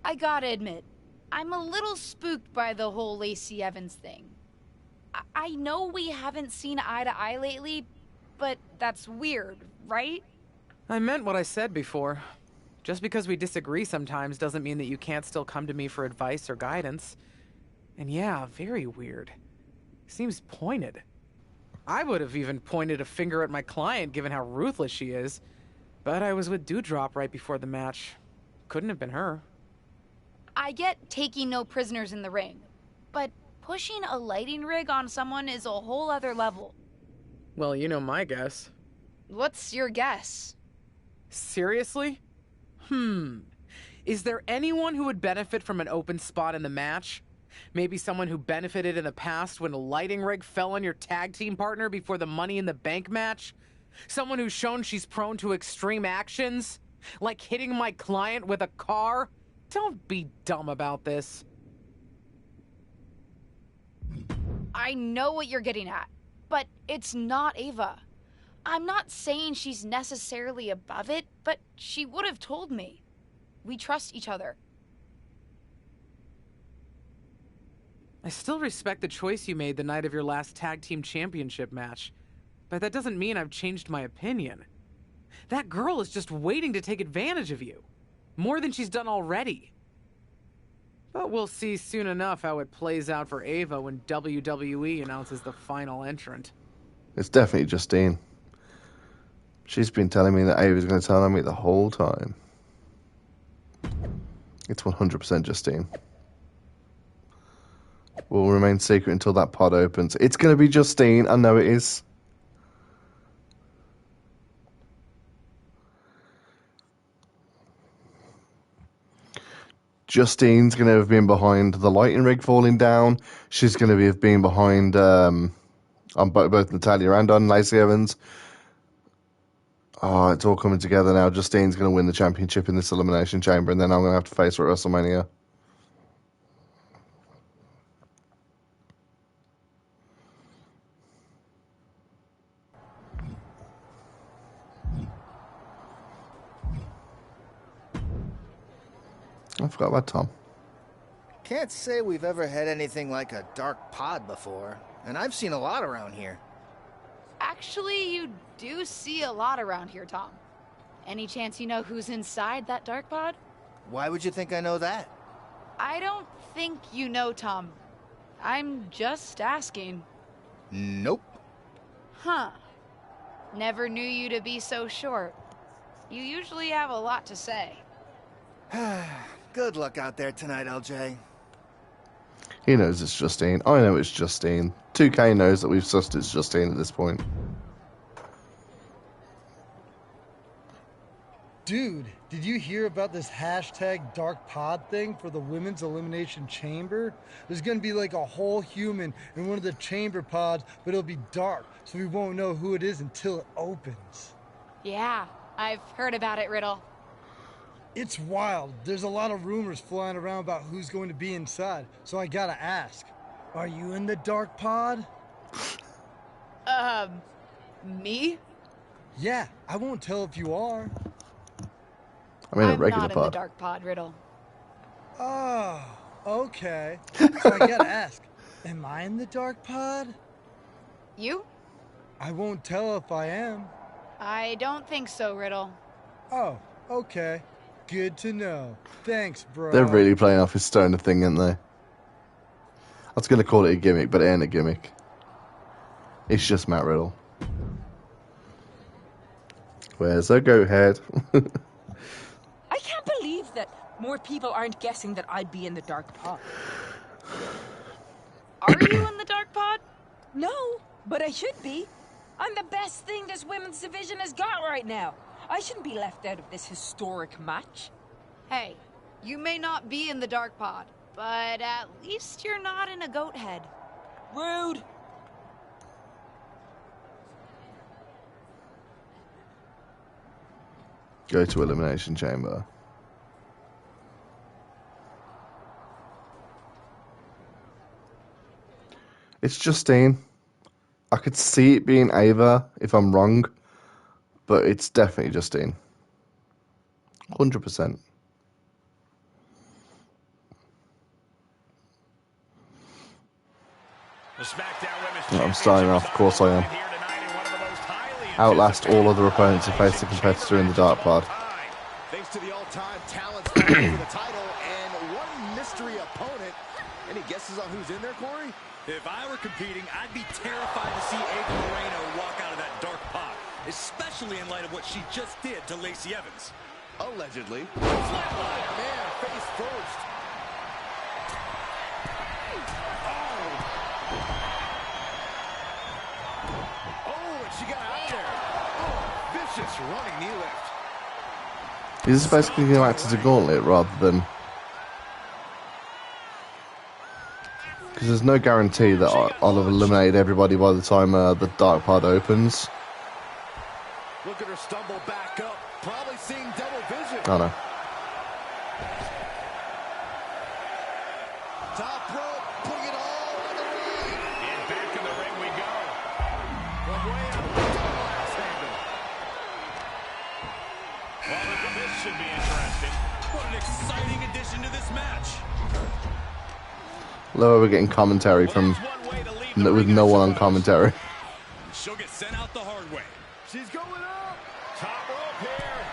I gotta admit, I'm a little spooked by the whole Lacey Evans thing. I know we haven't seen eye to eye lately, but that's weird, right? I meant what I said before. Just because we disagree sometimes doesn't mean that you can't still come to me for advice or guidance. And yeah, very weird. Seems pointed. I would have even pointed a finger at my client given how ruthless she is. But I was with Doudrop right before the match. Couldn't have been her. I get taking no prisoners in the ring, but pushing a lighting rig on someone is a whole other level. Well, you know my guess. What's your guess? Seriously? Is there anyone who would benefit from an open spot in the match? Maybe someone who benefited in the past when a lighting rig fell on your tag team partner before the Money in the Bank match? Someone who's shown she's prone to extreme actions? Like hitting my client with a car? Don't be dumb about this. I know what you're getting at, but it's not Ava. I'm not saying she's necessarily above it, but she would have told me. We trust each other. I still respect the choice you made the night of your last tag team championship match, but that doesn't mean I've changed my opinion. That girl is just waiting to take advantage of you. More than she's done already. But we'll see soon enough how it plays out for Ava when WWE announces the final entrant. It's definitely Justine. She's been telling me that Ava's going to tell me the whole time. It's 100% Justine. Will remain secret until that pod opens. It's going to be Justine. I know it is. Justine's going to have been behind the lighting rig falling down. She's going to have been behind on both Natalya and on Lacey Evans. Oh, it's all coming together now. Justine's going to win the championship in this Elimination Chamber, and then I'm going to have to face her at WrestleMania. I forgot about Tom. Can't say we've ever had anything like a dark pod before, and I've seen a lot around here. Actually, you do see a lot around here, Tom. Any chance you know who's inside that dark pod? Why would you think I know that? I don't think you know, Tom. I'm just asking. Nope. Huh. Never knew you to be so short. You usually have a lot to say. Good luck out there tonight, LJ. He knows it's Justine. I know it's Justine. 2K knows that we've sussed it's Justine at this point. Dude, did you hear about this hashtag dark pod thing for the Women's Elimination Chamber? There's gonna be like a whole human in one of the chamber pods, but it'll be dark, so we won't know who it is until it opens. Yeah, I've heard about it, Riddle. It's wild. There's a lot of rumors flying around about who's going to be inside, so I gotta ask. Are you in the dark pod? Me? Yeah, I won't tell if you are. I'm in a I'm regular not in the pod. dark pod, Riddle. Oh, okay. So I gotta ask, am I in the dark pod? You? I won't tell if I am. I don't think so, Riddle. Oh, okay. Good to know. Thanks, bro. They're really playing off his stoner thing, aren't they? I was going to call it a gimmick, but it ain't a gimmick. It's just Matt Riddle. Where's her goat head? I can't believe that more people aren't guessing that I'd be in the dark pod. Are you in the dark pod? No, but I should be. I'm the best thing this women's division has got right now. I shouldn't be left out of this historic match. Hey, you may not be in the dark pod, but at least you're not in a goat head. Rude. Go to Elimination Chamber. It's Justine. I could see it being Ava if I'm wrong, but it's definitely Justine. 100%. The SmackDown Women's I'm starting off, of course I am. Outlast all other opponents who face the competitor in the dark pod. Thanks to the all-time talents for the title and one mystery opponent. Any guesses on who's in there, Corey? If I were competing, I'd be terrified to see Ava Moreno walk out of that dark pod, especially in light of what she just did to Lacey Evans. Allegedly. Flatline, man, face first. Oh, and she got out of there. Oh, vicious running knee lift. Is this basically going to act as a gauntlet rather than... Because there's no guarantee that I'll have eliminated everybody by the time the dark pod opens. Look at her stumble back up. Probably seeing double vision. Oh no. Top rope, putting it all on the ring. And back in the ring we go. From way up, double ass handle. Well, now this should be interesting. What an exciting addition to this match. Lower, we're getting commentary from with no one on commentary. She'll get sent out the hard way. She's going up. Top rope here.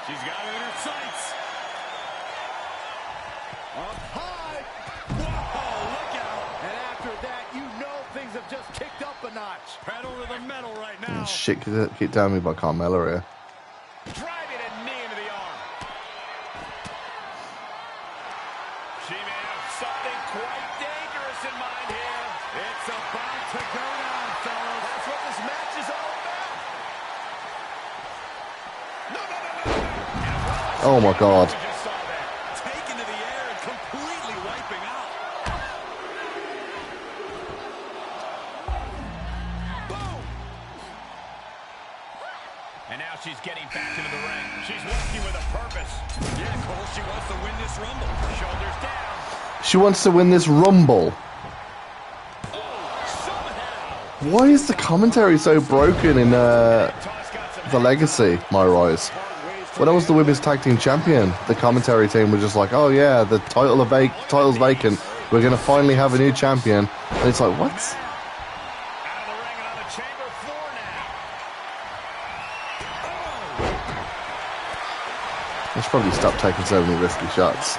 She's got it in her sights. Up high. Whoa, look out. And after that, you know things have just kicked up a notch. Pedal to the metal right now. Shit, keep telling me about Carmella here. Driving a knee into the arm. She may have something quite dangerous in mind here. It's about to go down, fellas. That's what this match is all about. Oh my god. Just saw that. Taken to the air and completely wiping out. Boom. And now she's getting back into the ring. She's working with a purpose. Yeah, Cole, she wants to win this Rumble. Shoulders down. She wants to win this Rumble. Why is the commentary so broken in the Legacy, my rise? When I was the Women's Tag Team Champion, the commentary team was just like, oh yeah, the title's vacant. We're going to finally have a new champion. And it's like, what? I should probably stop taking so many risky shots.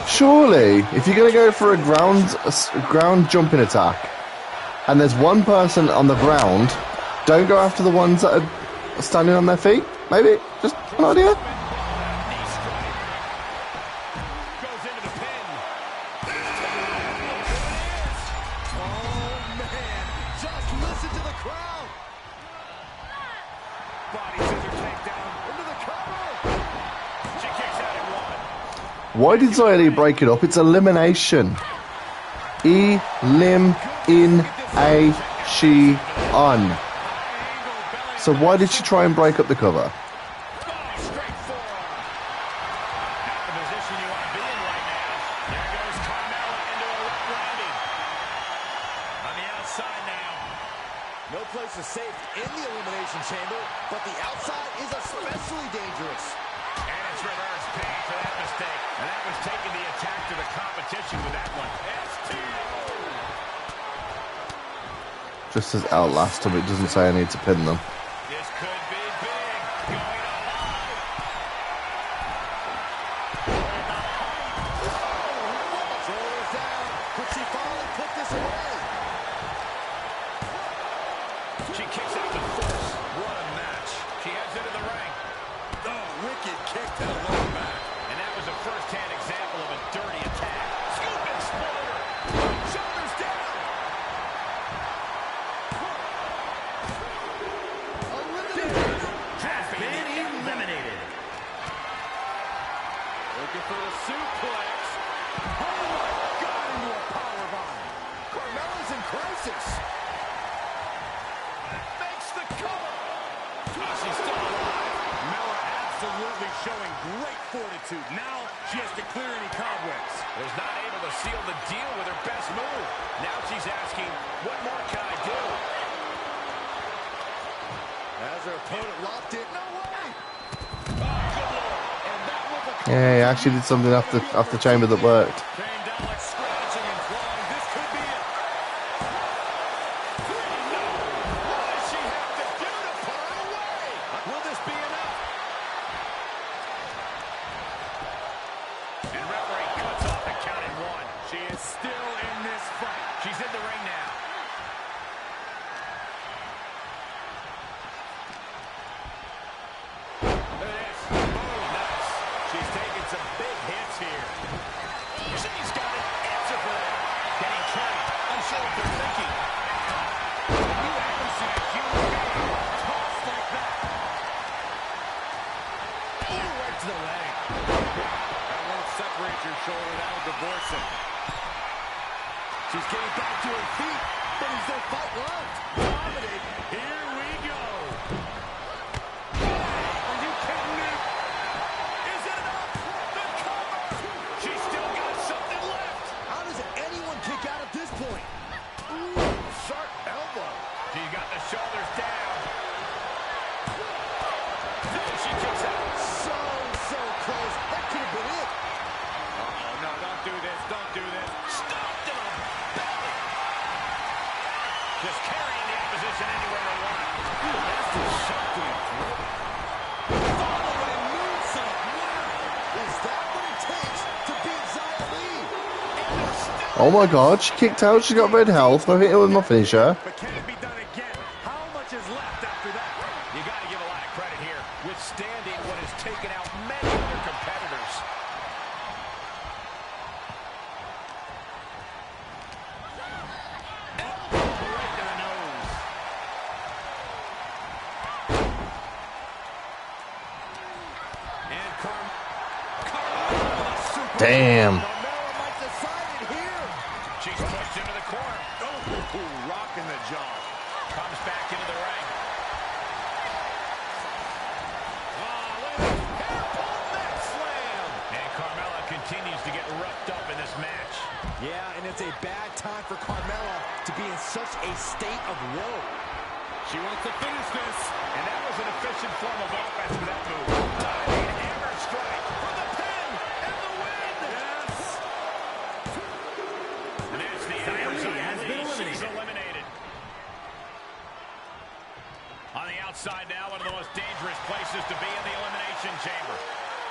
Surely, if you're going to go for a ground jumping attack, and there's one person on the ground, don't go after the ones that are standing on their feet. Maybe just an idea. Why did Xia Li break it up? It's elimination. Elimination. So why did she try and break up the cover? No place is safe in the Elimination Chamber, but the outside is especially dangerous. And it's reverse pain for that mistake. And that was taking the attack to the competition with that one. Just says outlast them, it doesn't say I need to pin them. This could be big. Going high. Shoulders down. Could she finally put this away? She kicks out the force. What a match. She heads into the ring. Oh, wicked kick to the lower back. And that was a first-hand example of a dirty attack. Scoop exploder. Shoulders down. Has been eliminated. Looking for the suplex. Oh my God, into a powerbomb. Carmella's in crisis. Makes the cover. Oh, she's still alive. Mella absolutely showing great fortitude. Now she has to clear any cobwebs. Was not able to seal the deal with her best move. Now she's asking, what more can I do? As her opponent locked in. No way! Oh, good Lord. And that was a... Yeah, he actually did something off the chamber that worked. Kane Dalek scratching and clawing. This could be it. No. What does she have to do to put her away? Will this be enough? And referee cuts off the count at 1. She is still in this fight. She's in the ring now. Look at this. Oh, nice. She's taking some big hits here. She's got an answer for that. Getting carried. Unsure what they're thinking. You haven't seen a human being tossed like that. Ooh, right to the leg. That won't separate your shoulder. That'll divorce it. She's getting back to her feet, but is there fight left? Dominate. Here we go. Are you kidding me? Is it enough? The cover. She's still got something left. How does anyone kick out at this point? Ooh, sharp elbow. She's got the shoulders down. Then she kicks out. So close. That could have been it. Uh-oh, no, don't do this. Don't do this. Stop to the belly. Just carrying the opposition anywhere they want. Ooh, that's a shot to the throat. Following moonsault. Wow. Is that what it takes to beat Xia Li? Oh my God, she kicked out, she got red health, I hit her with my finisher. But can it be done again? How much is left after that? You got to give a lot of credit here. Withstanding what has taken out many other competitors. Elbow right to the nose. And Carmella, super. Damn. Carmella might decide it here. She's pushed into the corner. Oh, rocking the jaw. Comes back into the ring. Oh, look at this. Hair-pull neck slam. And Carmella continues to get roughed up in this match. Yeah, and it's a bad time for Carmella to be in such a state of woe. She wants to finish this. And that was an efficient form of offense with that move. Diving hammer strike for the pin and the win. Yes. And there's the end. She's eliminated. On the outside now, one of the most dangerous places to be in the Elimination Chamber.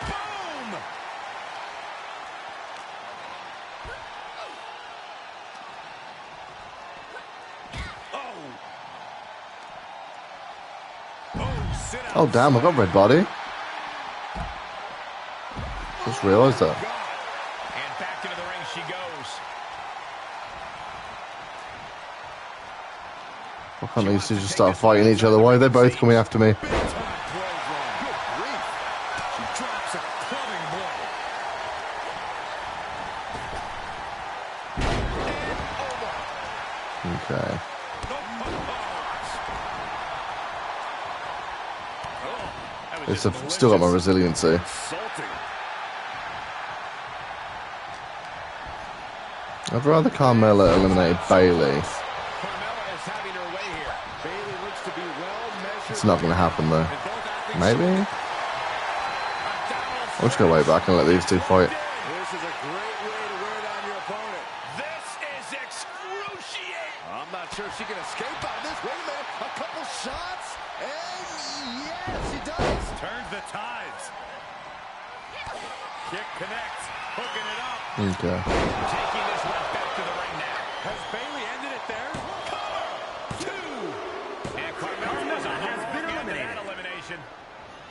Boom! Oh damn, I got red body. Just realised that. And back into the ring she goes. Why can't they just start fighting each other? Why are they both coming after me? Okay. I've still got my resiliency. I'd rather Carmella eliminated Bayley. It's not going to happen though. Maybe? I'm just going to wait back and let these two fight. This is a great way to wear down your opponent. This is excruciating. I'm not sure she can escape out of this. Wait a minute. A couple shots. And yes, she does. Turns the tides. Kick connects. Hooking it up. Okay. Taking this one back to the ring now. Has Bayley ended it there? Cover. 2. And Carmella has been eliminated. Elimination.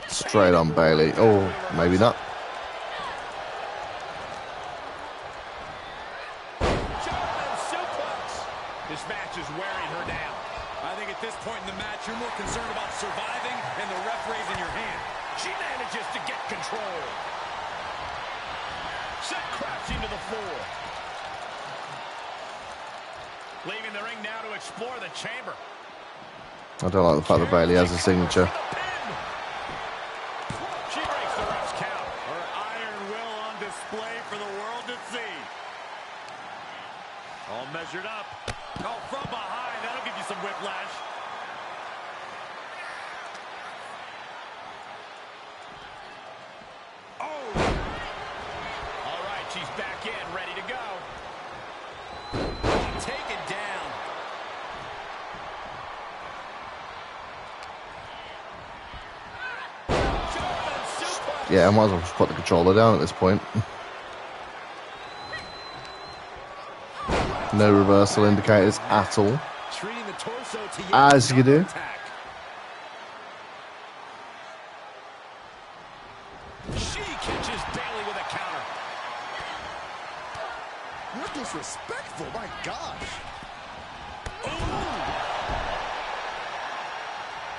Straight on Bayley. Oh, maybe not. This match is wearing her down. I think at this point in the match, you're more concerned about surviving and the referee's in your hand. She manages to get control. Set crashing to the floor. Leaving the ring now to explore the chamber. I don't like the fact that Bayley has a signature. She breaks the ref's count. Her iron will on display for the world to see. All measured up. Oh, from behind. That'll give you some whiplash. Oh! All right, she's back in, ready to go. Taken down. Yeah, I might as well just put the controller down at this point. No reversal indicators at all. As you do. She catches Bayley with a counter. What disrespectful, my gosh. Ooh.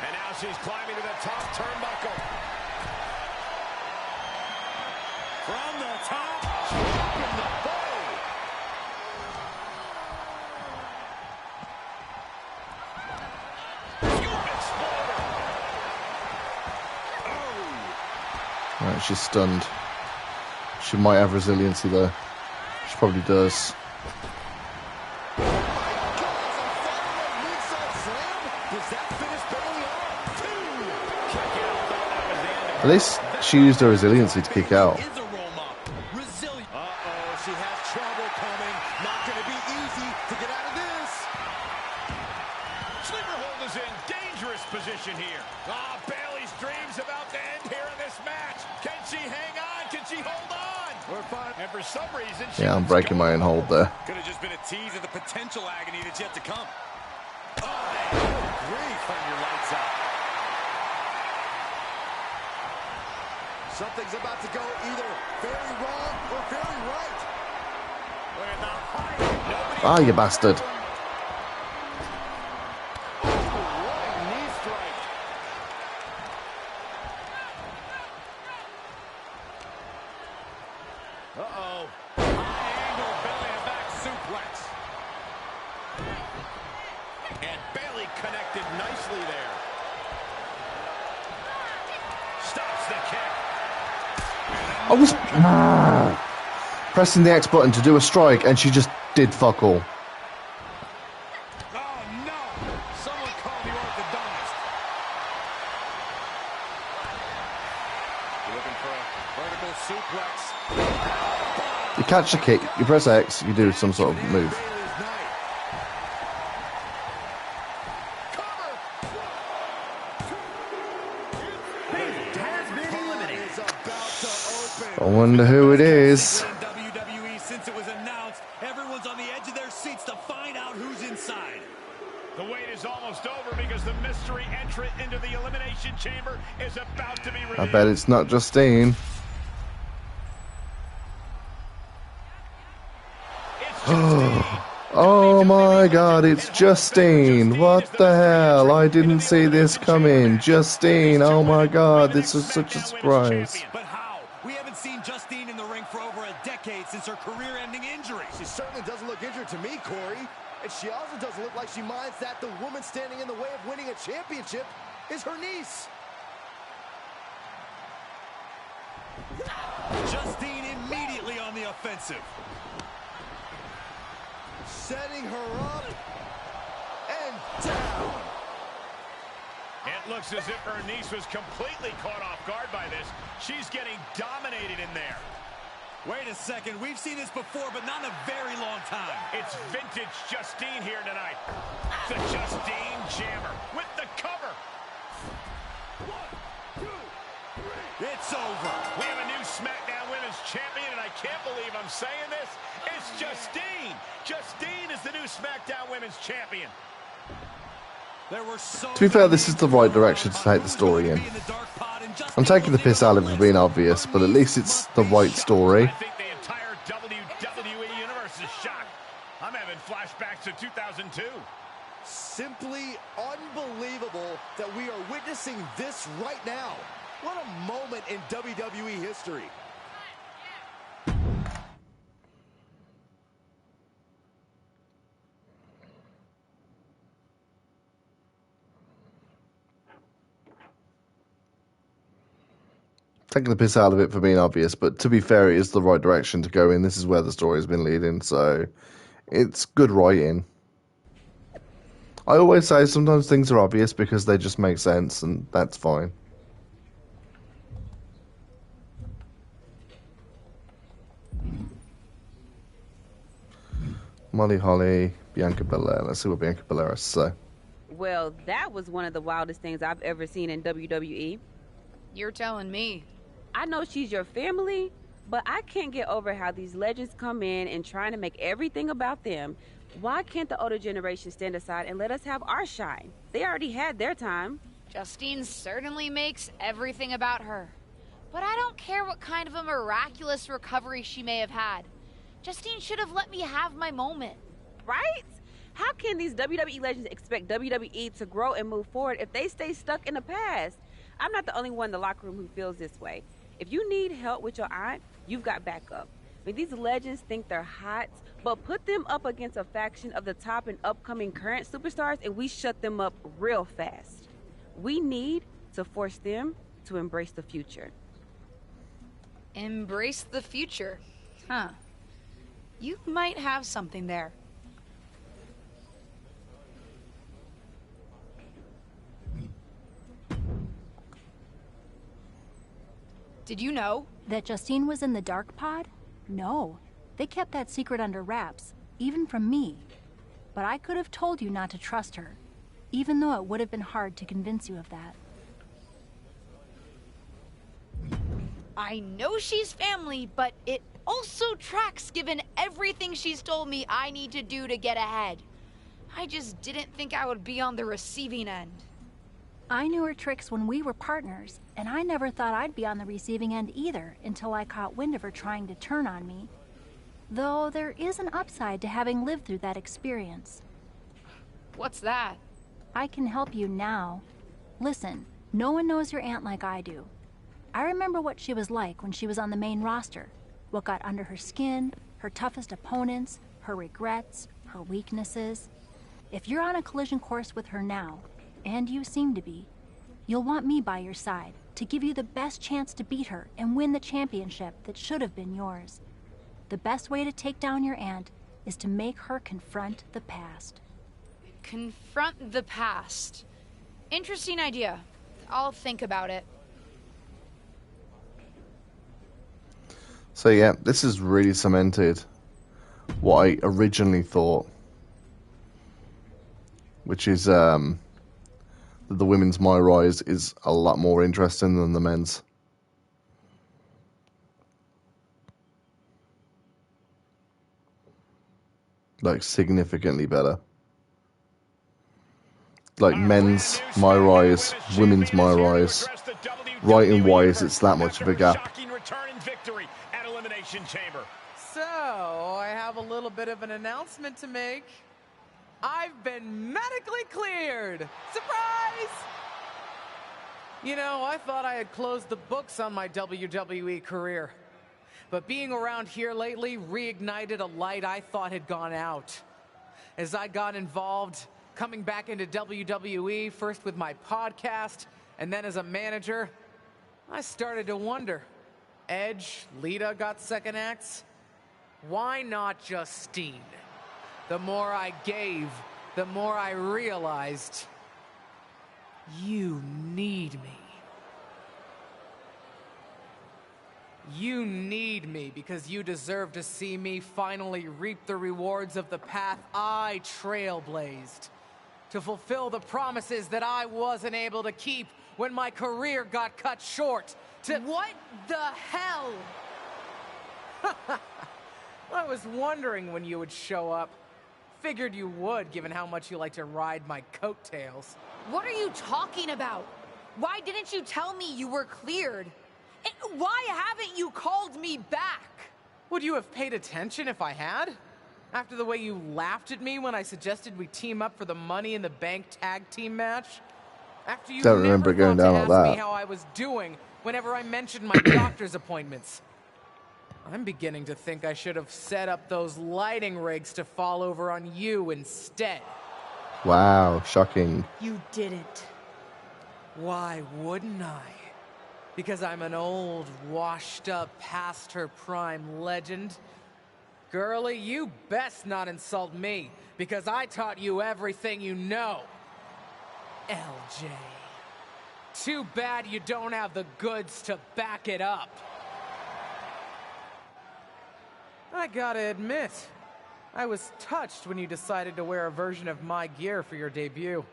And now she's climbing to the top turnbuckle. From the top, dropping the bow. Right, she's stunned. She might have resiliency though. She probably does. At least she used her resiliency to kick out. She has trouble coming. Not going to be easy to get out of this. Sleeper hold is in dangerous position here. Bayley's dreams about to end here in this match. Can she hang on? Can she hold on? We're fine. And for some reason, Yeah, I'm breaking my own hold there. Could have just been a tease of the potential agony that's yet to come. Grief on your lights out. Something's about to go either very wrong or very right. Ah, you bastard. Uh-oh. High angle belly to back suplex. And Bayley connected nicely there. Stops the kick. I was pressing the X button to do a strike and she just did fuck all. Oh no! Someone call the orthodontist. You're looking for a vertical suplex. You catch the kick, you press X, you do some sort of move. I wonder who it is. WWE, since it was announced, everyone's on the edge of their seats to find out who's inside. The wait is almost over because the mystery entrant into the Elimination Chamber is about to be revealed. I bet it's not Justine. Oh my god, it's Justine. What the hell? I didn't see this coming. Justine, oh my god, this is such a surprise. But how? We haven't seen Justine in the ring for over a decade since her career-ending injury. She certainly doesn't look injured to me, Corey. And she also doesn't look like she minds that the woman standing in the way of winning a championship is her niece. Justine immediately on the offensive. Setting her up and down. It looks as if her niece was completely caught off guard by this. She's getting dominated in there. Wait a second, we've seen this before, but not in a very long time. It's vintage Justine here tonight. The Justine Jammer with the cover. 1, 2, 3. It's over. We have a new SmackDown Women's Champion, and I can't believe I'm saying this. It's Justine. Justine is the new SmackDown Women's Champion. To be fair, this is the right direction to take the story in. I'm taking the piss out of it for being obvious, but at least it's the right story. I think the entire WWE universe is shocked. I'm having flashbacks to 2002. Simply unbelievable that we are witnessing this right now. What a moment in WWE history. Taking the piss out of it for being obvious, but to be fair, it is the right direction to go in. This is where the story has been leading, so it's good writing. I always say sometimes things are obvious because they just make sense, and that's fine. Molly Holly, Bianca Belair. Let's see what Bianca Belair has to say. Well, that was one of the wildest things I've ever seen in WWE. You're telling me. I know she's your family, but I can't get over how these legends come in and trying to make everything about them. Why can't the older generation stand aside and let us have our shine? They already had their time. Justine certainly makes everything about her. But I don't care what kind of a miraculous recovery she may have had. Justine should have let me have my moment. Right? How can these WWE legends expect WWE to grow and move forward if they stay stuck in the past? I'm not the only one in the locker room who feels this way. If you need help with your aunt, you've got backup. I mean, these legends think they're hot, but put them up against a faction of the top and upcoming current superstars and we shut them up real fast. We need to force them to embrace the future. Embrace the future? Huh. You might have something there. Did you know? That Justine was in the dark pod? No. They kept that secret under wraps, even from me. But I could have told you not to trust her, even though it would have been hard to convince you of that. I know she's family, but it also tracks given everything she's told me I need to do to get ahead. I just didn't think I would be on the receiving end. I knew her tricks when we were partners, and I never thought I'd be on the receiving end either until I caught wind of her trying to turn on me. Though there is an upside to having lived through that experience. What's that? I can help you now. Listen, no one knows your aunt like I do. I remember what she was like when she was on the main roster, what got under her skin, her toughest opponents, her regrets, her weaknesses. If you're on a collision course with her now, and you seem to be, you'll want me by your side to give you the best chance to beat her and win the championship that should have been yours. The best way to take down your aunt is to make her confront the past. Confront the past. Interesting idea. I'll think about it. So yeah, this has really cemented what I originally thought, which is that the women's My Rise is a lot more interesting than the men's. Like, significantly better. Like, men's My Rise, women's My Rise. Writing wise, it's that much of a gap. Shocking return and victory at Elimination Chamber. So, I have a little bit of an announcement to make. I've been medically cleared! Surprise! You know, I thought I had closed the books on my WWE career. But being around here lately reignited a light I thought had gone out. as I got involved coming back into WWE, first with my podcast and then as a manager, I started to wonder. Edge, Lita got second acts. Why not Justine? The more I gave, the more I realized you need me. You need me because you deserve to see me finally reap the rewards of the path I trailblazed, to fulfill the promises that I wasn't able to keep when my career got cut short, to... What the hell? I was wondering when you would show up. Figured you would, given how much you like to ride my coattails. What are you talking about? Why didn't you tell me you were cleared? And why haven't you called me back? Would you have paid attention if I had? After the way you laughed at me when I suggested we team up for the Money in the Bank tag team match? After you Don't remember never going thought down to like ask that. me how I was doing whenever I mentioned my doctor's appointments. I'm beginning to think I should have set up those lighting rigs to fall over on you instead. Wow, shocking. You didn't. Why wouldn't I? Because I'm an old, washed-up, past-her-prime legend? Girlie, you best not insult me, because I taught you everything you know. LJ. Too bad you don't have the goods to back it up. I gotta admit, I was touched when you decided to wear a version of my gear for your debut.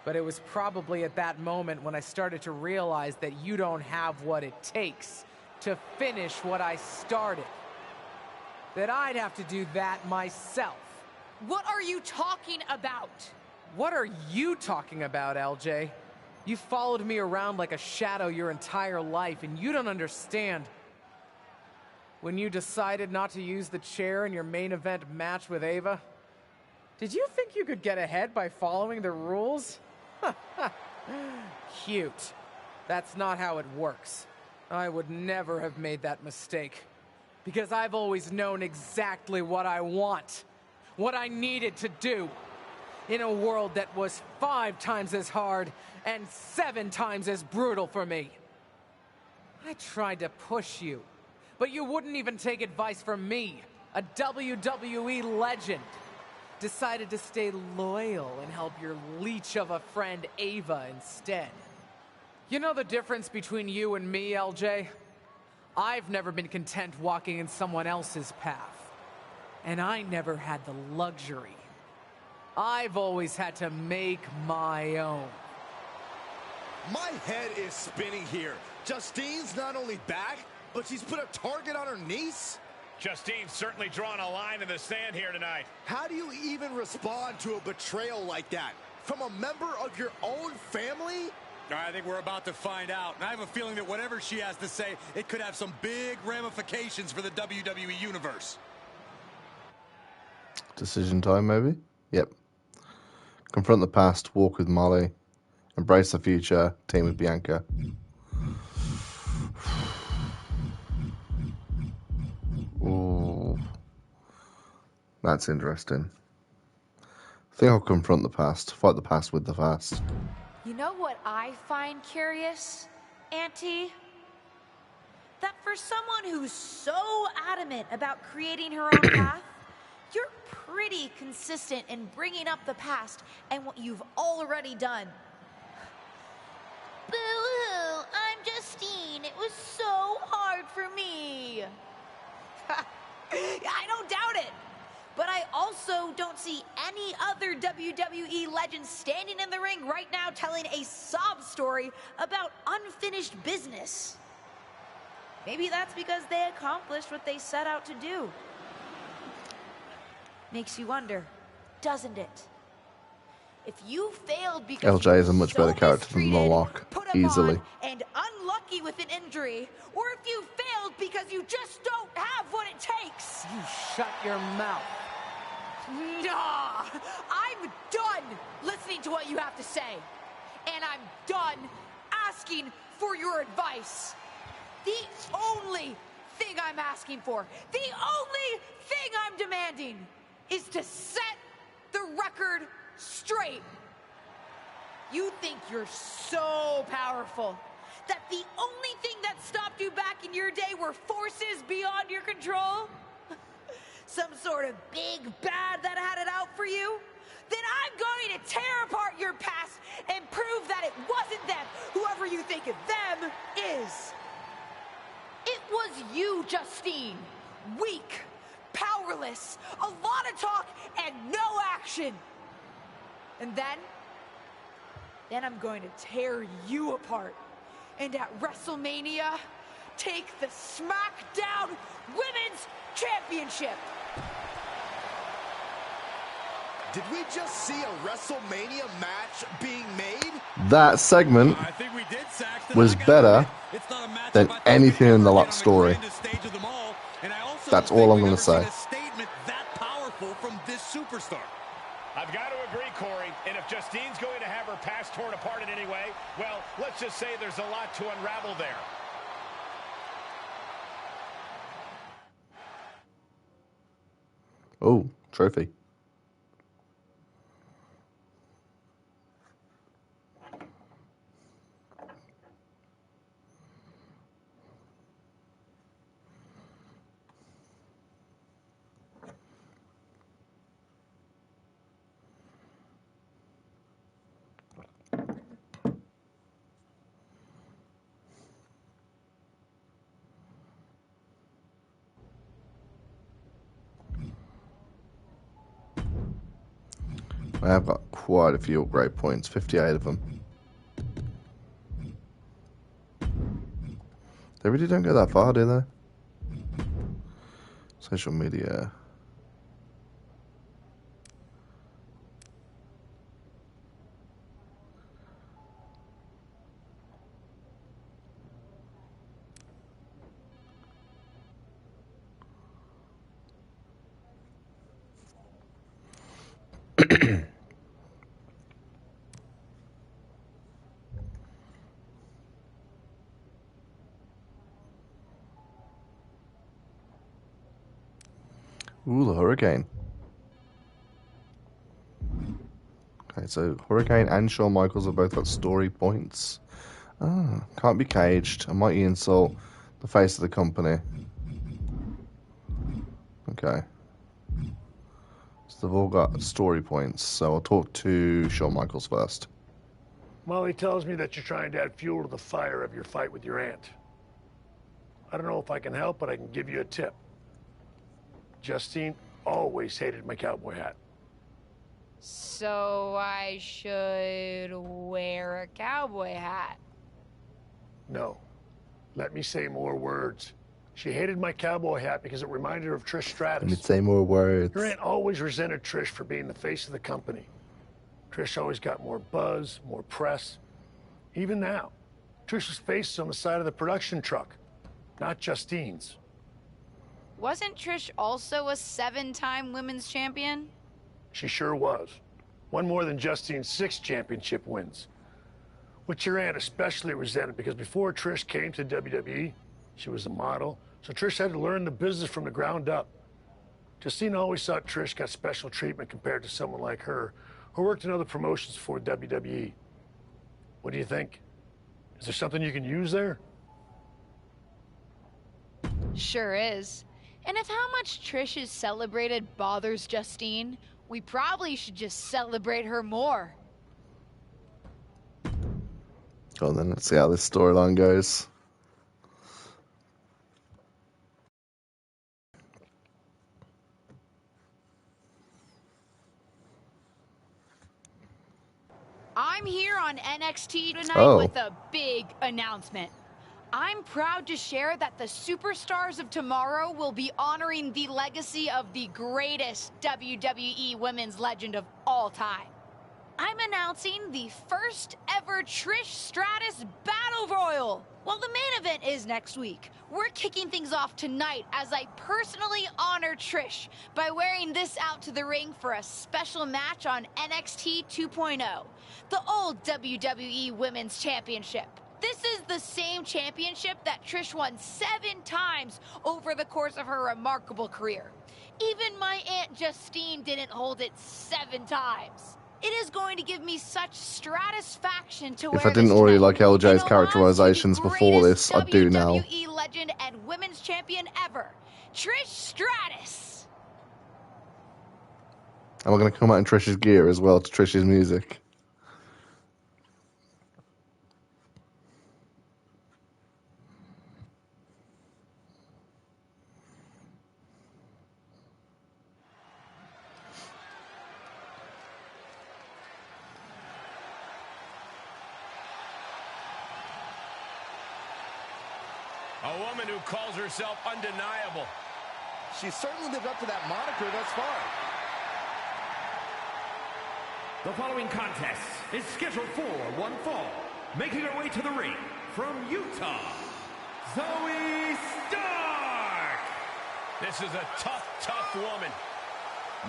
But it was probably at that moment when I started to realize that you don't have what it takes to finish what I started. That I'd have to do that myself. What are you talking about? What are you talking about, LJ? You followed me around like a shadow your entire life, and you don't understand. When you decided not to use the chair in your main event match with Ava, did you think you could get ahead by following the rules? Cute. That's not how it works. I would never have made that mistake. Because I've always known exactly what I want. What I needed to do. In a world that was 5 times as hard and 7 times as brutal for me. I tried to push you, but you wouldn't even take advice from me, a WWE legend. Decided to stay loyal and help your leech of a friend Ava instead. You know the difference between you and me, LJ? I've never been content walking in someone else's path. And I never had the luxury. I've always had to make my own. My head is spinning here. Justine's not only back, but she's put a target on her niece? Justine's certainly drawn a line in the sand here tonight. How do you even respond to a betrayal like that? From a member of your own family? I think we're about to find out. And I have a feeling that whatever she has to say, it could have some big ramifications for the WWE Universe. Decision time, maybe? Yep. Confront the past, walk with Molly. Embrace the future, team with Bianca. Ooh. That's interesting. I think I'll confront the past, fight the past with the past. You know what I find curious, Auntie? That for someone who's so adamant about creating her own path, you're pretty consistent in bringing up the past and what you've already done. Boo-hoo, I'm Justine. It was so hard for me. I don't doubt it. But I also don't see any other WWE legends standing in the ring right now telling a sob story about unfinished business. Maybe that's because they accomplished what they set out to do. Makes you wonder, doesn't it? If you failed because LJ is a much better character than The Rock, easily. And unlucky with an injury, or if you failed because you just don't have what it takes. You shut your mouth. Nah, I'm done listening to what you have to say. And I'm done asking for your advice. The only thing I'm asking for, the only thing I'm demanding is to set record straight. You think you're so powerful that the only thing that stopped you back in your day were forces beyond your control? Some sort of big bad that had it out for you? Then I'm going to tear apart your past and prove that it wasn't them, whoever you think them is. It was you, Justine. Weak, powerless, a lot of talk and no action. And then I'm going to tear you apart. And at WrestleMania, take the SmackDown Women's Championship. Did we just see a WrestleMania match being made? That segment was better than anything in the lot story. That's all I'm going to say. I've got to agree, Corey, and if Justine's going to have her past torn apart in any way, well, let's just say there's a lot to unravel there. Oh, trophy. I've got quite a few upgrade points, 58 of them. They really don't go that far, do they? Social media. Ooh, the Hurricane. Okay, so Hurricane and Shawn Michaels have both got story points. Ah, can't be caged. A mighty insult. The face of the company. Okay. So they've all got story points. So I'll talk to Shawn Michaels first. Molly tells me that you're trying to add fuel to the fire of your fight with your aunt. I don't know if I can help, but I can give you a tip. Justine always hated my cowboy hat. So I should wear a cowboy hat? No. Let me say more words. She hated my cowboy hat because it reminded her of Trish Stratus. Let me say more words. Her aunt always resented Trish for being the face of the company. Trish always got more buzz, more press. Even now, Trish's face is on the side of the production truck, not Justine's. Wasn't Trish also a 7-time women's champion? She sure was. One more than Justine's 6 championship wins. Which your aunt especially resented because before Trish came to WWE, she was a model, so Trish had to learn the business from the ground up. Justine always thought Trish got special treatment compared to someone like her, who worked in other promotions for WWE. What do you think? Is there something you can use there? Sure is. And if how much Trish is celebrated bothers Justine, we probably should just celebrate her more. Well, then let's see how this storyline goes. I'm here on NXT tonight with a big announcement. I'm proud to share that the superstars of tomorrow will be honoring the legacy of the greatest WWE women's legend of all time. I'm announcing the first ever Trish Stratus Battle Royal. Well, the main event is next week. We're kicking things off tonight as I personally honor Trish by wearing this out to the ring for a special match on NXT 2.0, the old WWE Women's Championship. This is the same championship that Trish won 7 times over the course of her remarkable career. Even my Aunt Justine didn't hold it 7 times. It is going to give me such stratisfaction to wear If I didn't this already tonight like LJ's in homage to characterizations the before this, I do now. WWE legend and women's champion ever, Trish Stratus. Am I going to come out in Trish's gear as well to Trish's music? A woman who calls herself undeniable. She certainly lived up to that moniker thus far. The following contest is scheduled for one fall. Making her way to the ring from Utah, Zoe Stark. This is a tough woman.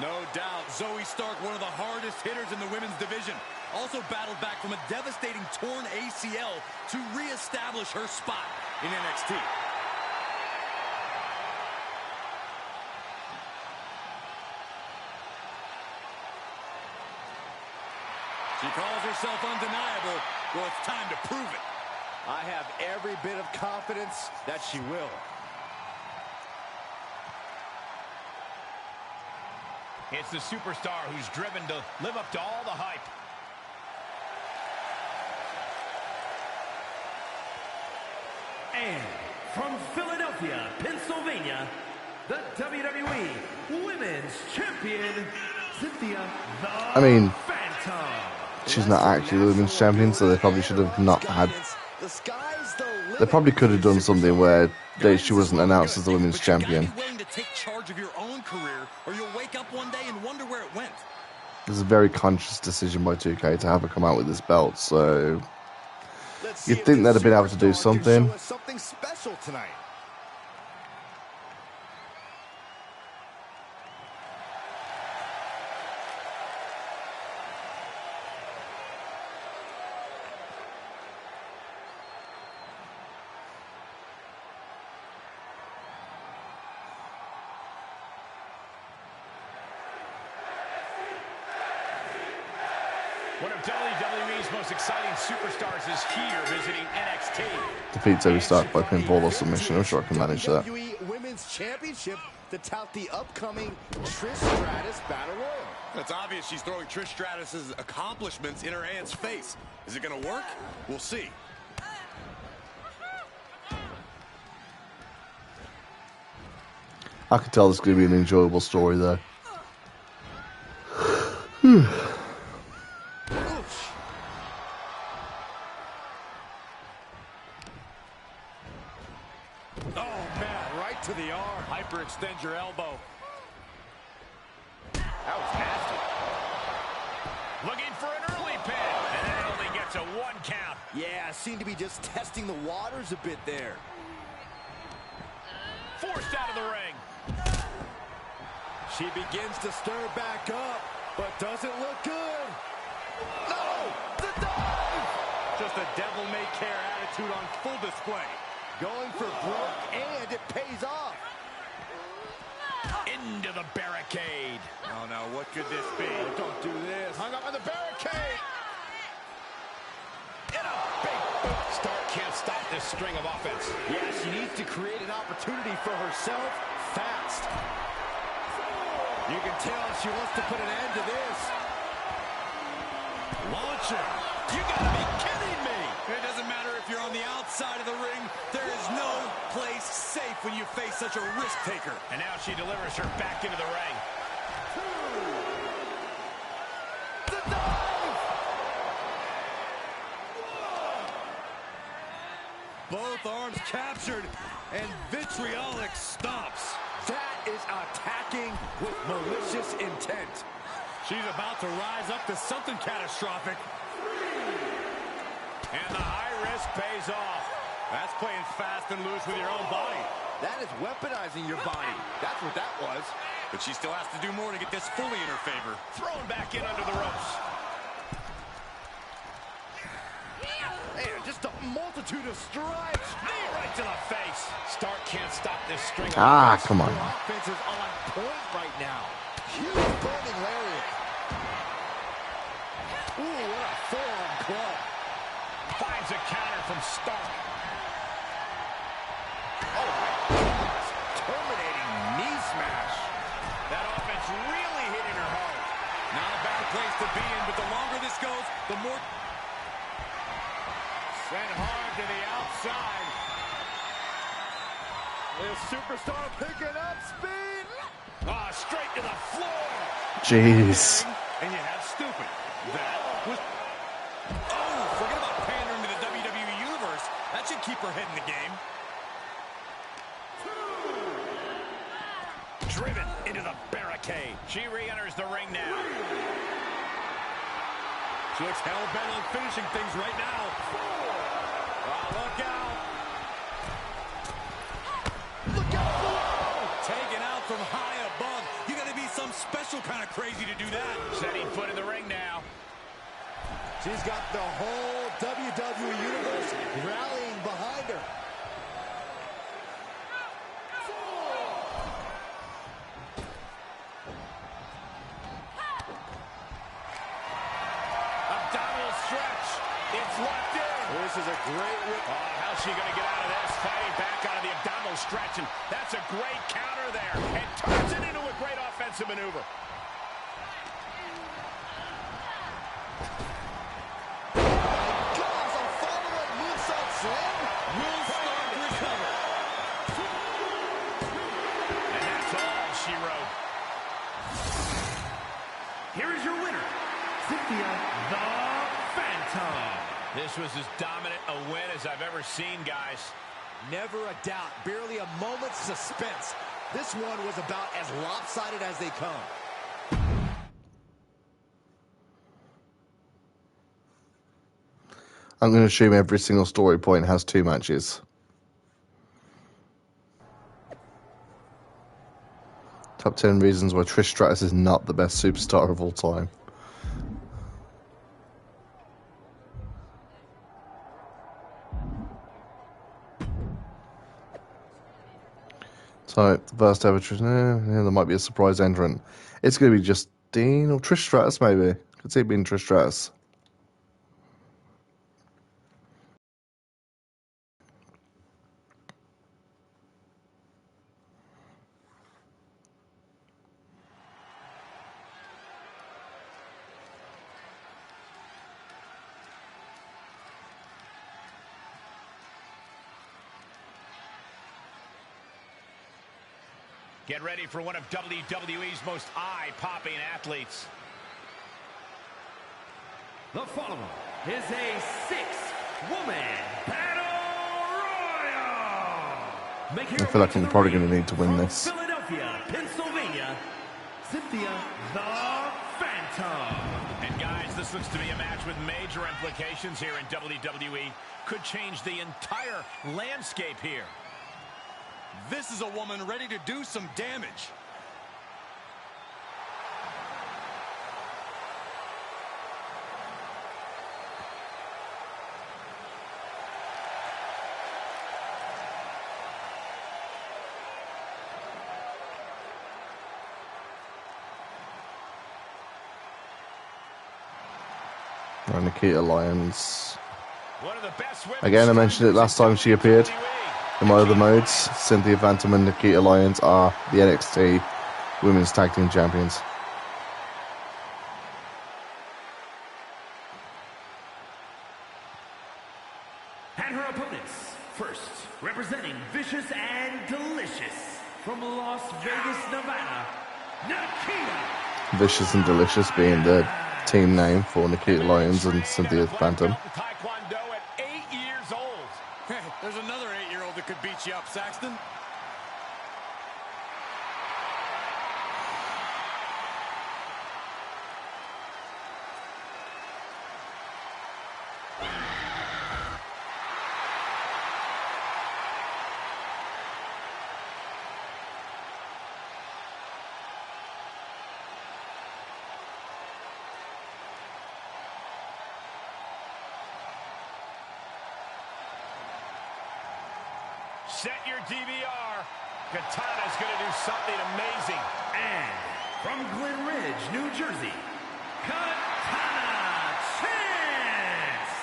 No doubt, Zoe Stark, one of the hardest hitters in the women's division. Also battled back from a devastating torn ACL to reestablish her spot in NXT. She calls herself undeniable. Well, it's time to prove it. I have every bit of confidence that she will. It's the superstar who's driven to live up to all the hype. And from Philadelphia, Pennsylvania, the WWE Women's Champion, Cynthia I mean, Phantom. she's not actually the women's champion, so they probably should have not had. They probably could have done something where she wasn't announced as the women's champion. Be willing to take charge of your own career, or you'll wake up one day and wonder where it went. This is a very conscious decision by 2K to have her come out with this belt, so you'd think they'd have been able to do something. Something special tonight. One of WWE's most exciting superstars is here visiting NXT. Defeats Zoe Stark by pinfall or submission. I'm sure I can manage that. WWE Women's Championship to tout the upcoming Trish Stratus Battle Royal. It's obvious she's throwing Trish Stratus's accomplishments in her aunt's face. Is it going to work? We'll see. I could tell this is going to be an enjoyable story, though. To the arm. Hyperextend your elbow. That was nasty. Looking for an early pin. And that only gets a 1 count. Yeah, seemed to be just testing the waters a bit there. Forced out of the ring. She begins to stir back up, but doesn't look good. No! The dive! Just a devil-may-care attitude on full display. Going for broke, and it pays off. Into the barricade. Oh, no, what could this be? Don't do this. Hung up on the barricade. In a big boot. Stark can't stop this string of offense. Yeah, she needs to create an opportunity for herself fast. You can tell she wants to put an end to this. Launcher. You gotta be kidding me. It doesn't matter if you're on the outside of the ring. There is no place safe when you face such a risk taker. And now she delivers her back into the ring. The dive! Both arms captured, and vitriolic stomps. That is attacking with malicious intent. She's about to rise up to something catastrophic. And the high risk pays off. That's playing fast and loose with your own body. That is weaponizing your body. That's what that was. But she still has to do more to get this fully in her favor. Thrown back in under the ropes. Man, just a multitude of strikes. Knee right right to the face. Stark can't stop this string. Come on. Her offense is on point right now. Huge burning lariat. Ooh, what a forearm club. Finds a counter from Stark. Oh, terminating knee smash. That offense really hitting her hard. Not a bad place to be in, but the longer this goes, the more... Sent hard to the outside. This superstar picking up speed. Ah, straight to the floor. Jeez. And you have stupid. That was... Oh, forget about pandering to the WWE Universe. That should keep her head in the game. Driven into the barricade. She re-enters the ring now. She looks hell-bent on finishing things right now. Look out. Look out below! Taken out from high above. You gotta be some special kind of crazy to do that. Setting foot in the ring now. She's got the whole WWE Universe rallying behind her. Abdominal stretch. It's locked in. This is a great whip. How's she going to get out of this? Fighting back out of the abdominal stretch, and that's a great counter there. And turns it into a great offensive maneuver. Gosh, a follow-up moonsault slam. Will Stark recover? And that's all she wrote. Here is your winner, Cynthia the Phantom. This was as dominant a win as I've ever seen, guys. Never a doubt, barely a moment's suspense. This one was about as lopsided as they come. I'm going to assume every single story point has 2 matches. Top 10 reasons why Trish Stratus is not the best superstar of all time. So, the first ever Trish... there might be a surprise entrant. It's going to be Justine or Trish Stratus, maybe. Could see it being Trish Stratus. Get ready for one of WWE's most eye-popping athletes. The following is a 6-woman battle royal. I feel like I'm probably going to need to win this. Philadelphia, Pennsylvania, Cynthia the Phantom. And guys, this looks to be a match with major implications here in WWE. Could change the entire landscape here. This is a woman ready to do some damage. Nikita Lyons. One of the best women. Again, I mentioned it last time she appeared in my other modes. Cynthia Phantom and Nikita Lyons are the NXT Women's Tag Team Champions. And her opponents, first, representing Vicious and Delicious from Las Vegas, Nevada, Nikita. Vicious and Delicious being the team name for Nikita Lyons and Cynthia Phantom. Taekwondo at 8 years old. Hey, there's another 8-year-old that could beat you up, Saxton. Set your DVR. Katana's going to do something amazing. And from Glen Ridge, New Jersey, Katana Chance.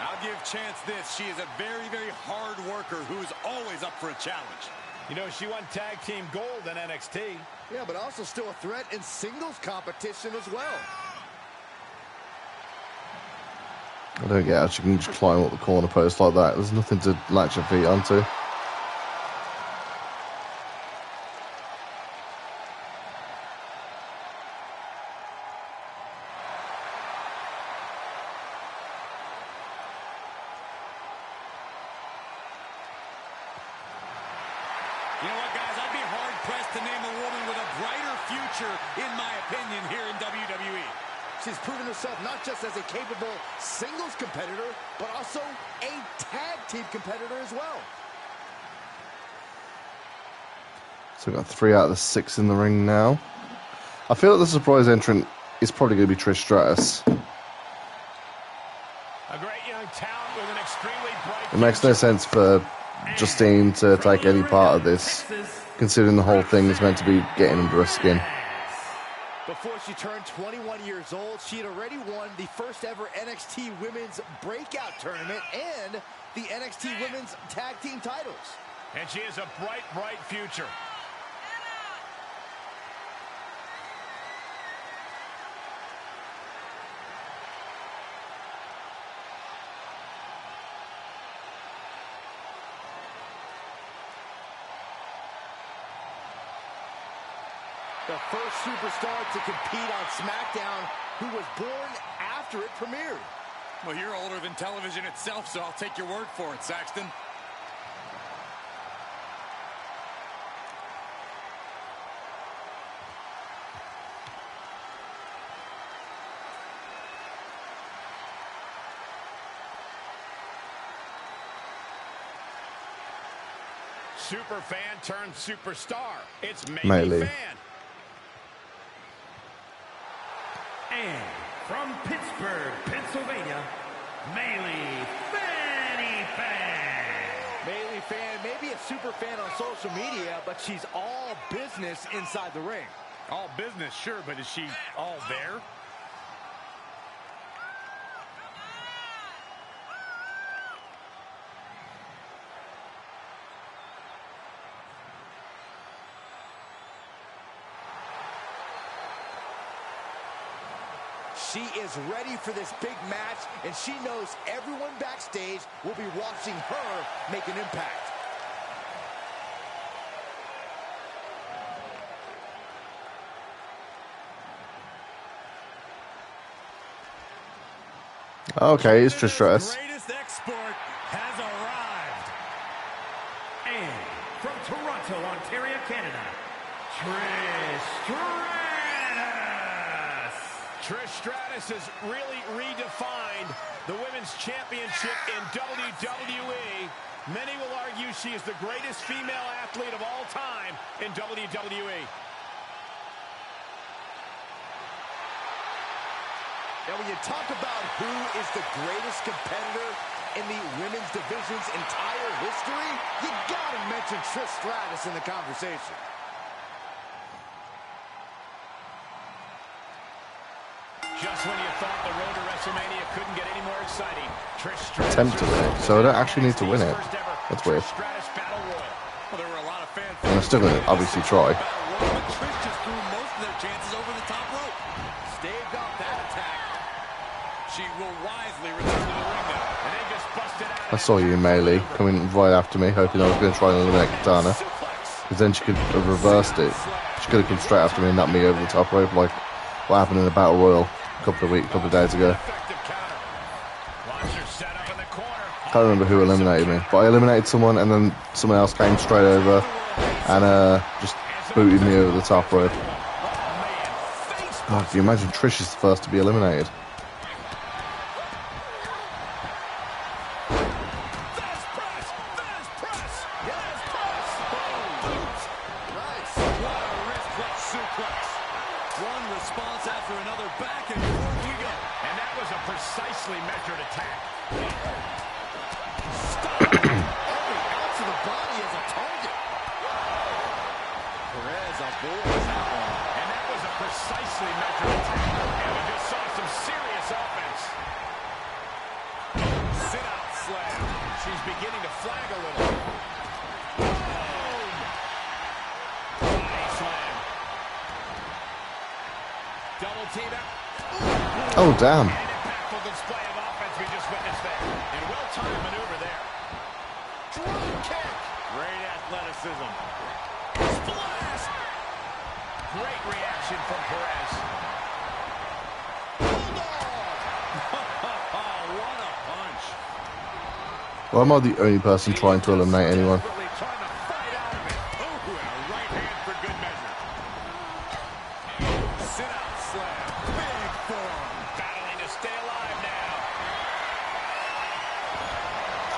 I'll give Chance this. She is a very, very hard worker who's always up for a challenge. You know, she won tag team gold in NXT. Yeah, but also still a threat in singles competition as well. I don't get how she can just climb up the corner post like that. There's nothing to latch her feet onto. You know what, guys? I'd be hard-pressed to name a woman with a brighter future, in my opinion, here in WWE. She's proven herself not just as a capable singles competitor, but also a tag team competitor as well. So we've got 3 out of the 6 in the ring now. I feel like the surprise entrant is probably going to be Trish Stratus. A great young talent with an extremely bright It makes no sense for Justine to take any part of this, considering the whole thing is meant to be getting under her skin. Before she turned 21 years old, she had already won the first ever NXT Women's Breakout Tournament and the NXT Women's Tag Team titles. And she has a bright, bright future. The first superstar to compete on SmackDown who was born after it premiered. Well, you're older than television itself, so I'll take your word for it, Saxton. Super fan turned superstar. It's Melee. Fan. And from Pittsburgh, Pennsylvania, Melee Fanny Fan. Melee Fan may be a super fan on social media, but she's all business inside the ring. All business, sure, but is she all there? She is ready for this big match, and she knows everyone backstage will be watching her make an impact. Okay, it's Trish Stratus. The greatest export has arrived. And from Toronto, Ontario, Canada, Trish Stratus. Trish Stratus has really redefined the women's championship in WWE. Many will argue she is the greatest female athlete of all time in WWE. Now, when you talk about who is the greatest competitor in the women's division's entire history, you gotta mention Trish Stratus in the conversation. Just when you thought the road to WrestleMania couldn't get any more exciting, Trish Stratus Attempt to win it, so I don't actually need to win it. That's weird. Well, there were a lot of fans. And I'm still going to obviously try. But Trish just threw most of their chances over the top rope. Staved off that attack. She will wisely return to the ring now. And they just busted out. I saw you in Melee coming right after me, hoping I was going to try and eliminate Katana. Because then she could have reversed it. She could have come straight after me and knocked me over the top rope like what happened in the Battle Royal a couple of days ago. Can't remember who eliminated me, but I eliminated someone and then someone else came straight over and just booted me over the top rope. God, can you imagine Trish is the first to be eliminated? avoids that one. And that was a precisely measured attack. And we just saw some serious offense. Sit-out slam. She's beginning to flag a little. Boom! Body slam. Double team out. Oh, damn. An impactful display of offense we just witnessed there. And well-timed maneuver there. Drop kick. Great athleticism. Splash. Great reaction from Perez. What a punch. Why am I the only person trying to eliminate anyone?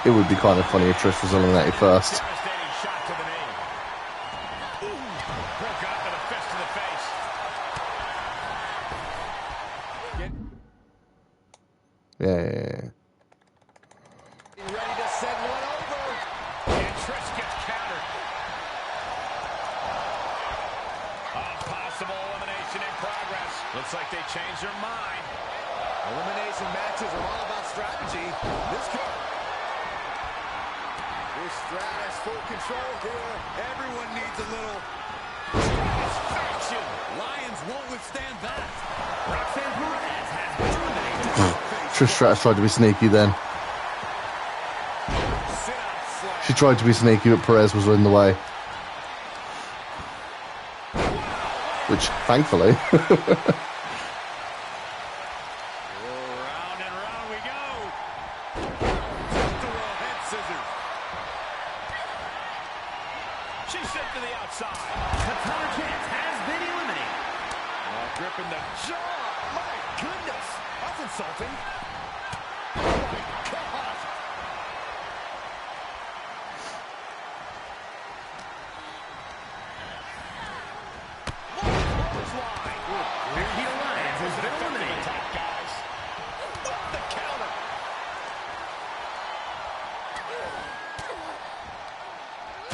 It would be kind of funny if Trish was eliminated first. Yeah. Ready to send one over. And Trish gets countered. A possible elimination in progress. Looks like they changed their mind. Elimination matches are all about strategy. This could. Trish Stratus full control here. Everyone needs a little satisfaction. Lions won't withstand that. Roxanne Perez has dominated. Trish Stratus tried to be sneaky then. She tried to be sneaky, but Perez was in the way. Which, thankfully... Round and round we go. Head scissors. She's sent to the outside. Katana Chance has been eliminated. Gripping the jaw. My goodness. That's insulting. Oh my God. Becky Lynch has been eliminated. Guys. What the counter?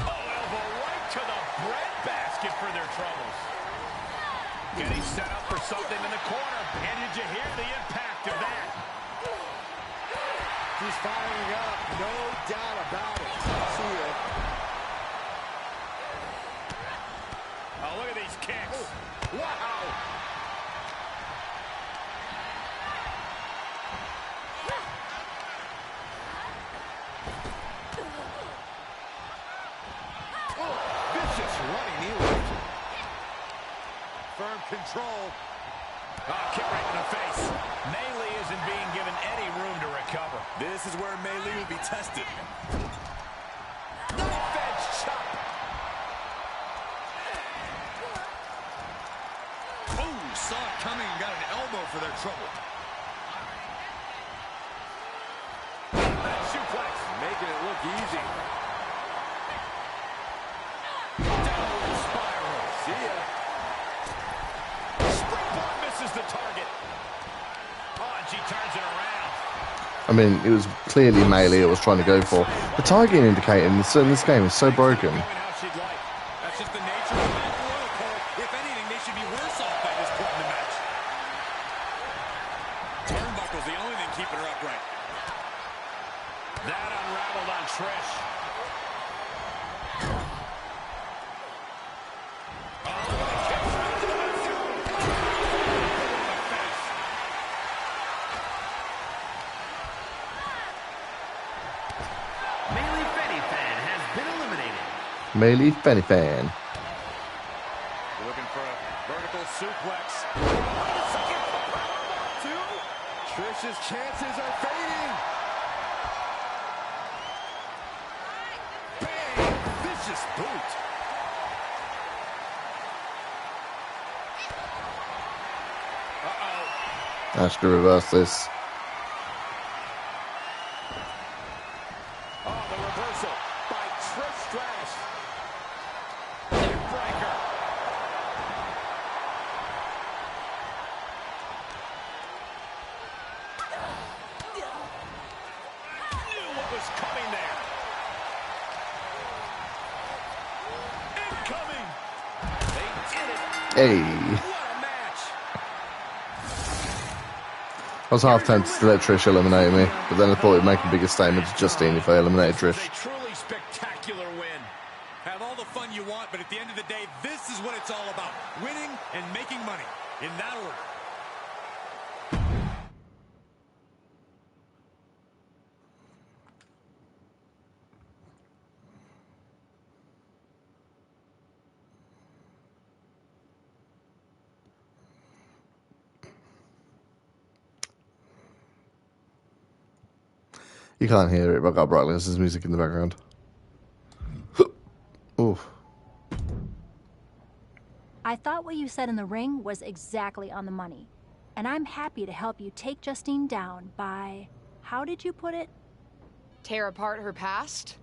Oh, elbow right to the breadbasket for their troubles. Getting set up for something in the corner. And did you hear the impact of that? She's firing up, no doubt about it. See it. Oh, look at these kicks. Oh, wow. Oh, vicious running knee lift. Firm control. Oh, kick right in the face. Mei Li isn't being given any room to recover. This is where Mei Li will be tested. Knife edge chop. Oh, saw it coming and got an elbow for their trouble. Suplex, making it look easy. Downward spiral. See ya. Springboard misses the target. Oh, and she turns it around. I mean, it was clearly Mei Li it was trying to go for. The targeting indicator in this game is so broken. That's just the nature of that royal code. If anything, they should be worse off by this point in the match. Turnbuckle's the only thing keeping her upright. That unraveled on Trish. Mei Li Fanny Fan. Looking for a vertical suplex. Trish's chances are fading. Bang! Vicious boot. Uh-oh. I have to reverse this. Oh, the reversal by Trish Stratus. Neckbreaker. Knew what was coming there. Incoming. They Hey. I was half tempted to let Trish eliminate me, but then I thought it'd make a bigger statement to Justine if I eliminated Trish. A truly spectacular win. Have all the fun you want, but at the end of the day, this is what it's all about. Winning and making money. In that order. You can't hear it, but I got Brock Lesnar's music in the background. Oof. I thought what you said in the ring was exactly on the money. And I'm happy to help you take Justine down by... How did you put it? Tear apart her past?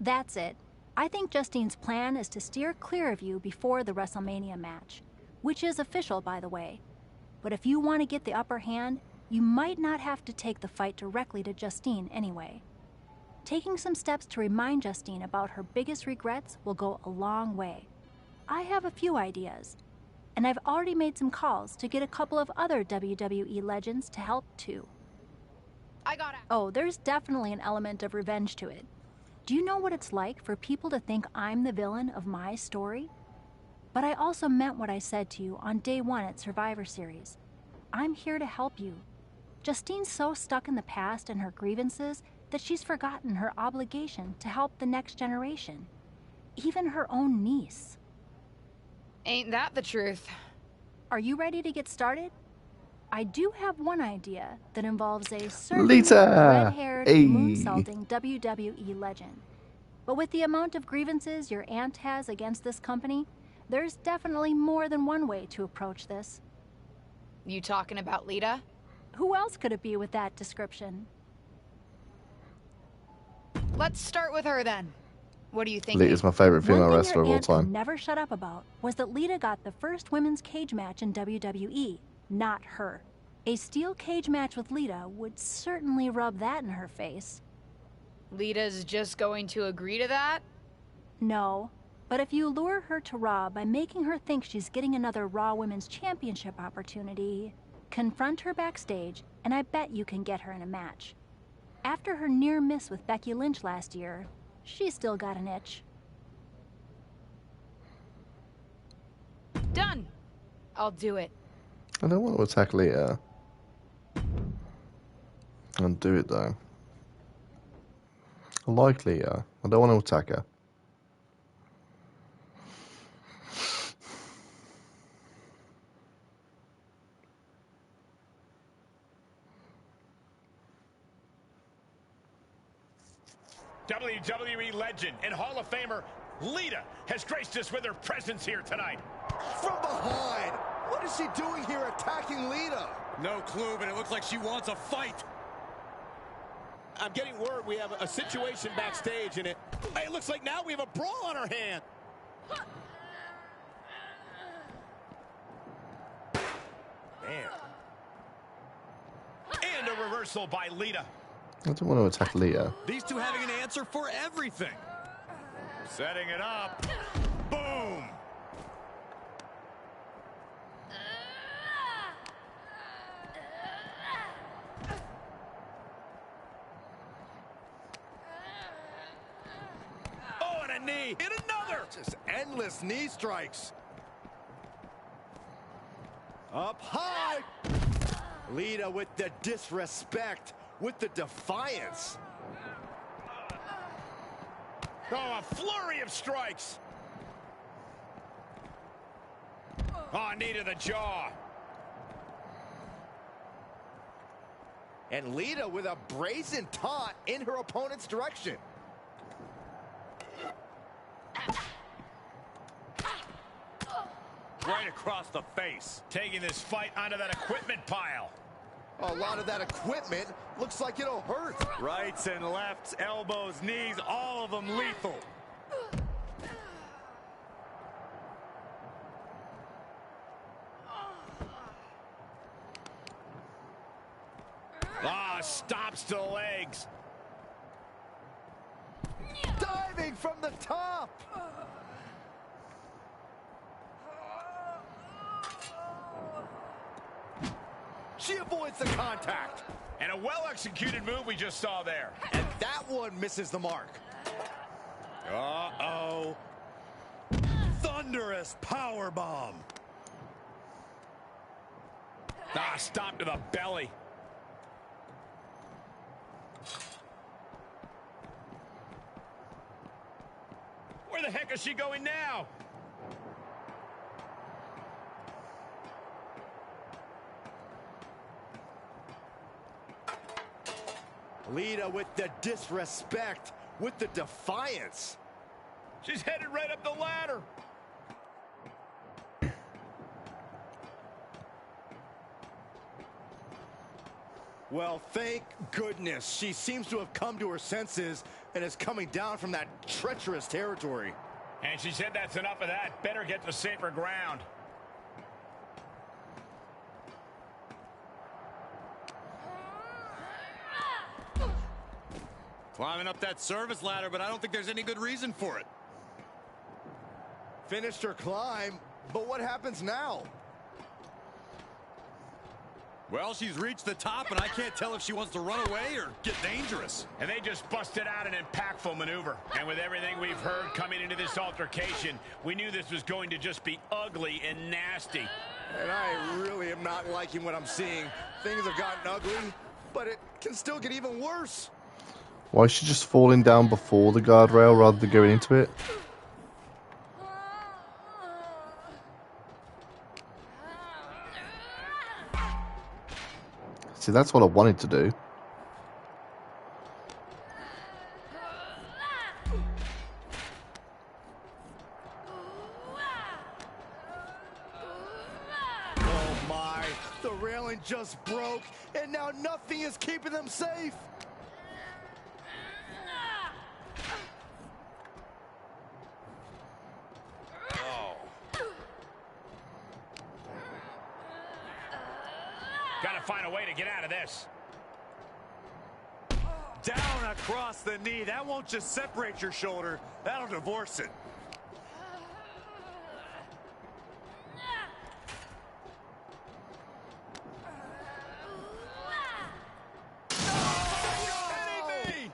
That's it. I think Justine's plan is to steer clear of you before the WrestleMania match. Which is official, by the way. But if you want to get the upper hand, you might not have to take the fight directly to Justine anyway. Taking some steps to remind Justine about her biggest regrets will go a long way. I have a few ideas, and I've already made some calls to get a couple of other WWE legends to help too. I got it. Oh, there's definitely an element of revenge to it. Do you know what it's like for people to think I'm the villain of my story? But I also meant what I said to you on day 1 at Survivor Series. I'm here to help you. Justine's so stuck in the past and her grievances that she's forgotten her obligation to help the next generation. Even her own niece. Ain't that the truth? Are you ready to get started? I do have one idea that involves a certain Lita! red-haired, Hey. moonsaulting WWE legend. But with the amount of grievances your aunt has against this company, there's definitely more than one way to approach this. You talking about Lita? Who else could it be with that description? Let's start with her then. What do you think? Lita's my favorite female wrestler of all One thing your aunt could time. never shut up about was that Lita got the first women's cage match in WWE, not her. A steel cage match with Lita would certainly rub that in her face. Lita's just going to agree to that? No, but if you lure her to Raw by making her think she's getting another Raw Women's Championship opportunity, confront her backstage, and I bet you can get her in a match. After her near miss with Becky Lynch last year, she's still got an itch. Done. I'll do it. I don't want to attack Lita. I'll do it though. I like Lita. I don't want to attack her. WWE legend and Hall of Famer Lita has graced us with her presence here tonight. From behind! What is she doing here attacking Lita? No clue, but it looks like she wants a fight. I'm getting word we have a situation backstage, and it looks like now we have a brawl on our hand. Man. And a reversal by Lita. I don't want to attack Lita. These two having an answer for everything. Setting it up. Boom. Oh, and a knee. And another. Just endless knee strikes. Up high. Lita with the disrespect, with the defiance. Oh, a flurry of strikes. Oh, knee to the jaw. And Lita with a brazen taunt in her opponent's direction. Right across the face. Taking this fight onto that equipment pile. A lot of that equipment looks like it'll hurt. Rights and lefts, elbows, knees, all of them lethal. Ah, stops to the legs. Diving from the top. She avoids the contact. And a well-executed move we just saw there. And that one misses the mark. Uh-oh. Thunderous powerbomb. Ah, stop to the belly. Where the heck is she going now? Lita with the disrespect, with the defiance. She's headed right up the ladder. Well, thank goodness. She seems to have come to her senses and is coming down from that treacherous territory. And she said that's enough of that. Better get to safer ground. Climbing up that service ladder, but I don't think there's any good reason for it. Finished her climb, but what happens now? Well, she's reached the top, and I can't tell if she wants to run away or get dangerous. And they just busted out an impactful maneuver. And with everything we've heard coming into this altercation, we knew this was going to just be ugly and nasty. And I really am not liking what I'm seeing. Things have gotten ugly, but it can still get even worse. Why is she just falling down before the guardrail rather than going into it? See, that's what I wanted to do. Oh my, the railing just broke, and now nothing is keeping them safe. Gotta find a way to get out of this. Down across the knee. That won't just separate your shoulder. That'll divorce it.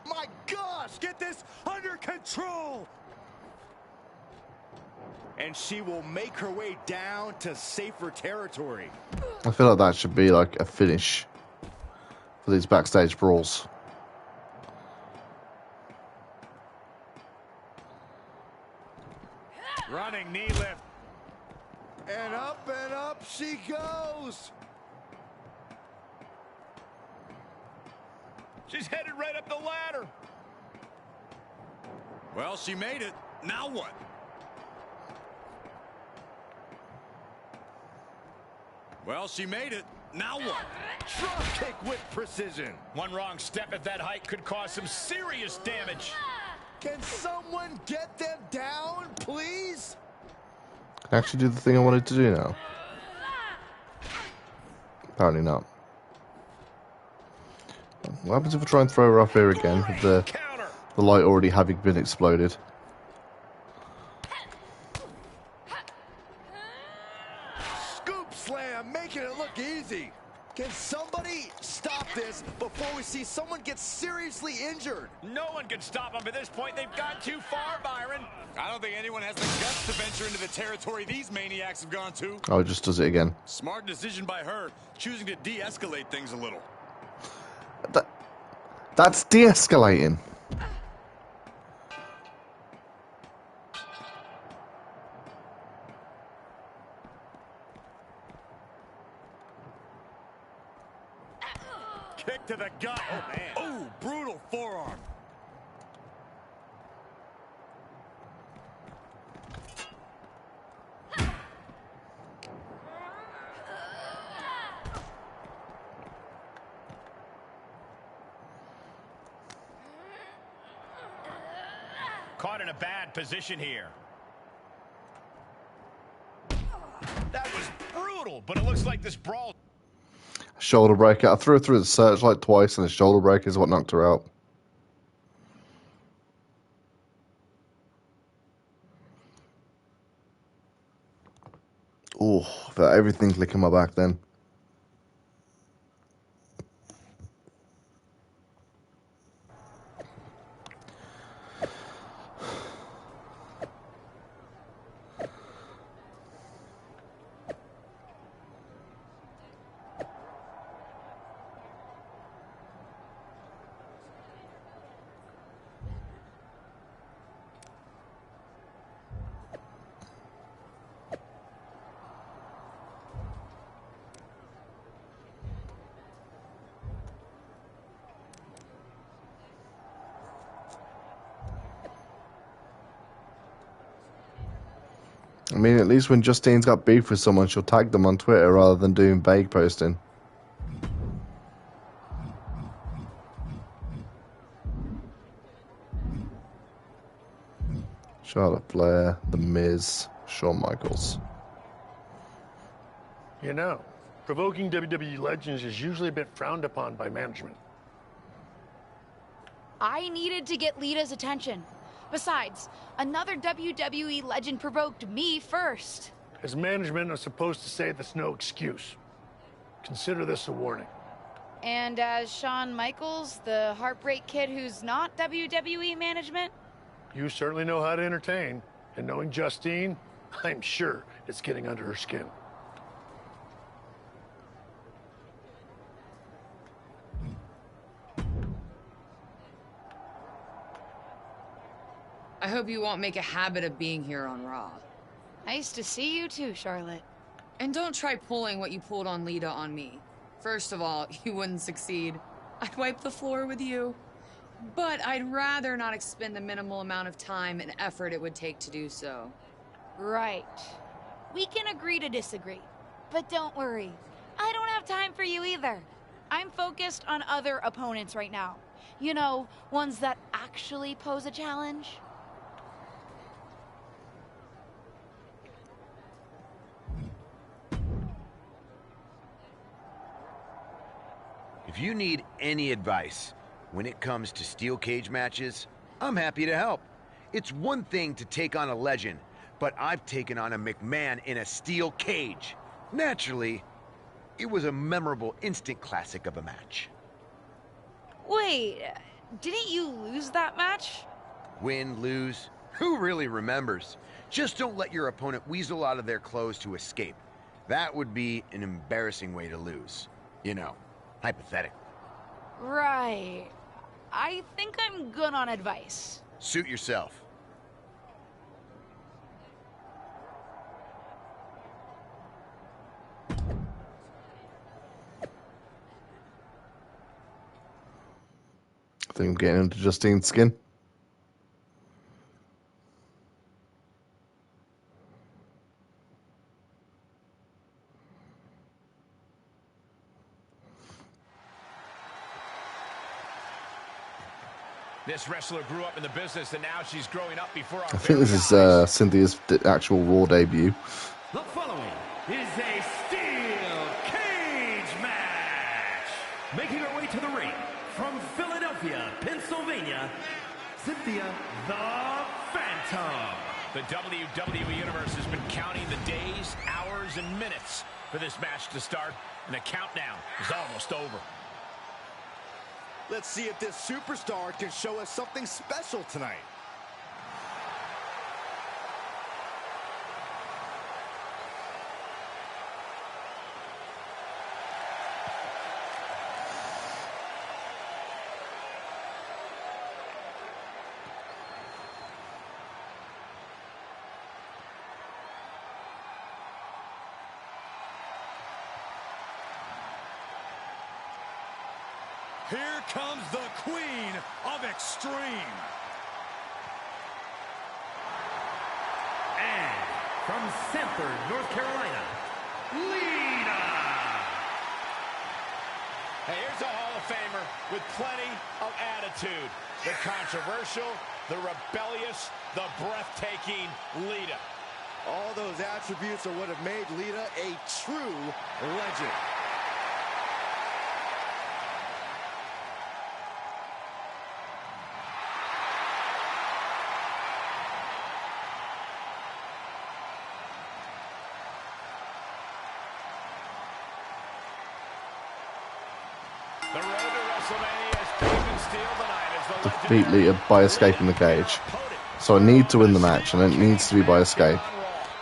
My gosh, get this under control. And she will make her way down to safer territory. I feel like that should be like a finish for these backstage brawls. Running knee lift. And up she goes. She's headed right up the ladder. Well, she made it. Now what? Well, she made it. Now what? Drop kick with precision. One wrong step at that height could cause some serious damage. Can someone get them down, please? Can I actually do the thing I wanted to do now? Apparently not. What happens if I try and throw her up here again with the light already having been exploded? Scoop slam, making it look easy. Can somebody stop this before we see someone get seriously injured? No one can stop them at this point. They've gone too far, Byron. I don't think anyone has the guts to venture into the territory these maniacs have gone to. Oh, it just does it again. Smart decision by her, choosing to de-escalate things a little. That's de-escalating. Kick to the gut. Oh, man. Oh, brutal forearm. Caught in a bad position here. That was brutal, but it looks like this brawl... Shoulder breaker. I threw her through the searchlight twice, and the shoulder breaker is what knocked her out. Oh, felt everything clicking my back then. I mean, at least when Justine's got beef with someone, she'll tag them on Twitter rather than doing vague posting. Charlotte Flair, The Miz, Shawn Michaels. You know, provoking WWE legends is usually a bit frowned upon by management. I needed to get Lita's attention. Besides, another WWE legend provoked me first. As management, I'm supposed to say that's no excuse. Consider this a warning. And as Shawn Michaels, the heartbreak kid who's not WWE management? You certainly know how to entertain. And knowing Justine, I'm sure it's getting under her skin. I hope you won't make a habit of being here on Raw. Nice to see you too, Charlotte. And don't try pulling what you pulled on Lita on me. First of all, you wouldn't succeed. I'd wipe the floor with you. But I'd rather not expend the minimal amount of time and effort it would take to do so. Right. We can agree to disagree. But don't worry, I don't have time for you either. I'm focused on other opponents right now. You know, ones that actually pose a challenge. If you need any advice when it comes to steel cage matches, I'm happy to help. It's one thing to take on a legend, but I've taken on a McMahon in a steel cage. Naturally, it was a memorable instant classic of a match. Wait, didn't you lose that match? Win, lose, who really remembers? Just don't let your opponent weasel out of their clothes to escape. That would be an embarrassing way to lose. You know, hypothetically. Right. I think I'm good on advice. Suit yourself. I think I'm getting into Justine's skin. This wrestler grew up in the business, and now she's growing up before our I think this is Cynthia's actual Raw debut. The following is a steel cage match. Making her way to the ring from Philadelphia, Pennsylvania, Cynthia the Phantom. The WWE Universe has been counting the days, hours, and minutes for this match to start, and the countdown is almost over. Let's see if this superstar can show us something special tonight. Here comes the Queen of Extreme. And from Sanford, North Carolina, Lita. Hey, here's a Hall of Famer with plenty of attitude. The controversial, the rebellious, the breathtaking Lita. All those attributes are what have made Lita a true legend. The road to WrestleMania is paved in steel tonight as the Defeat Lita by escaping the cage. So I need to win the match, and it needs to be by escape.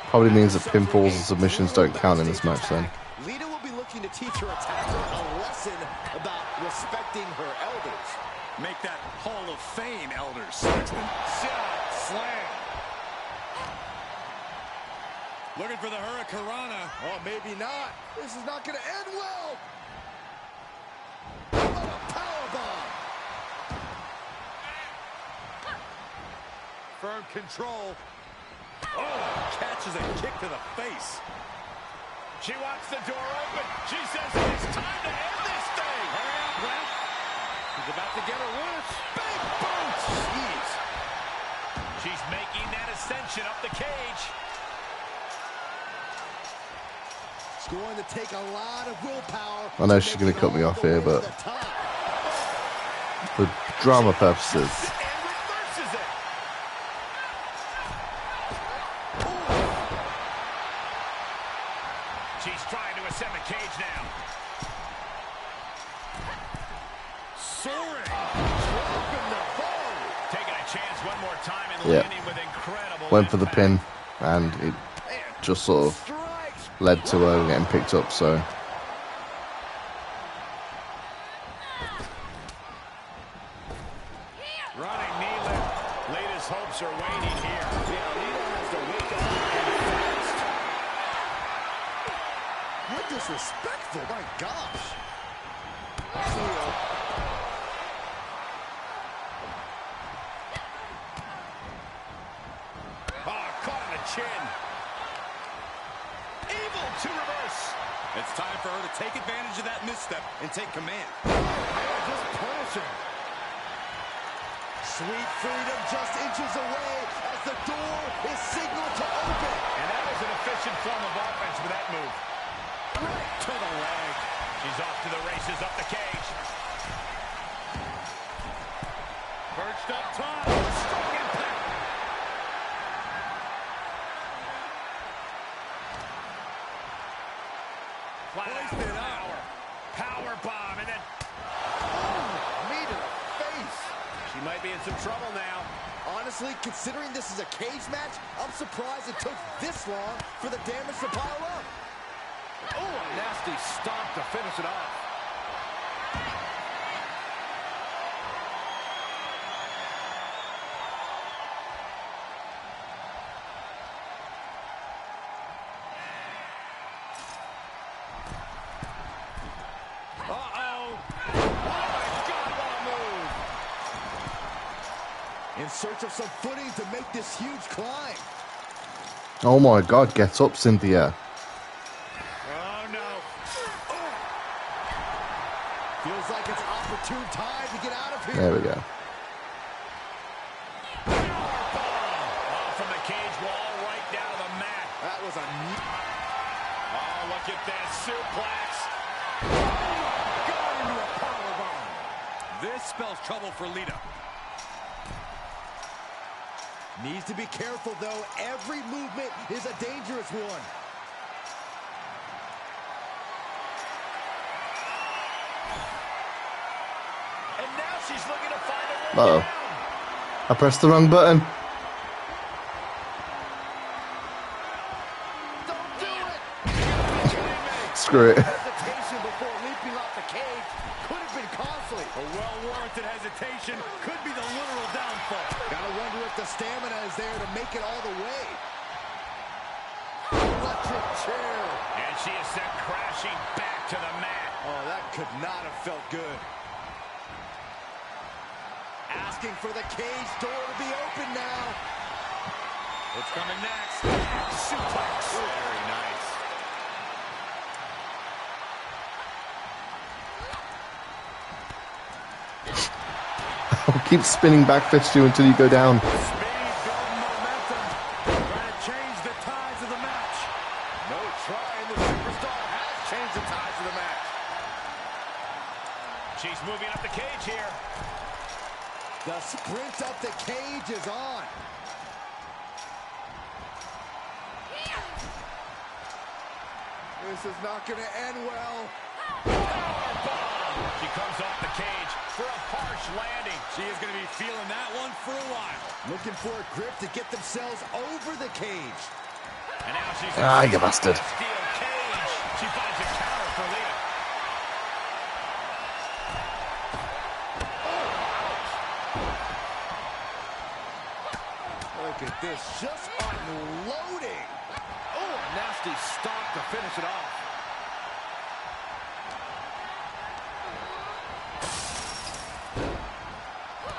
Probably means that pinfalls and submissions don't count in this match then. Lita will be looking to teach her attacker a lesson about respecting her elders. Make that Hall of Fame, elders. Shot, slam. Looking for the Hurricanrana. Oh, maybe not. This is not going to end well. Firm control. Oh, catches a kick to the face. She wants the door open. She says it's time to end this thing. Hurry up, Brent. She's about to get her winners. Big boots. Jeez. She's making that ascension up the cage. It's going to take a lot of willpower. I know she's going to cut me off here, but for drama purposes. She's trying to ascend the cage now. Soaring. Dropping the ball. Taking a chance one more time and landing with incredible Went for the impact. pin, and it just sort of led to her getting picked up, so. Running knee lift. Lita's hopes are waning here. Yeah, Lita has to wake up and fast. How disrespectful, my gosh. Oh, caught on the chin. Able to reverse. It's time for her to take advantage of that misstep and take command. Just punish him. Sweet freedom just inches away as the door is signaled to open. And that was an efficient form of offense with that move. Right to the leg. She's off to the races up the cage. Perched up top. Strong impact. Hoisted up. Power bomb and then Knee to the face. she might be in some trouble now. Honestly, considering this is a cage match, I'm surprised it took this long for the damage to pile up. Oh, a nasty stomp to finish it off. In search of some footing to make this huge climb. Oh my God, get up, Cynthia. Oh, no. Feels like it's opportune time to get out of here. There we go. Oh, from the cage wall right down to the mat. That was a... Oh, look at this suplex. Got into a powerbomb. This spells trouble for Lita. Needs to be careful, though. Every movement is a dangerous one. And now she's looking to find a way Uh-oh. down. I pressed the wrong button. Don't do it! Screw it. Hesitation before leaping off the cage could have been costly. A well-warranted hesitation could be the literal downfall. Gotta wonder if the stamina is there to make it all the way. Electric chair. And she is sent crashing back to the mat. Oh, that could not have felt good. Asking for the cage door to be open now. What's coming next? Suplex. Very nice. I'll keep spinning back fist you until you go down. Speed, building momentum. Trying to change the tides of the match. No try, and the superstar has changed the tides of the match. She's moving up the cage here. The sprint up the cage is on. This is not going to end well. She comes off the cage for a harsh landing. She is going to be feeling that one for a while. Looking for a grip to get themselves over the cage. And now she's You bastard. steel cage. She finds a counter for Lita. Look at this, just unloading. Oh, a nasty stomp to finish it off.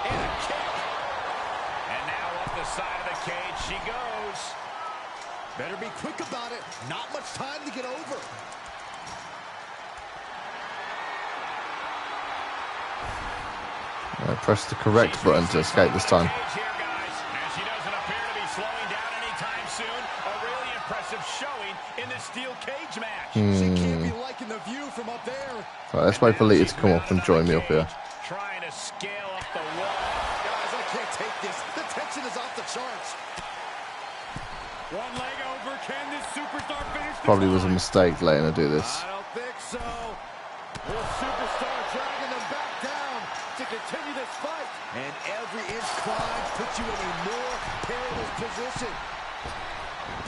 And a kick. And now up the side of the cage she goes. Better be quick about it. Not much time to get over. Press the correct button to escape this time. Right, let's wait for Lita to come up and join me up here. Trying to scale up the wall. Guys, I can't take this. The tension is off the charts. One leg over. Can this superstar finish? Probably was a mistake letting her do this. I don't think so. This superstar dragging them back down to continue this fight. And every inch climbed puts you in a more perilous position.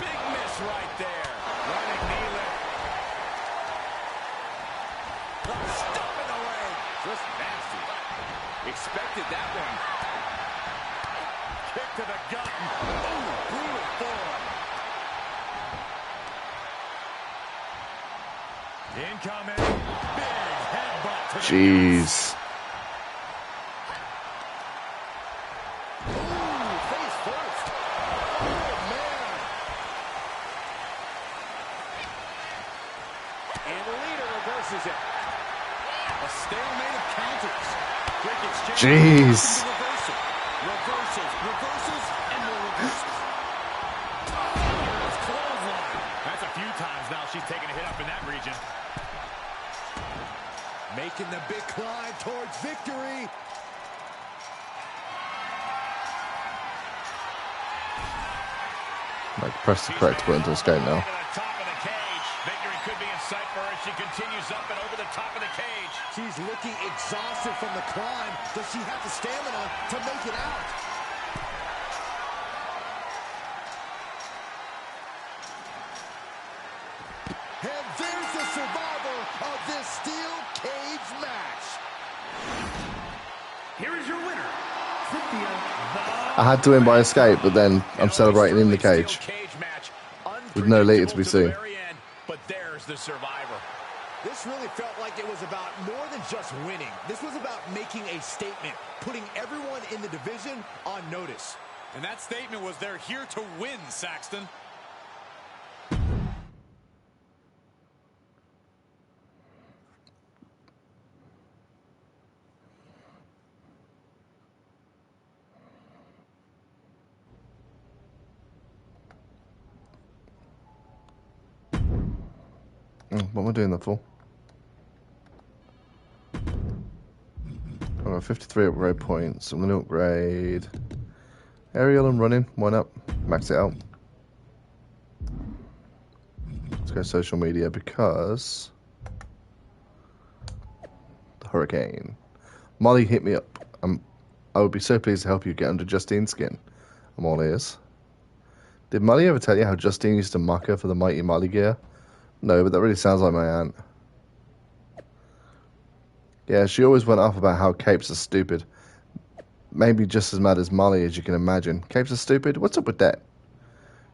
Big miss right there. Running knee lift. Stop in the leg. Just nasty. Expected that one. Kick to the gut. Ooh, brutal form. Incoming. Big headbutt to the Jeez. Face first. Oh, man. And Lita reverses it. A stalemate of counters. Quick exchange. Jeez. Reversal. Reversals, and more reversals. Clothesline. That's a few times now she's taken a hit up in that region. Making the big climb towards victory. Like, press the correct button to escape now. Victory could be in sight for her as she continues up and over the top of the cage. She's looking exhausted from the climb. Does she have the stamina to make it out? And there's the survivor of this steel cage match. Here is your winner, Cynthia I had to win by escape, but then I'm celebrating in the cage with no Lita to be seen. But there's the survivor. This really felt like it was about more than just winning. This was about making a statement, putting everyone in the division on notice. And that statement was they're here to win, Saxton. What am I doing that for? I've got 53 upgrade points. I'm going to upgrade aerial and running. Why not? Max it out. Let's go social media because the hurricane. Molly hit me up. I would be so pleased to help you get under Justine's skin. I'm all ears. Did Molly ever tell you how Justine used to mock her for the Mighty Molly gear? No, but that really sounds like my aunt. Yeah, she always went off about how capes are stupid. Maybe just as mad as Molly, as you can imagine. Capes are stupid? What's up with that?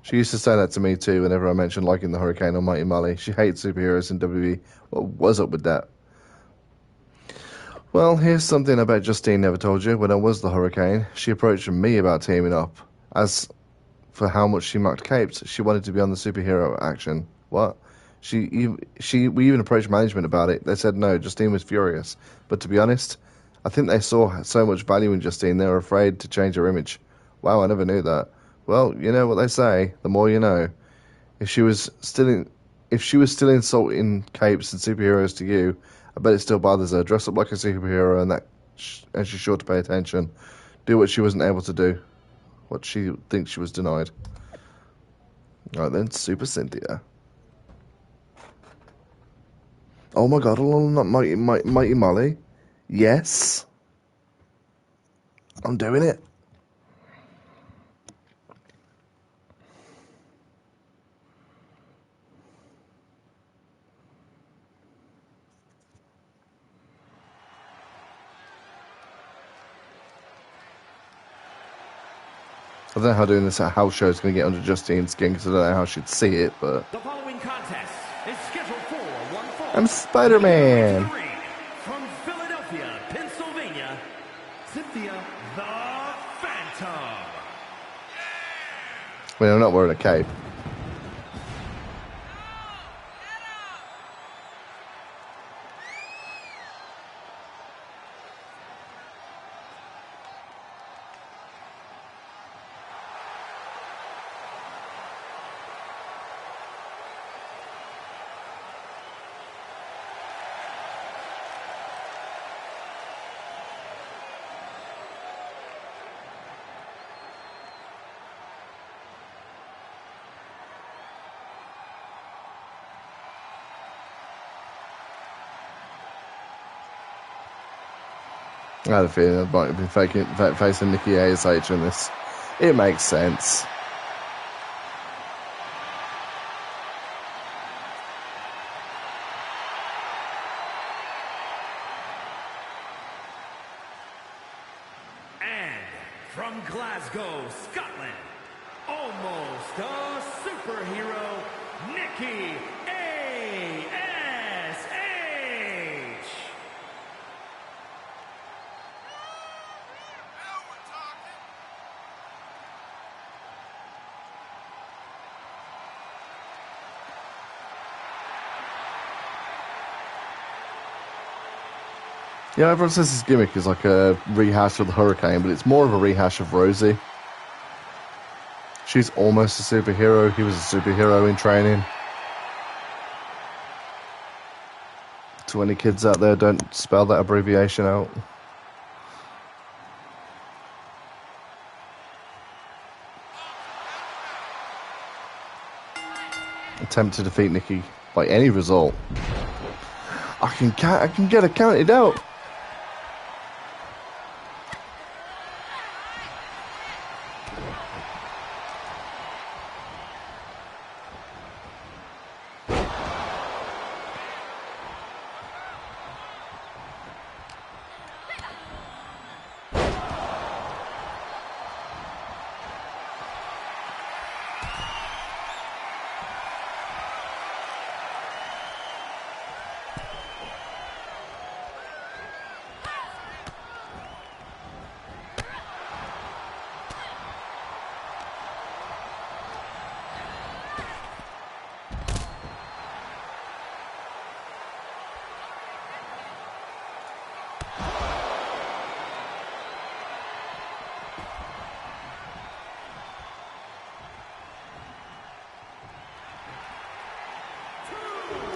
She used to say that to me too whenever I mentioned liking the Hurricane or Mighty Molly. She hates superheroes in WWE. What was up with that? Well, here's something I bet Justine never told you. When I was the Hurricane, she approached me about teaming up. As for how much she mocked capes, she wanted to be on the superhero action. What? We even approached management about it. They said no. Justine was furious. But to be honest, I think they saw so much value in Justine, they were afraid to change her image. Wow, I never knew that. Well, you know what they say, the more you know. If she was still insulting capes and superheroes to you, I bet it still bothers her. Dress up like a superhero and she's sure to pay attention. Do what she wasn't able to do. What she thinks she was denied. Alright then, Super Cynthia. Oh my god, not Mighty Molly. Yes. I'm doing it. I don't know how doing this at a house show is going to get under Justine's skin because I don't know how she'd see it, but... The following contest is scheduled for one fall. I'm Spider-Man! From Philadelphia, Pennsylvania, Cynthia the Phantom. I mean, I'm not wearing a cape. I had a feeling I might have been facing Nikki ASH in this. It makes sense. And from Glasgow, Scotland, almost a superhero, Nikki ASH. Yeah, everyone says his gimmick is like a rehash of the Hurricane, but it's more of a rehash of Rosie. She's almost a superhero. He was a superhero in training. To any kids out there, don't spell that abbreviation out. Attempt to defeat Nikki by any result. I can get it counted out.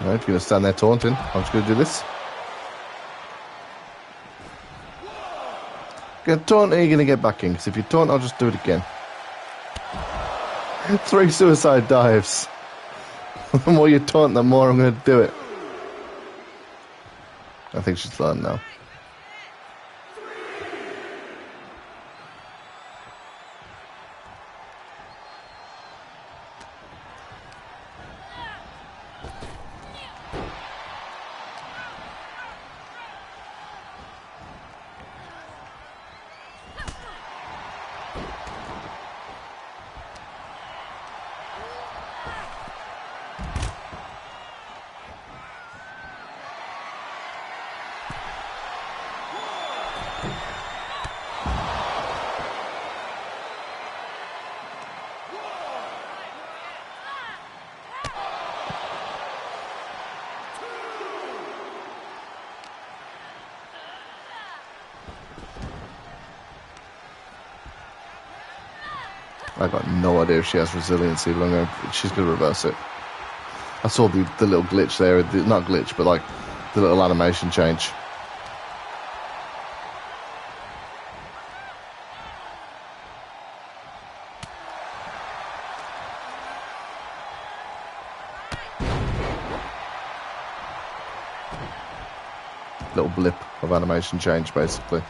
Alright, if you're going to stand there taunting, I'm just going to do this. You're going to taunt, and you're going to get back in, because if you taunt, I'll just do it again. 3 suicide dives. The more you taunt, the more I'm going to do it. I think she's learned now. I got no idea if she has resiliency, but she's going to reverse it. I saw the little glitch there, not glitch, but like the little animation change. Little blip of animation change, basically.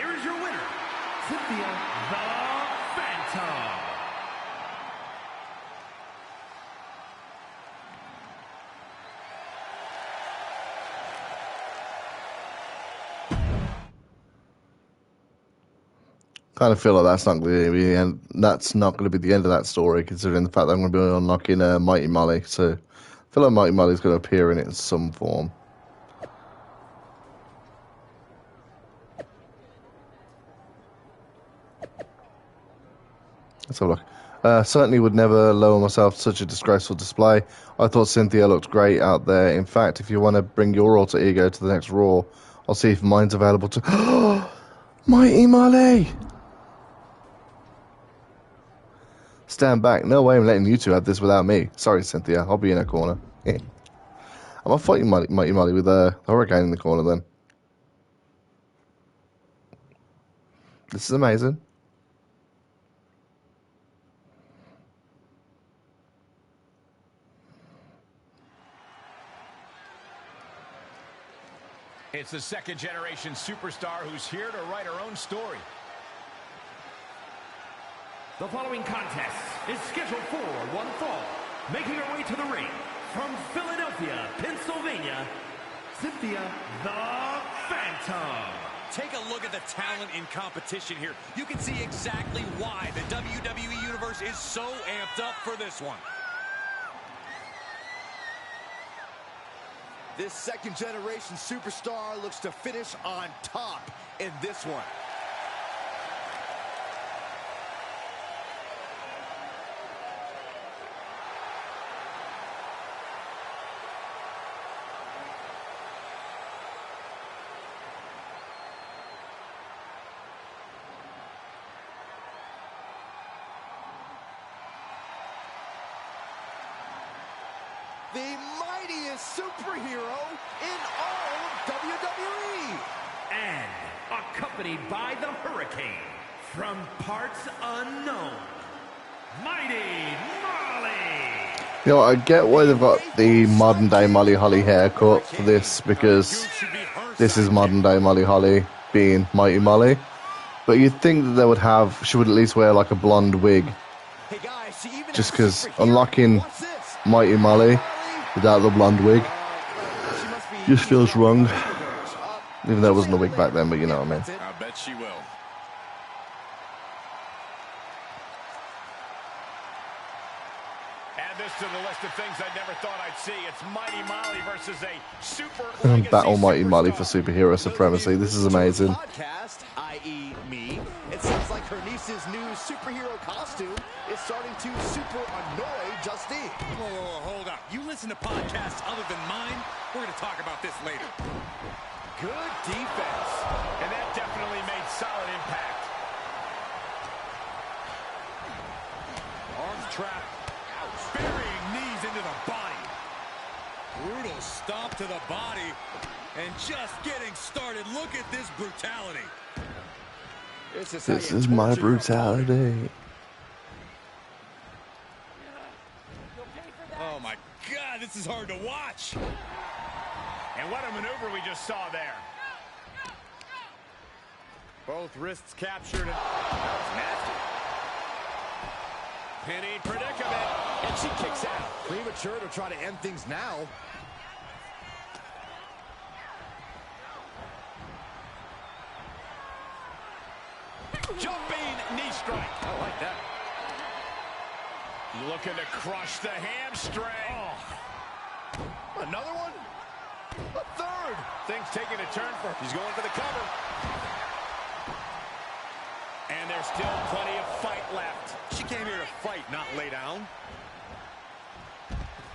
here is your winner, Cynthia the Phantom. Kind of feel like that's not going to be the end. That's not going to be the end of that story, considering the fact that I'm going to be unlocking Mighty Molly. So I feel like Mighty Molly's going to appear in it in some form. Let's have a look. Certainly would never lower myself to such a disgraceful display. I thought Cynthia looked great out there. In fact, if you want to bring your alter ego to the next Raw, I'll see if mine's available to... Mighty Molly! Stand back. No way I'm letting you two have this without me. Sorry, Cynthia. I'll be in a corner. I'm not fighting Mighty Molly with a Hurricane in the corner then. This is amazing. It's the second-generation superstar who's here to write her own story. The following contest is scheduled for one fall. Making her way to the ring from Philadelphia, Pennsylvania, Cynthia the Phantom. Take a look at the talent in competition here. You can see exactly why the WWE Universe is so amped up for this one. This second-generation superstar looks to finish on top in this one. The mightiest superhero in all of WWE. And accompanied by the Hurricane from parts unknown, Mighty Molly. You know, I get why they've got the modern day Molly Holly haircut for this, because this is modern day Molly Holly being Mighty Molly. But you'd think that they would have, she would at least wear like a blonde wig. Just because unlocking Mighty Molly without the blonde wig just feels wrong. Even though it wasn't a wig back then, but you know what I mean. I bet she will. Add this to the list of things I never thought I'd see. It's Mighty Molly versus a super Battle Mighty Molly for superhero supremacy. This is amazing. Podcast, i.e. me. It seems like her niece's new superhero costume is starting to super annoy Justine. Whoa, hold up. You listen to podcasts other than mine? We're going to talk about this later. Good defense. And that definitely made solid impact. Arms trapped. Burying knees into the body. Brutal stomp to the body. And just getting started. Look at this brutality. This is my brutality. Oh my God, this is hard to watch. And what a maneuver we just saw there. Both wrists captured. That was nasty. Pinning predicament. And she kicks out. Premature to try to end things now. Jumping knee strike. I like that. Looking to crush the hamstring. Oh. Another one? A third. Things taking a turn for... He's going for the cover. And there's still plenty of fight left. She came here to fight, not lay down.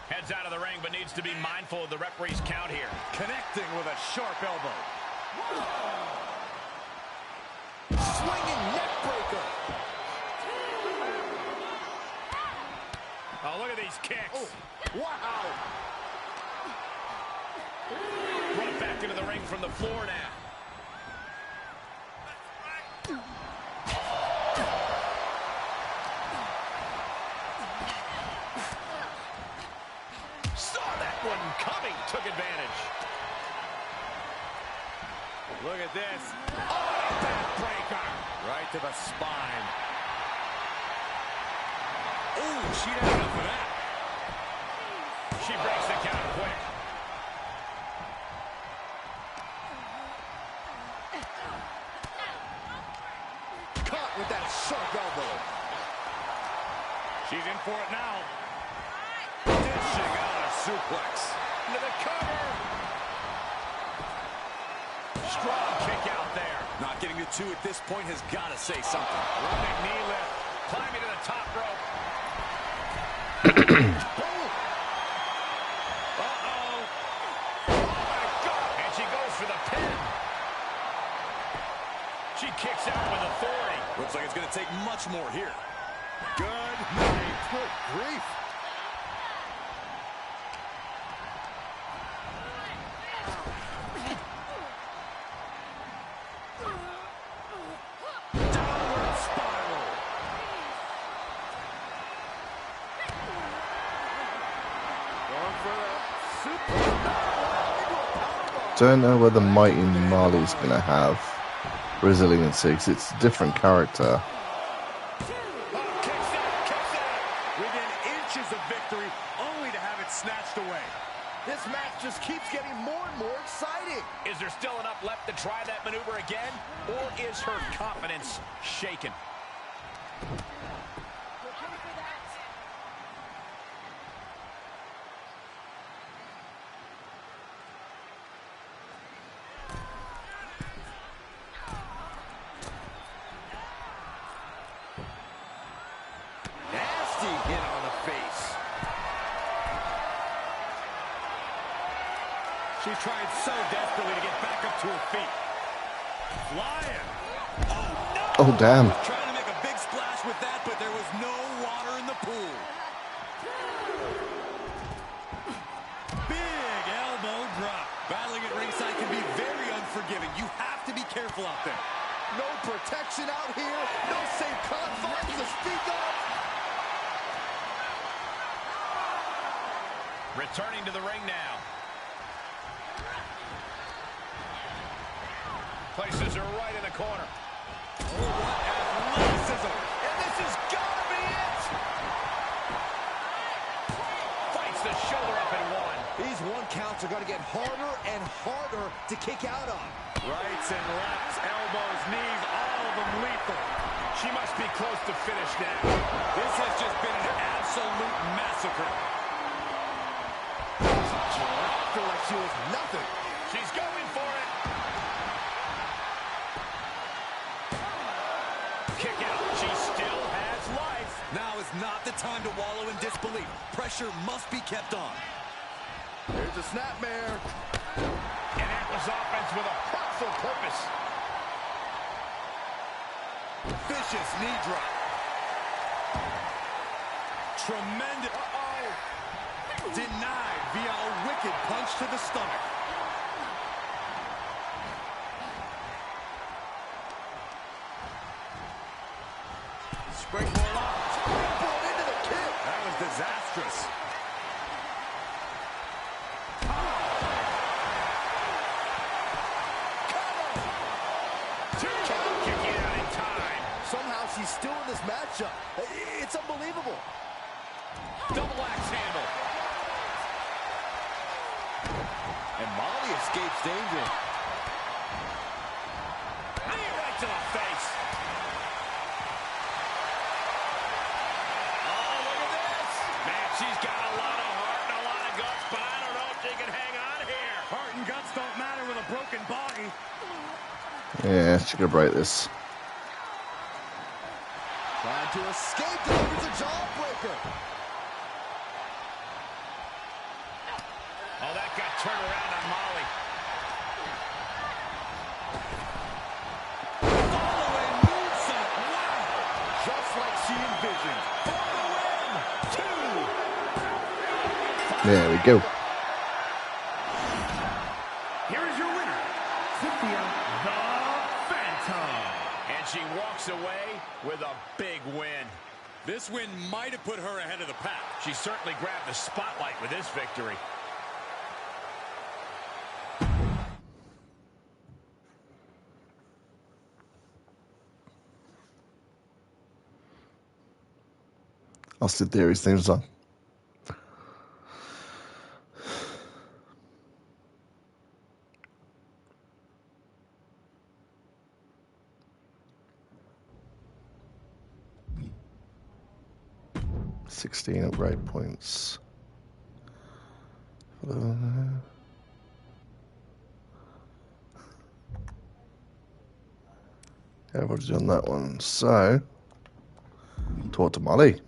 Heads out of the ring, but needs to be mindful of the referee's count here. Connecting with a sharp elbow. Swinging neck breaker. Oh, look at these kicks. Oh, wow. Right back into the ring from the floor now. Saw that one coming. Took advantage. Look at this. Oh, Backbreaker. Right to the spine. Ooh, she had enough of that. She breaks the count quick. Caught with that sharp elbow. She's in for it now. Dishing out a suplex. Into the cover. Strong kick out there. Not getting the 2 at this point has got to say something. Running knee lift. Climbing to the top rope. Uh-oh. Oh, my God. And she goes for the pin. She kicks out with authority. Looks like it's going to take much more here. Good night. Good grief. Downward spiral. Going for the super. Don't know whether Mighty Marley's going to have resiliency, because it's a different character. Within inches of victory, only to have it snatched away. This match just keeps getting more and more exciting. Is there still enough left to try that maneuver again? Or is her confidence shaken? Nasty hit on the face. She's trying so desperately to get back up to her feet. Flying. Oh, no! Oh, damn. Trying to make a big splash with that, but there was no water in the pool. Big elbow drop. Battling at ringside can be very unforgiving. You have to be careful out there. No protection out here. No safe confines to speak of. Returning to the ring now. Places her right in the corner. Oh, what athleticism. And this has got to be it. Fights the shoulder up and one. These 1 counts are going to get harder and harder to kick out on. Rights and lefts, elbows, knees, all of them lethal. She must be close to finish now. This has just been an absolute massacre. Dropped her like she was nothing. She's going for it. Kick out. She still has life. Now is not the time to wallow in disbelief. Pressure must be kept on. There's a snapmare. And that was offense with a hurtful purpose. Vicious knee drop. Tremendous. Uh-oh. Denied via a wicked punch to the stomach. Springboard up. Springboard into the kick. That was disastrous. Kicking out in time. Somehow she's still in this matchup. It's unbelievable. Double axe handle. And Molly escapes danger. Knee right to the face. Oh, look at this. Man, she's got a lot of heart and a lot of guts, but I don't know if she can hang on here. Heart and guts don't matter with a broken body. Yeah, she could break this. Trying to escape, delivers a jawbreaker. Oh, that got turned around on Molly. Following moonsault. Wow. Just like she envisioned. For the win. 2. There we go. Here is your winner, Cynthia the Phantom. And she walks away with a big win. This win might have put her ahead of the pack. She certainly grabbed the spotlight with this victory. Austin Theory's theme song. $16 upgrade points. Everybody's done that one. So, talk to Molly.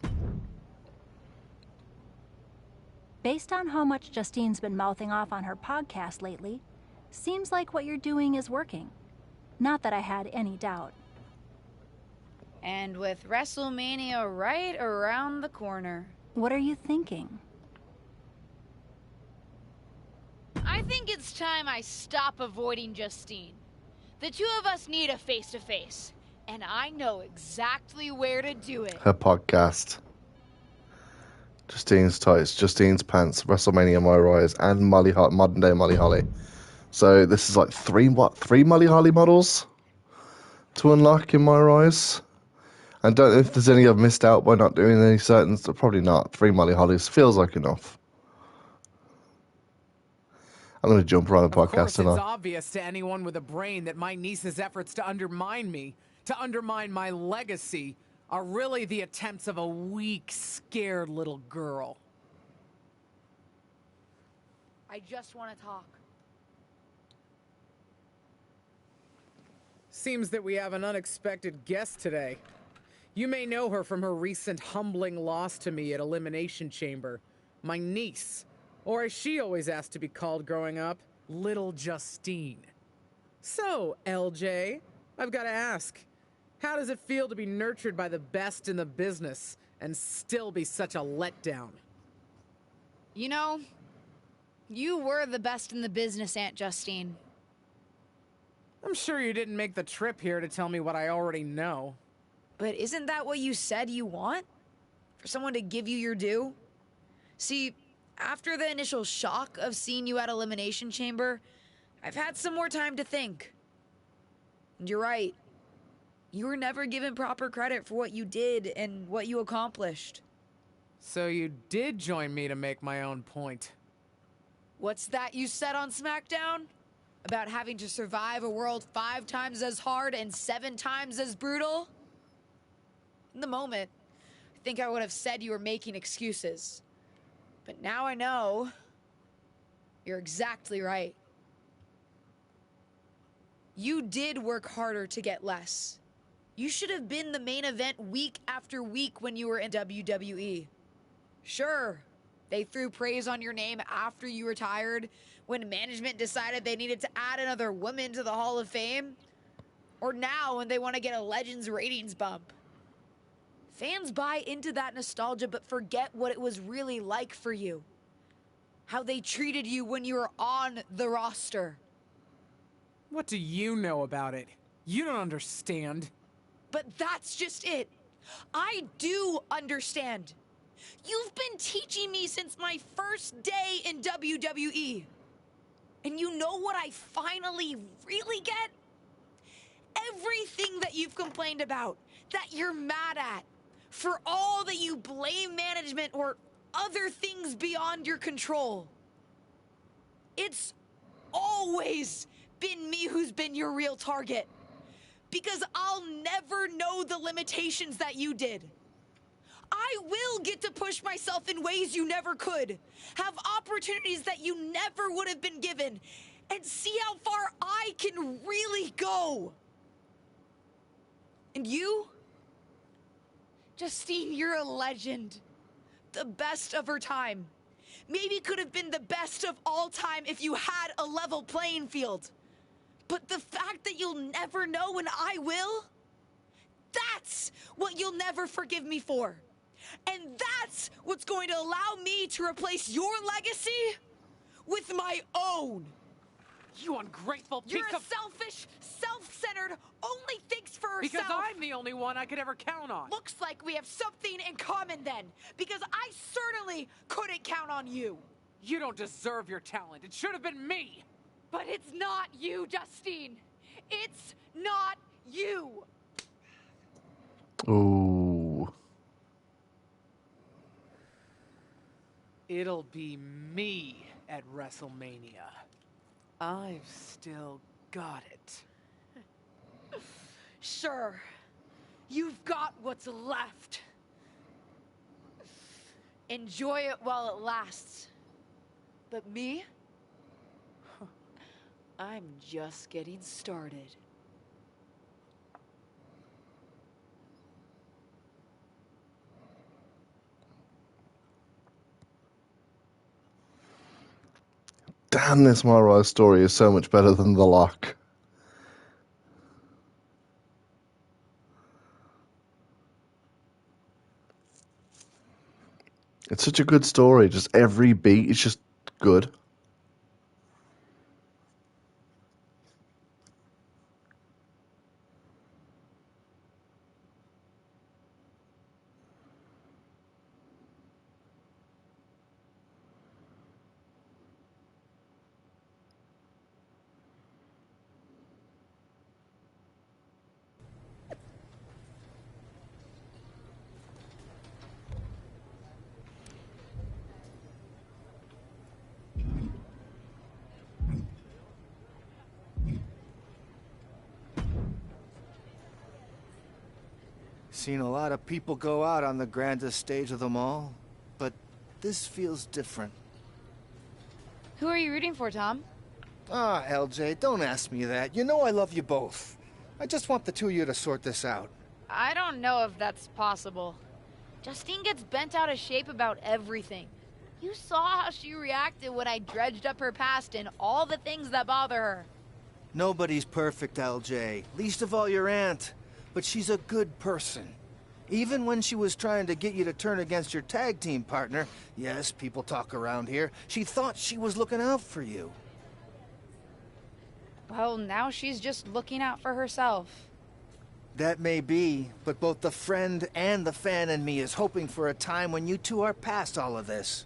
Based on how much Justine's been mouthing off on her podcast lately, seems like what you're doing is working. Not that I had any doubt. And with WrestleMania right around the corner. What are you thinking? I think it's time I stop avoiding Justine. The two of us need a face-to-face, and I know exactly where to do it. Her podcast. Justine's Tights, Justine's Pants, WrestleMania My Rise, and modern day Molly Holly. So this is like three Molly Holly models to unlock in My Rise. And don't know if there's any I've missed out by not doing any certain. Probably not. 3 Molly Hollies feels like enough. I'm going to jump around the podcast Of course, tonight. it's obvious to anyone with a brain that my niece's efforts to undermine me, to undermine my legacy, are really the attempts of a weak, scared little girl. I just want to talk. Seems that we have an unexpected guest today. You may know her from her recent humbling loss to me at Elimination Chamber. My niece, or as she always asked to be called growing up, Little Justine. So, LJ, I've got to ask, how does it feel to be nurtured by the best in the business and still be such a letdown? You know, you were the best in the business, Aunt Justine. I'm sure you didn't make the trip here to tell me what I already know. But isn't that what you said you want? For someone to give you your due? See, after the initial shock of seeing you at Elimination Chamber, I've had some more time to think. And you're right. You were never given proper credit for what you did and what you accomplished. So you did join me to make my own point. What's that you said on SmackDown? About having to survive a world 5 times as hard and 7 times as brutal? In the moment, I think I would have said you were making excuses. But now I know you're exactly right. You did work harder to get less. You should have been the main event week after week when you were in WWE. Sure, they threw praise on your name after you retired, when management decided they needed to add another woman to the Hall of Fame. Or now when they want to get a Legends ratings bump. Fans buy into that nostalgia but forget what it was really like for you. How they treated you when you were on the roster. What do you know about it? You don't understand. But that's just it. I do understand. You've been teaching me since my first day in WWE. And you know what I finally really get? Everything that you've complained about, that you're mad at, for all that you blame management or other things beyond your control. It's always been me who's been your real target. Because I'll never know the limitations that you did. I will get to push myself in ways you never could, have opportunities that you never would have been given, and see how far I can really go. And you? Justine, you're a legend. The best of her time. Maybe could have been the best of all time if you had a level playing field. But the fact that you'll never know and I will, that's what you'll never forgive me for. And that's what's going to allow me to replace your legacy with my own. You ungrateful You're a selfish, self-centered, only thinks for herself. Because I'm the only one I could ever count on. Looks like we have something in common then, because I certainly couldn't count on you. You don't deserve your talent. It should have been me. But it's not you, Justine. It's not you. Ooh. It'll be me at WrestleMania. I've still got it. Sure. You've got what's left. Enjoy it while it lasts. But me? I'm just getting started. Damn, this Myra story is so much better than The Lock. It's such a good story. Just every beat is just good. Seen a lot of people go out on the grandest stage of them all, but this feels different. Who are you rooting for, Tom? Ah, LJ, don't ask me that. You know I love you both. I just want the two of you to sort this out. I don't know if that's possible. Justine gets bent out of shape about everything. You saw how she reacted when I dredged up her past and all the things that bother her. Nobody's perfect, LJ. Least of all your aunt. But she's a good person. Even when she was trying to get you to turn against your tag team partner, yes, people talk around here, she thought she was looking out for you. Well, now she's just looking out for herself. That may be, but both the friend and the fan in me is hoping for a time when you two are past all of this.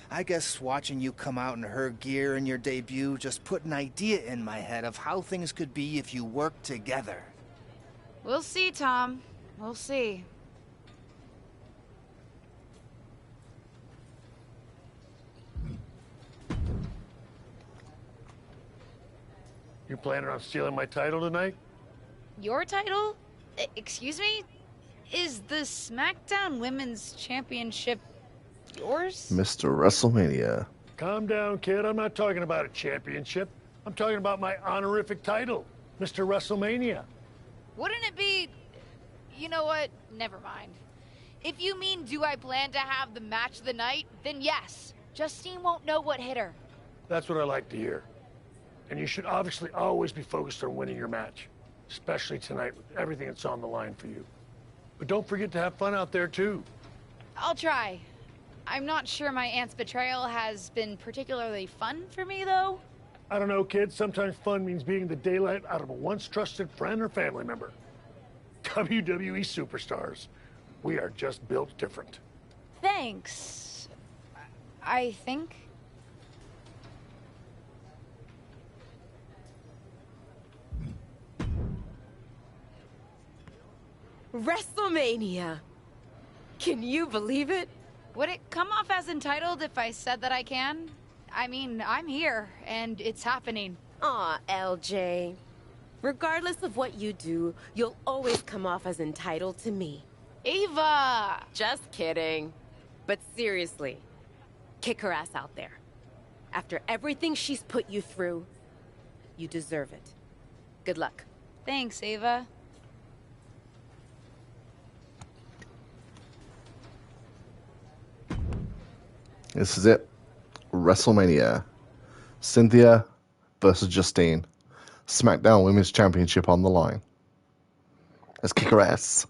I guess watching you come out in her gear in your debut just put an idea in my head of how things could be if you worked together. We'll see, Tom. We'll see. You planning on stealing my title tonight? Your title? Excuse me? Is the SmackDown Women's Championship yours? Mr. WrestleMania. Calm down, kid. I'm not talking about a championship. I'm talking about my honorific title, Mr. WrestleMania. Wouldn't it be... You know what? Never mind. If you mean do I plan to have the match of the night, then yes. Justine won't know what hit her. That's what I like to hear. And you should obviously always be focused on winning your match, especially tonight with everything that's on the line for you. But don't forget to have fun out there, too. I'll try. I'm not sure my aunt's betrayal has been particularly fun for me, though. I don't know, kid. Sometimes fun means beating the daylight out of a once trusted friend or family member. WWE superstars. We are just built different. Thanks. I think. WrestleMania. Can you believe it? Would it come off as entitled if I said that I can? I mean, I'm here, and it's happening. Aw, LJ. Regardless of what you do, you'll always come off as entitled to me. Ava! Just kidding. But seriously, kick her ass out there. After everything she's put you through, you deserve it. Good luck. Thanks, Ava. This is it. WrestleMania. Cynthia versus Justine. SmackDown Women's Championship on the line. Let's kick her ass.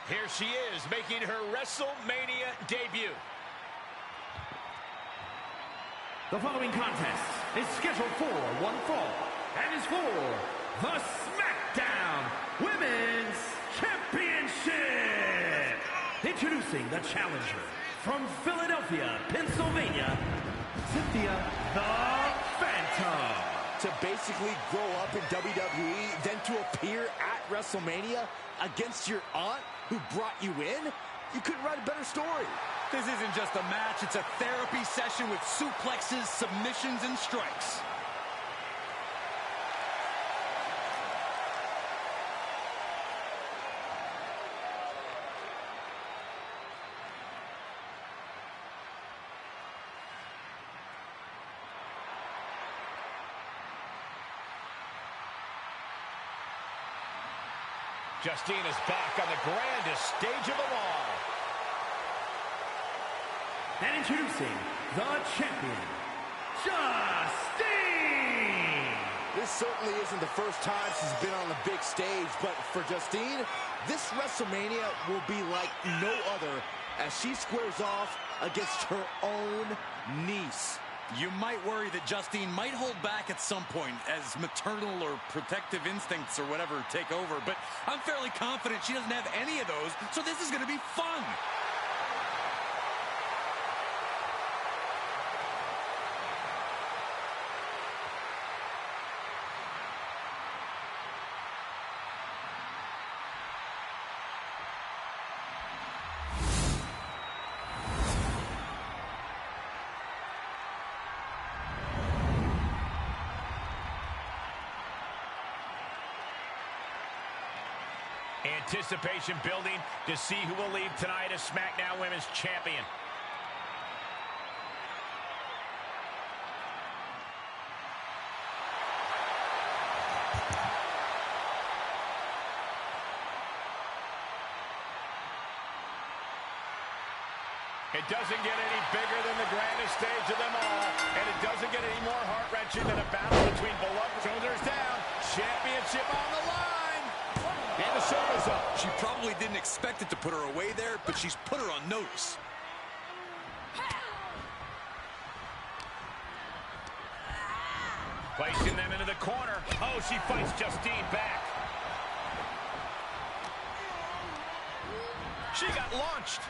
Here she is, making her WrestleMania debut. The following contest is scheduled for one fall and is for the SmackDown Women's Championship. Introducing the challenger from Philadelphia, Pennsylvania, Cynthia the Phantom. To basically grow up in WWE, then to appear at WrestleMania against your aunt who brought you in? You couldn't write a better story. This isn't just a match, it's a therapy session with suplexes, submissions, and strikes. Justine is back on the grandest stage of them all. And introducing the champion, Justine! This certainly isn't the first time she's been on the big stage, but for Justine, this WrestleMania will be like no other as she squares off against her own niece. You might worry that Justine might hold back at some point as maternal or protective instincts or whatever take over, but I'm fairly confident she doesn't have any of those, so this is going to be fun. Anticipation building to see who will leave tonight as SmackDown Women's Champion. It doesn't get any bigger than the grandest stage of them all, and it doesn't get any more heart-wrenching than a battle between beloved. Shoulders down, championship on the line. And the shoulders up. She probably didn't expect it to put her away there, but she's put her on notice. Placing them into the corner. Oh, she fights Justine back. She got launched.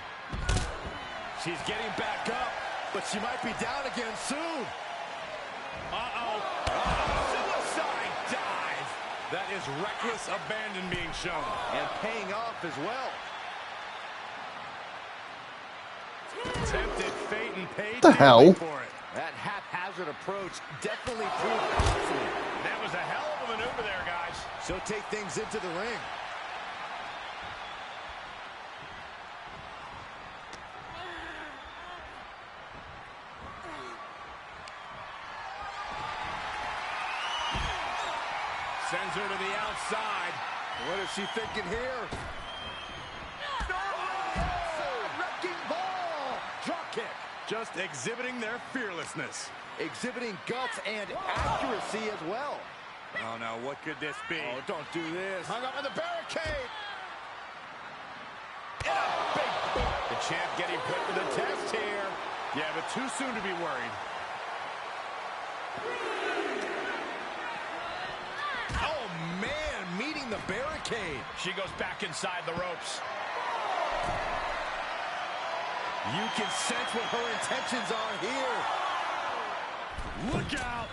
She's getting back up, but she might be down again soon. Uh-oh. Suicide dive. That is reckless abandon being shown. And paying off as well. Tempted fate and paid The hell? for it. That haphazard approach definitely proved costly. That was a hell of a maneuver there, guys. She'll take things into the ring. Sends her to the outside. What is she thinking here? Wrecking ball! Drop kick. Just exhibiting their fearlessness. Exhibiting guts and accuracy as well. Oh, no, what could this be? Oh, don't do this. Hung up on the barricade. And a big boot. The champ getting put to the test here. Yeah, but too soon to be worried. Oh, man, meeting the barricade. She goes back inside the ropes. You can sense what her intentions are here. Look out!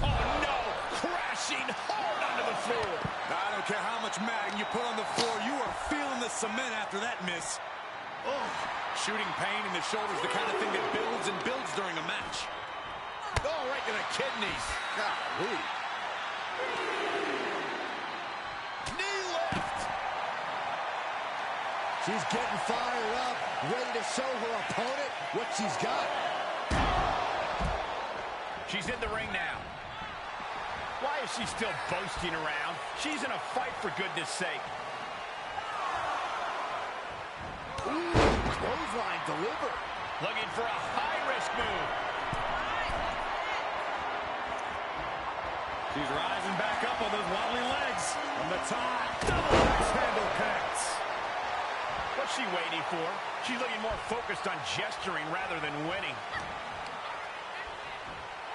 Oh, no! Crashing hard onto the floor. I don't care how much matting you put on the floor, you are feeling the cement after that miss. Oh, shooting pain in the shoulder is the kind of thing that builds and builds during a match. Oh, right to the kidneys. Golly. Knee lift. She's getting fired up, ready to show her opponent what she's got. She's in the ring now. Why is she still boasting around? She's in a fight, for goodness sake. Ooh, clothesline delivered. Looking for a high-risk move. She's rising back up on those wobbly legs. From the top, double axe handle connects. What's she waiting for? She's looking more focused on gesturing rather than winning.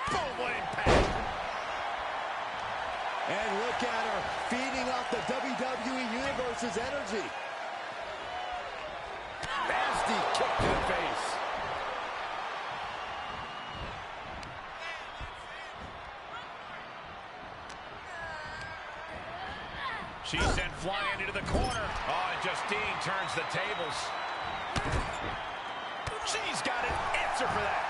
Boom, what impact. And look at her, feeding off the WWE Universe's energy. Nasty kick to the face. She's sent flying into the corner. Oh, and Justine turns the tables. She's got an answer for that.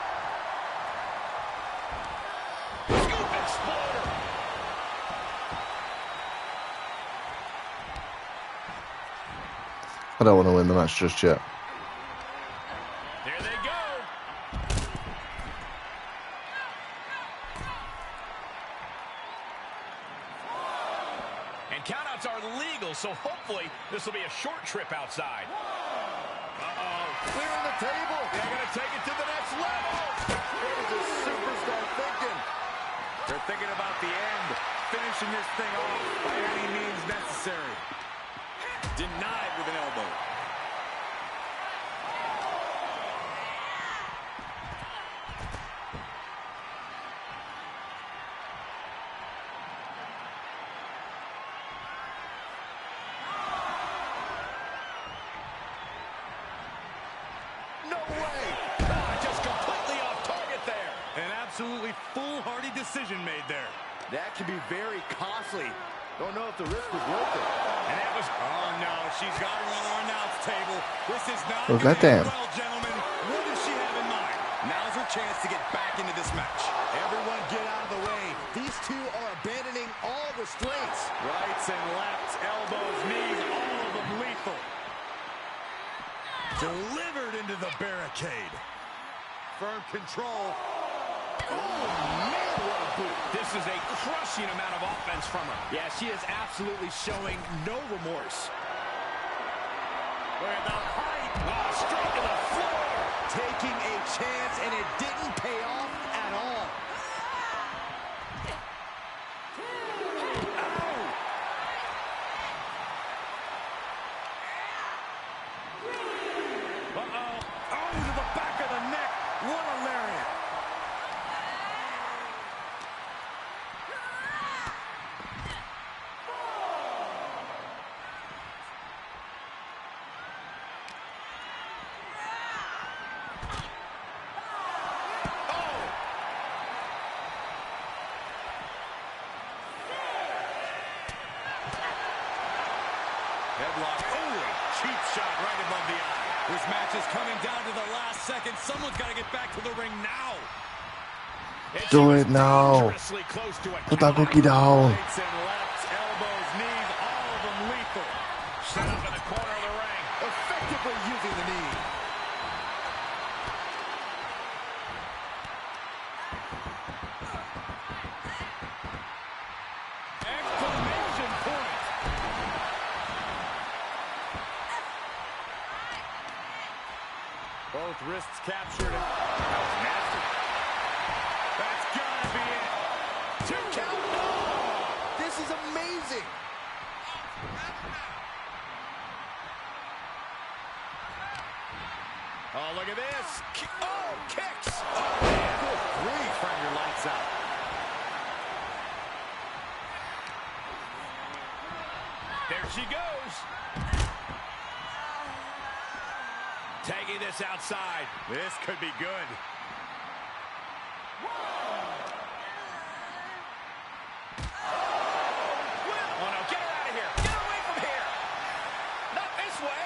Scoop exploder. I don't want to win the match just yet. There they go. And countouts are legal, so hopefully this will be a short trip outside. Uh-oh. Clearing the table. They're going to take it to the next level. What is this superstar thinking? They're thinking about the end, finishing this thing off by any means necessary. Denied with an elbow. No way! Just completely off target there. An absolutely foolhardy decision made there. That can be very costly. Don't know if the risk was worth it. And that was, oh no, she's got her on our announce table. This is not Oh, goddamn. well, gentlemen. What does she have in mind? Now's her chance to get back into this match. Everyone get out of the way. These two are abandoning all restraints. Rights and lefts, elbows, knees, all of them lethal. Delivered into the barricade. Firm control. Oh, man, what a boot. This is a crushing amount of offense from her. Yeah, she is absolutely showing no remorse. Look at the height. Oh, straight to the floor. Taking a chance, and it didn't pay off at all. Uh-oh. Oh, to the back of the neck. What a lariat. Headlock. Oh, cheap shot right above the eye. This match is coming down to the last second. Someone's got to get back to the ring now. Do it now. Put that cookie down. Rights and lefts, elbows, knees, all of them lethal. Set up in the corner of the ring. Effectively using the knee. Exclamation point. Both wrists captured. That was nasty. That's gotta be it. 2 count. Oh! This is amazing. Oh, look at this. Oh, kicks. Oh, man. Good grief. Turn your lights out. There she goes. Tagging this outside. This could be good. Oh, no. Get her out of here. Get away from here. Not this way.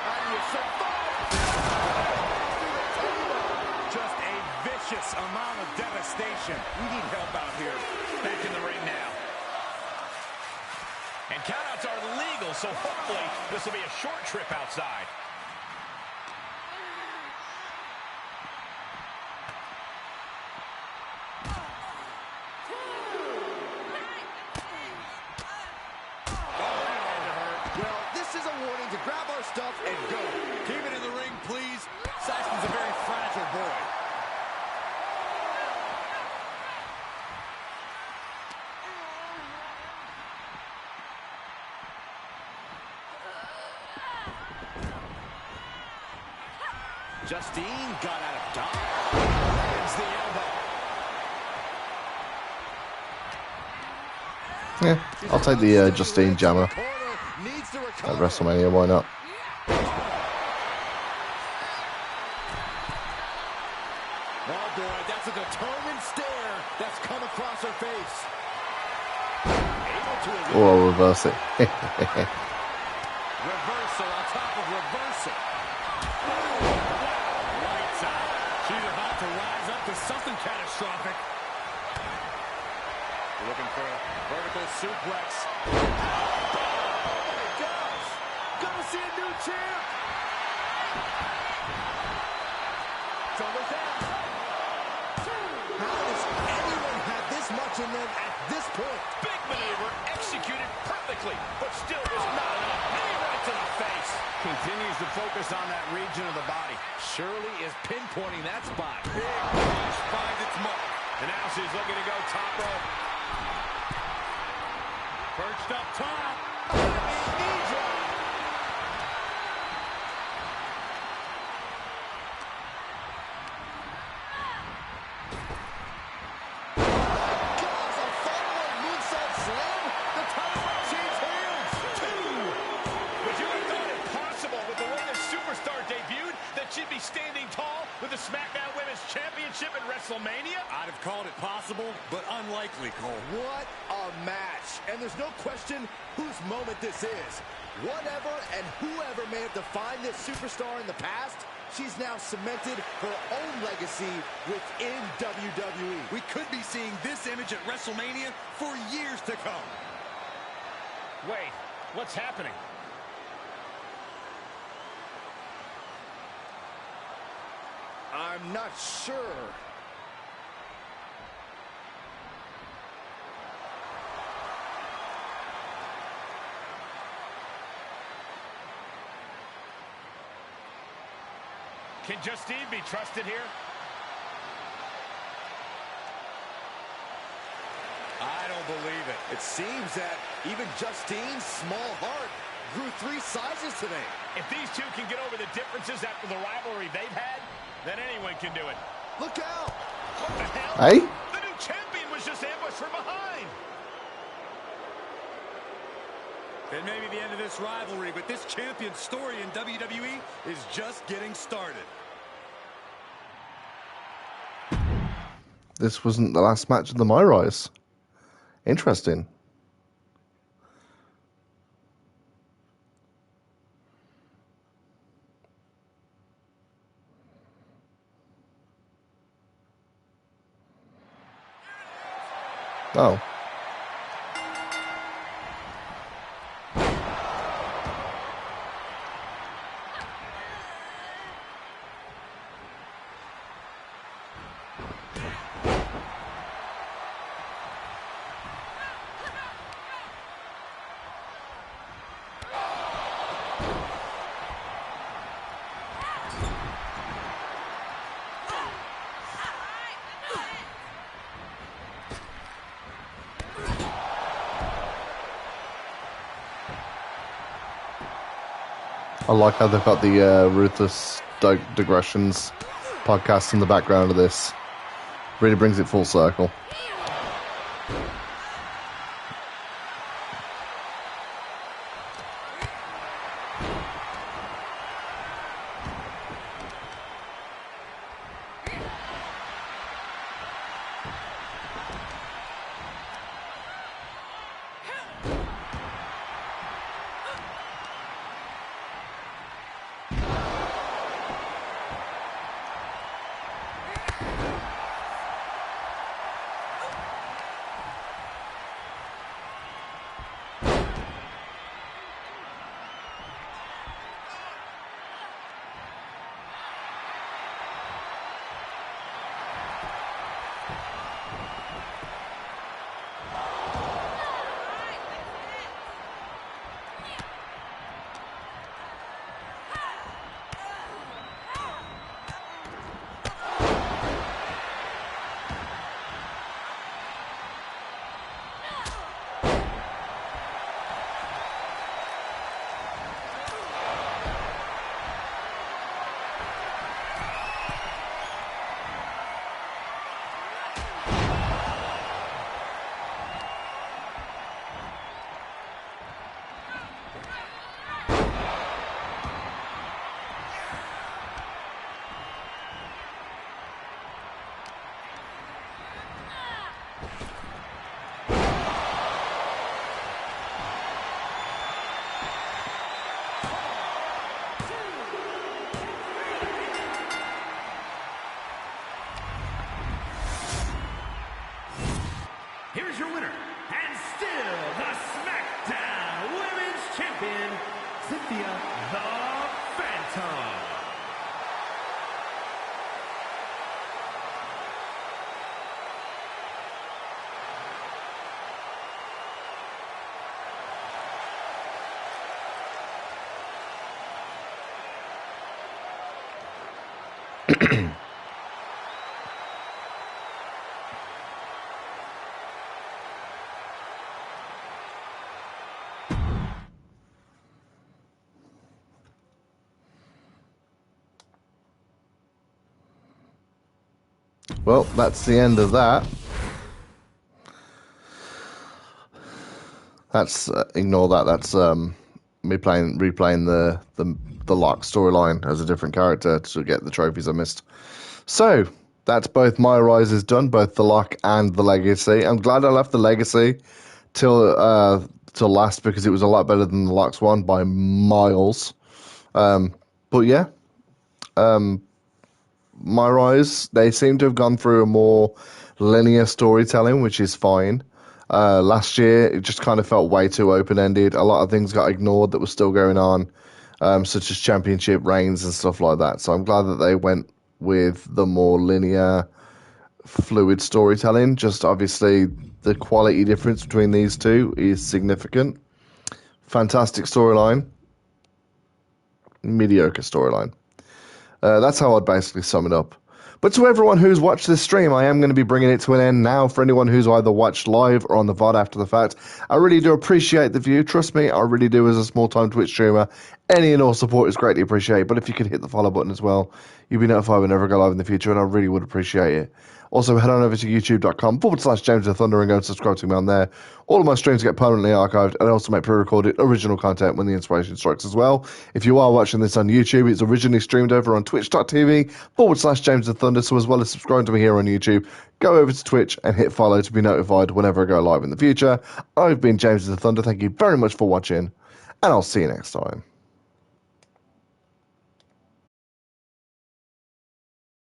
How do you survive? Just a vicious amount of devastation. We need help out here. Back in the ring now. And countouts are legal, so hopefully this will be a short trip outside. Well, this is a warning to grab our stuff and go. Keep it in the ring, please. Saxton's a very fragile boy. Justine got out of dodge. Lands the elbow. Yeah, I'll take the Justine jammer at WrestleMania. Why not? Oh boy, that's a determined stare. that's come across her face. Or I'll reverse it. Reversal on top of reversal. Lights out. She's about to rise up to something catastrophic. Looking for a vertical suplex. Oh my gosh! Gonna see a new champ! Shoulders down. How does anyone have this much in them at this point? Big maneuver executed perfectly, but still was not enough. Knee right to the face. Continues to focus on that region of the body. Shirley is pinpointing that spot. Big crash finds its mark. And now she's looking to go top rope. Perched up top. Knee drop. She'd be standing tall with the SmackDown Women's Championship at WrestleMania? I'd have called it possible, but unlikely, Cole. What a match. And there's no question whose moment this is. Whatever and whoever may have defined this superstar in the past, she's now cemented her own legacy within WWE. We could be seeing this image at WrestleMania for years to come. Wait, what's happening? I'm not sure. Can Justine be trusted here? I don't believe it. It seems that even Justine's small heart grew 3 sizes today. If these two can get over the differences after the rivalry they've had, then anyone can do it. Look out! What the hell? Hey? The new champion was just ambushed from behind. It may be the end of this rivalry, but this champion's story in WWE is just getting started. This wasn't the last match of the My Rise. Interesting. Oh. I like how they've got the Ruthless Digressions podcast in the background of this. Really brings it full circle. Here's your winner, and still the SmackDown Women's Champion, Cynthia the Phantom. Well, that's the end of that. That's ignore that. That's me replaying the Lock storyline as a different character to get the trophies I missed. So that's both My Rise is done, both the Lock and the Legacy. I'm glad I left the Legacy till last because it was a lot better than the Lock's one by miles. But yeah, My Rise, they seem to have gone through a more linear storytelling, which is fine. Last year, it just kind of felt way too open-ended. A lot of things got ignored that were still going on, such as championship reigns and stuff like that. So I'm glad that they went with the more linear, fluid storytelling. Just obviously, the quality difference between these two is significant. Fantastic storyline. Mediocre storyline. That's how I'd basically sum it up. But to everyone who's watched this stream, I am going to be bringing it to an end now. For anyone who's either watched live or on the VOD after the fact, I really do appreciate the view. Trust me, I really do as a small-time Twitch streamer. Any and all support is greatly appreciated. But if you could hit the follow button as well, you'll be notified whenever I go live in the future, and I really would appreciate it. Also, head on over to youtube.com/James the Thunder and go and subscribe to me on there. All of my streams get permanently archived, and I also make pre-recorded original content when the inspiration strikes as well. If you are watching this on YouTube, it's originally streamed over on twitch.tv/James the Thunder, so as well as subscribing to me here on YouTube, go over to Twitch and hit follow to be notified whenever I go live in the future. I've been James the Thunder. Thank you very much for watching, and I'll see you next time.